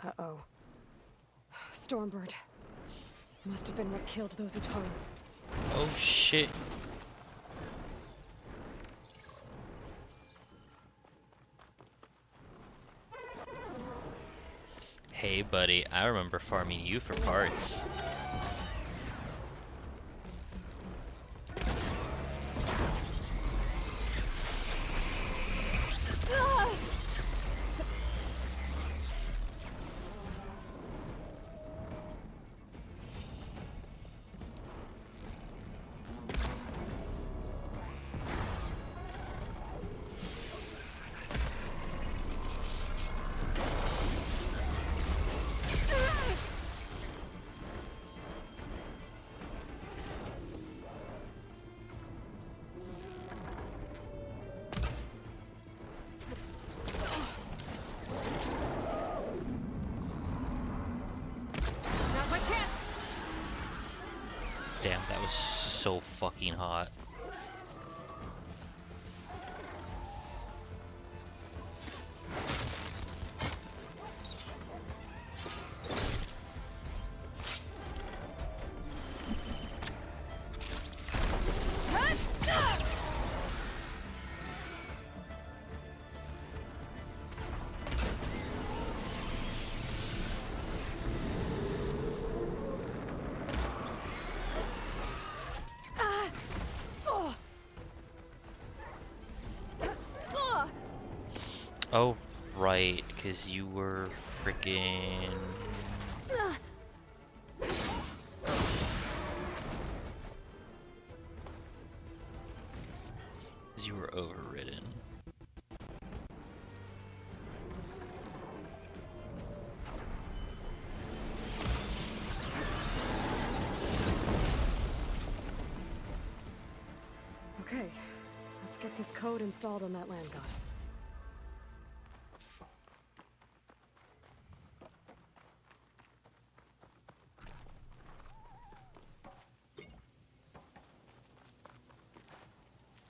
Uh-oh. Stormbird. Must have been what killed those Utaru. Oh shit. Hey buddy, I remember farming you for parts. Now's my chance! Damn, that was so fucking hot. Oh, right, because you were freaking. Because you were overridden. Okay, let's get this code installed on that land god.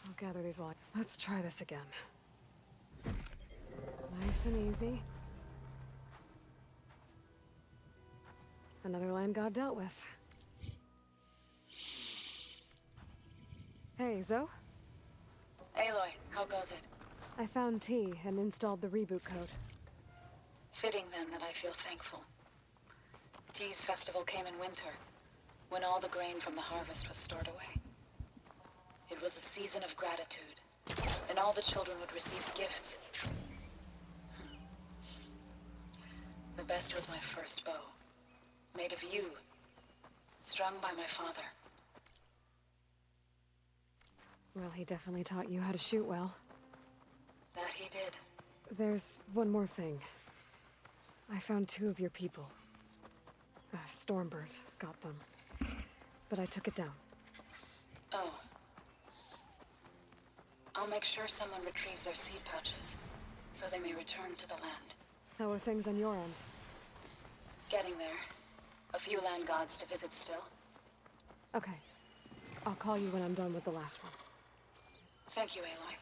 I'll gather these while Let's try this again. Nice and easy. Another land god dealt with. Hey, Zoe? Aloy, how goes it? I found T and installed the reboot code. Fitting then that I feel thankful. T's festival came in winter, when all the grain from the harvest was stored away. It was a season of gratitude, and all the children would receive gifts. The best was my first bow, made of yew, strung by my father. Well, he definitely taught you how to shoot well. That he did. There's one more thing. I found 2 of your people. Stormbird got them. But I took it down. Oh. I'll make sure someone retrieves their seed pouches, so they may return to the land. How are things on your end? Getting there. A few land gods to visit still. Okay. I'll call you when I'm done with the last one. Thank you, Aloy.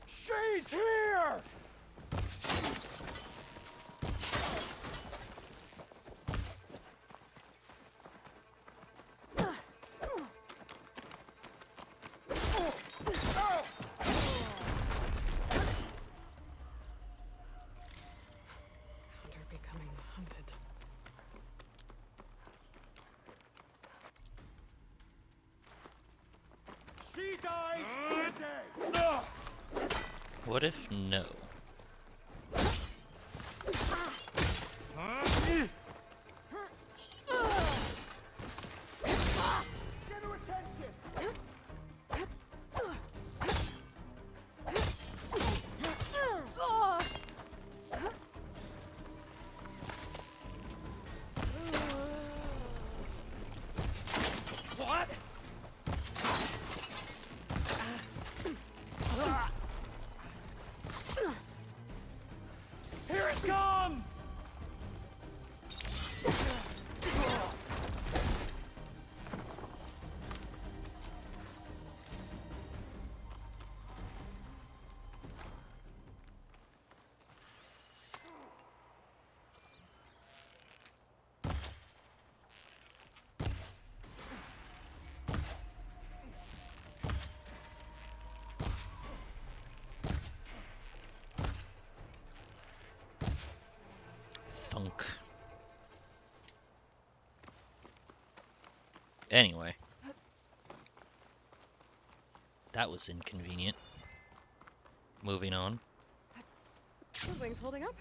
She's here! Hunter becoming hunted. She dies today! What if no? Get her attention! What? Here it comes! Thunk. Anyway. That was inconvenient. Moving on. Those wings holding up?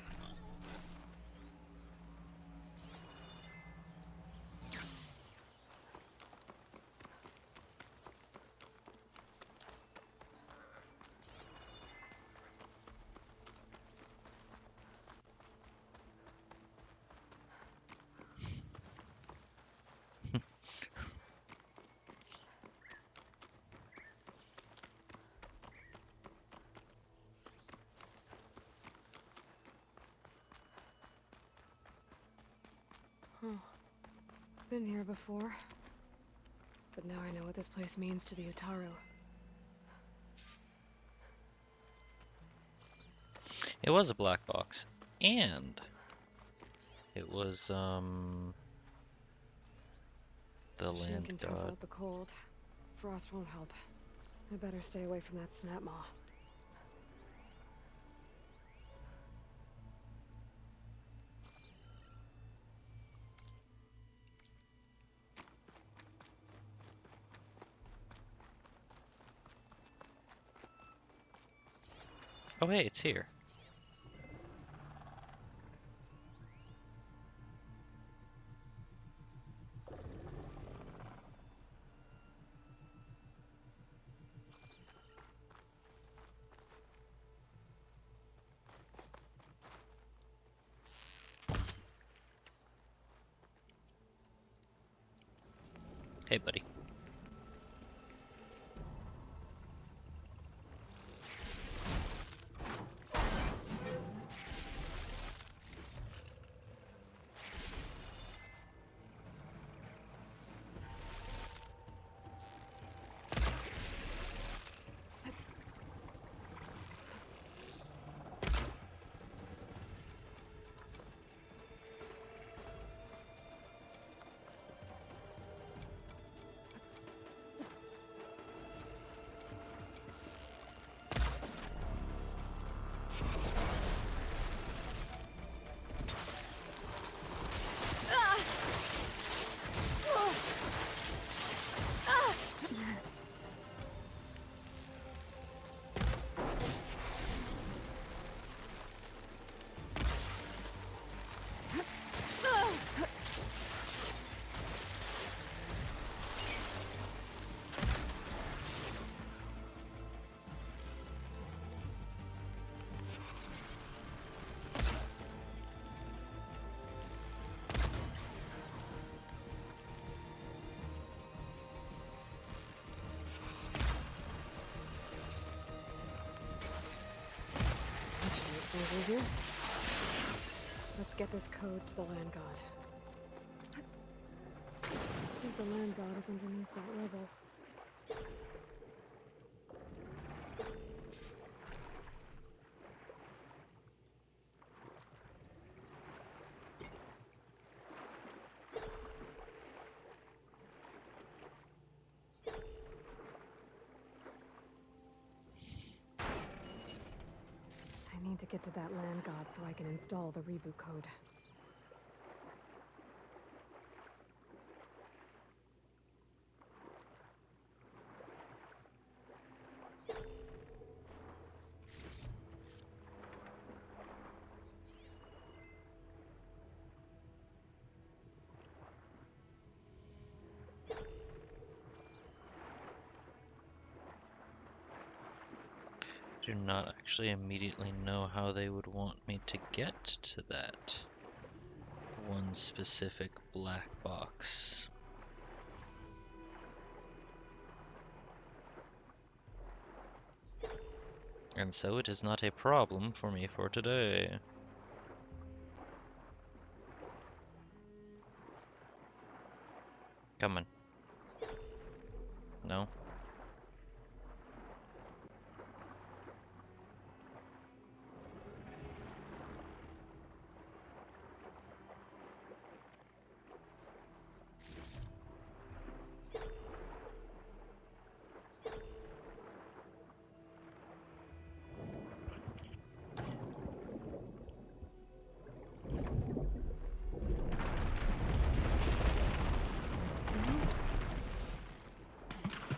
Huh. Been here before. But now I know what this place means to the Utaru. It was a black box. And it was the Machine land can tough god. out the cold. Frost won't help. I better stay away from that snap maw. Oh, hey, it's here. Hey, buddy. That should make things easier. Let's get this code to the land god. I think the land god is underneath that level. I need to get to that land god so I can install the reboot code. Do not actually immediately know how they would want me to get to that one specific black box. And so it is not a problem for me for today. Come on. No?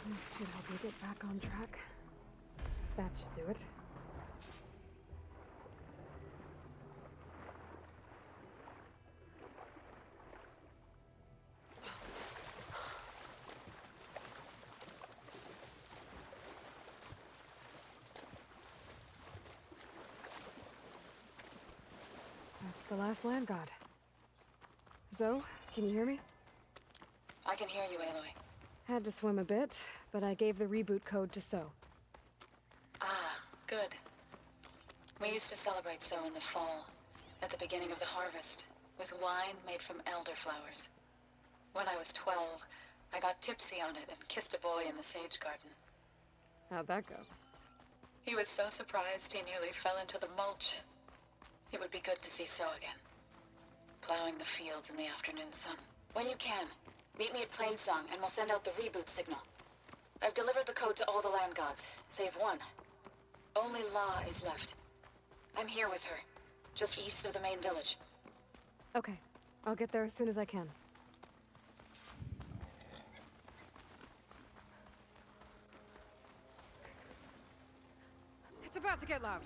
This should help you get back on track. That should do it. That's the last land god. Zoe, can you hear me? I can hear you, Aloy. Had to swim a bit, but I gave the reboot code to So. Ah, good. We used to celebrate So in the fall, at the beginning of the harvest, with wine made from elderflowers. When I was 12, I got tipsy on it and kissed a boy in the sage garden. How'd that go? He was so surprised he nearly fell into the mulch. It would be good to see So again. Plowing the fields in the afternoon sun. When you can, meet me at Plainsong and we'll send out the reboot signal. I've delivered the code to all the land gods, save one. Only La is left. I'm here with her, just east of the main village. Okay, I'll get there as soon as I can. It's about to get loud.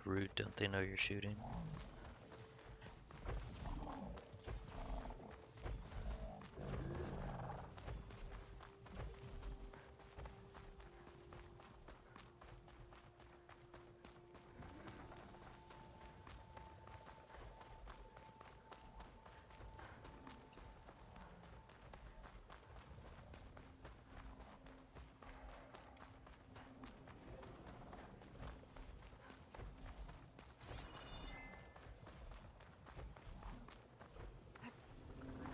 Rude, don't they know you're shooting?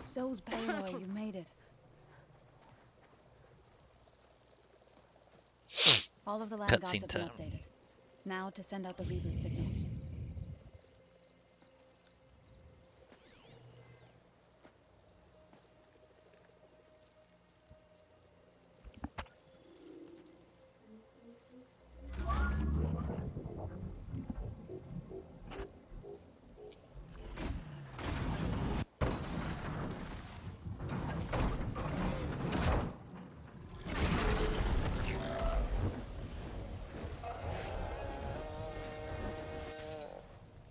So's Baylor, you made it. All of the land gods Cutscene have been time. updated. Now to send out the reboot signal.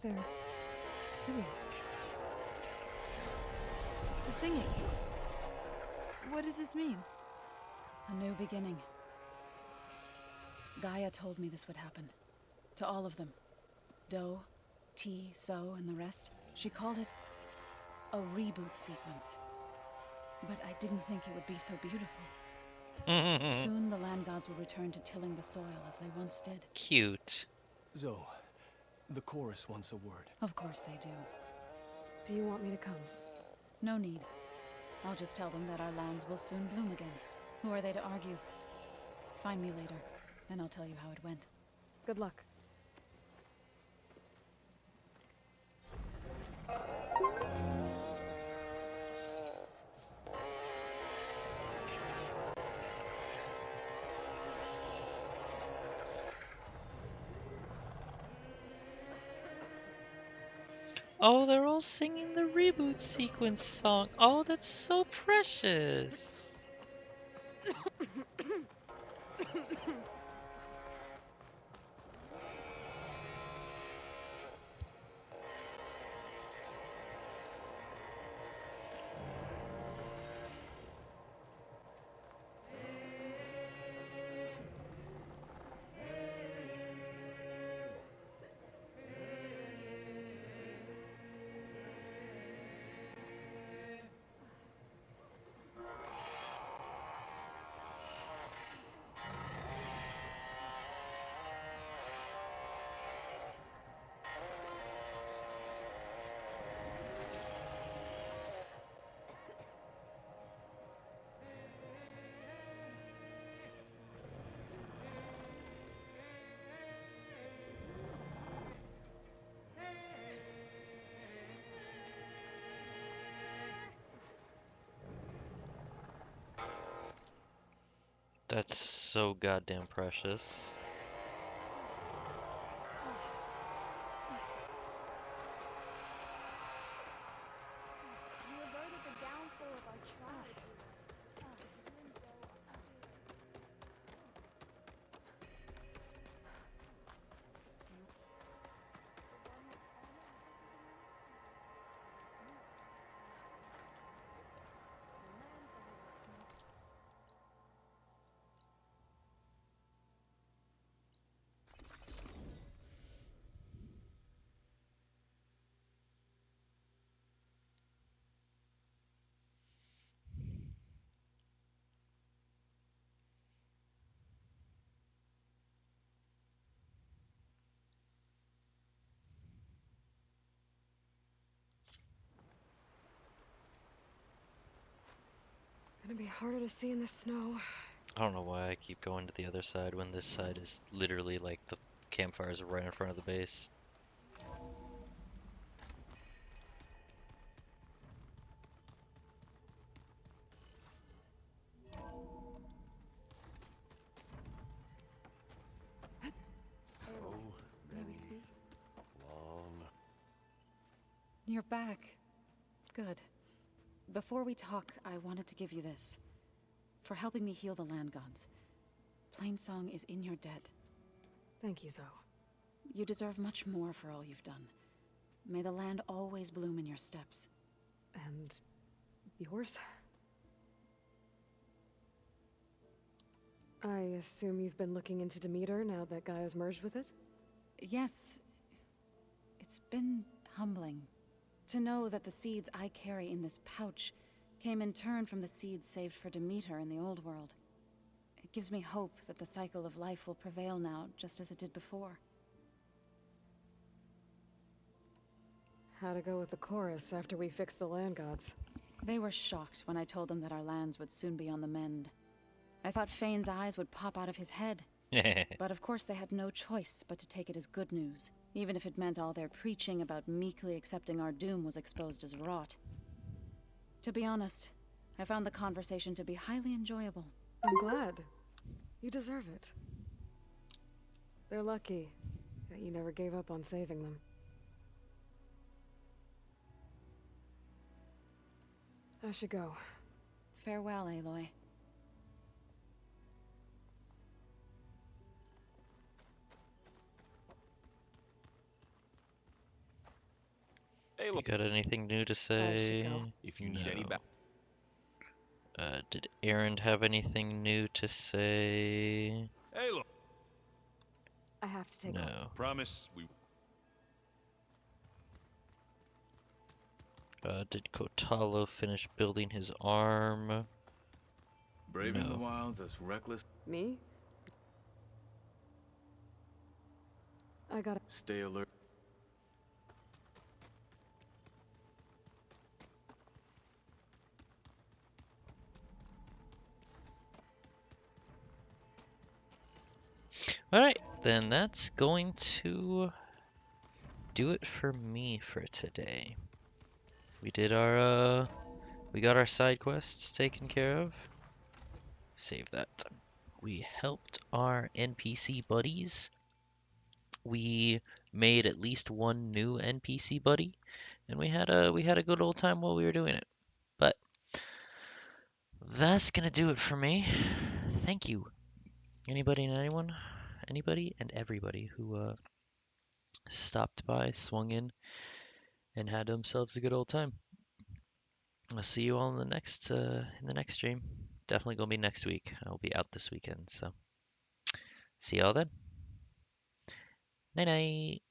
They're singing. The singing. What does this mean? A new beginning. Gaia told me this would happen. To all of them. Do, T, So, and the rest. She called it a reboot sequence. But I didn't think it would be so beautiful. Soon the land gods will return to tilling the soil as they once did. Cute. Zoe, the chorus wants a word. Of course they do. Do you want me to come? No need. I'll just tell them that our lands will soon bloom again. Who are they to argue? Find me later, and I'll tell you how it went. Good luck. Oh, they're all singing the reboot sequence song. Oh, that's so precious. That's so goddamn precious. You averted the downfall of our tribe. Gonna be harder to see in the snow. I don't know why I keep going to the other side when this side is literally like the campfires are right in front of the base. May we speak? Long. You're back. Good. Before we talk, I wanted to give you this. For helping me heal the land gods. Plainsong is in your debt. Thank you, Zoe. You deserve much more for all you've done. May the land always bloom in your steps. And yours? I assume you've been looking into Demeter now that Gaia's merged with it? Yes. It's been humbling to know that the seeds I carry in this pouch came in turn from the seeds saved for Demeter in the old world. It gives me hope that the cycle of life will prevail now, just as it did before. How to go with the chorus after we fix the land gods? They were shocked when I told them that our lands would soon be on the mend. I thought Fane's eyes would pop out of his head. But of course they had no choice but to take it as good news, even if it meant all their preaching about meekly accepting our doom was exposed as rot. To be honest, I found the conversation to be highly enjoyable. I'm glad. You deserve it. They're lucky that you never gave up on saving them. I should go. Farewell, Aloy. You got anything new to say? If you need any back. Did Aaron have anything new to say? Hey, look. I have to take No. off. Promise we. Did Kotalo finish building his arm? Braving No. the wilds as reckless. Me? I gotta Stay alert. Alright, then that's going to do it for me for today. We did our, we got our side quests taken care of. Save that. We helped our NPC buddies. We made at least one new NPC buddy, and we had a good old time while we were doing it. But that's gonna do it for me. Thank you, anybody and anyone, anybody and everybody who stopped by, swung in, and had themselves a good old time. I'll see you all in the next stream. Definitely gonna be next week. I'll be out this weekend, so see y'all then. Night night.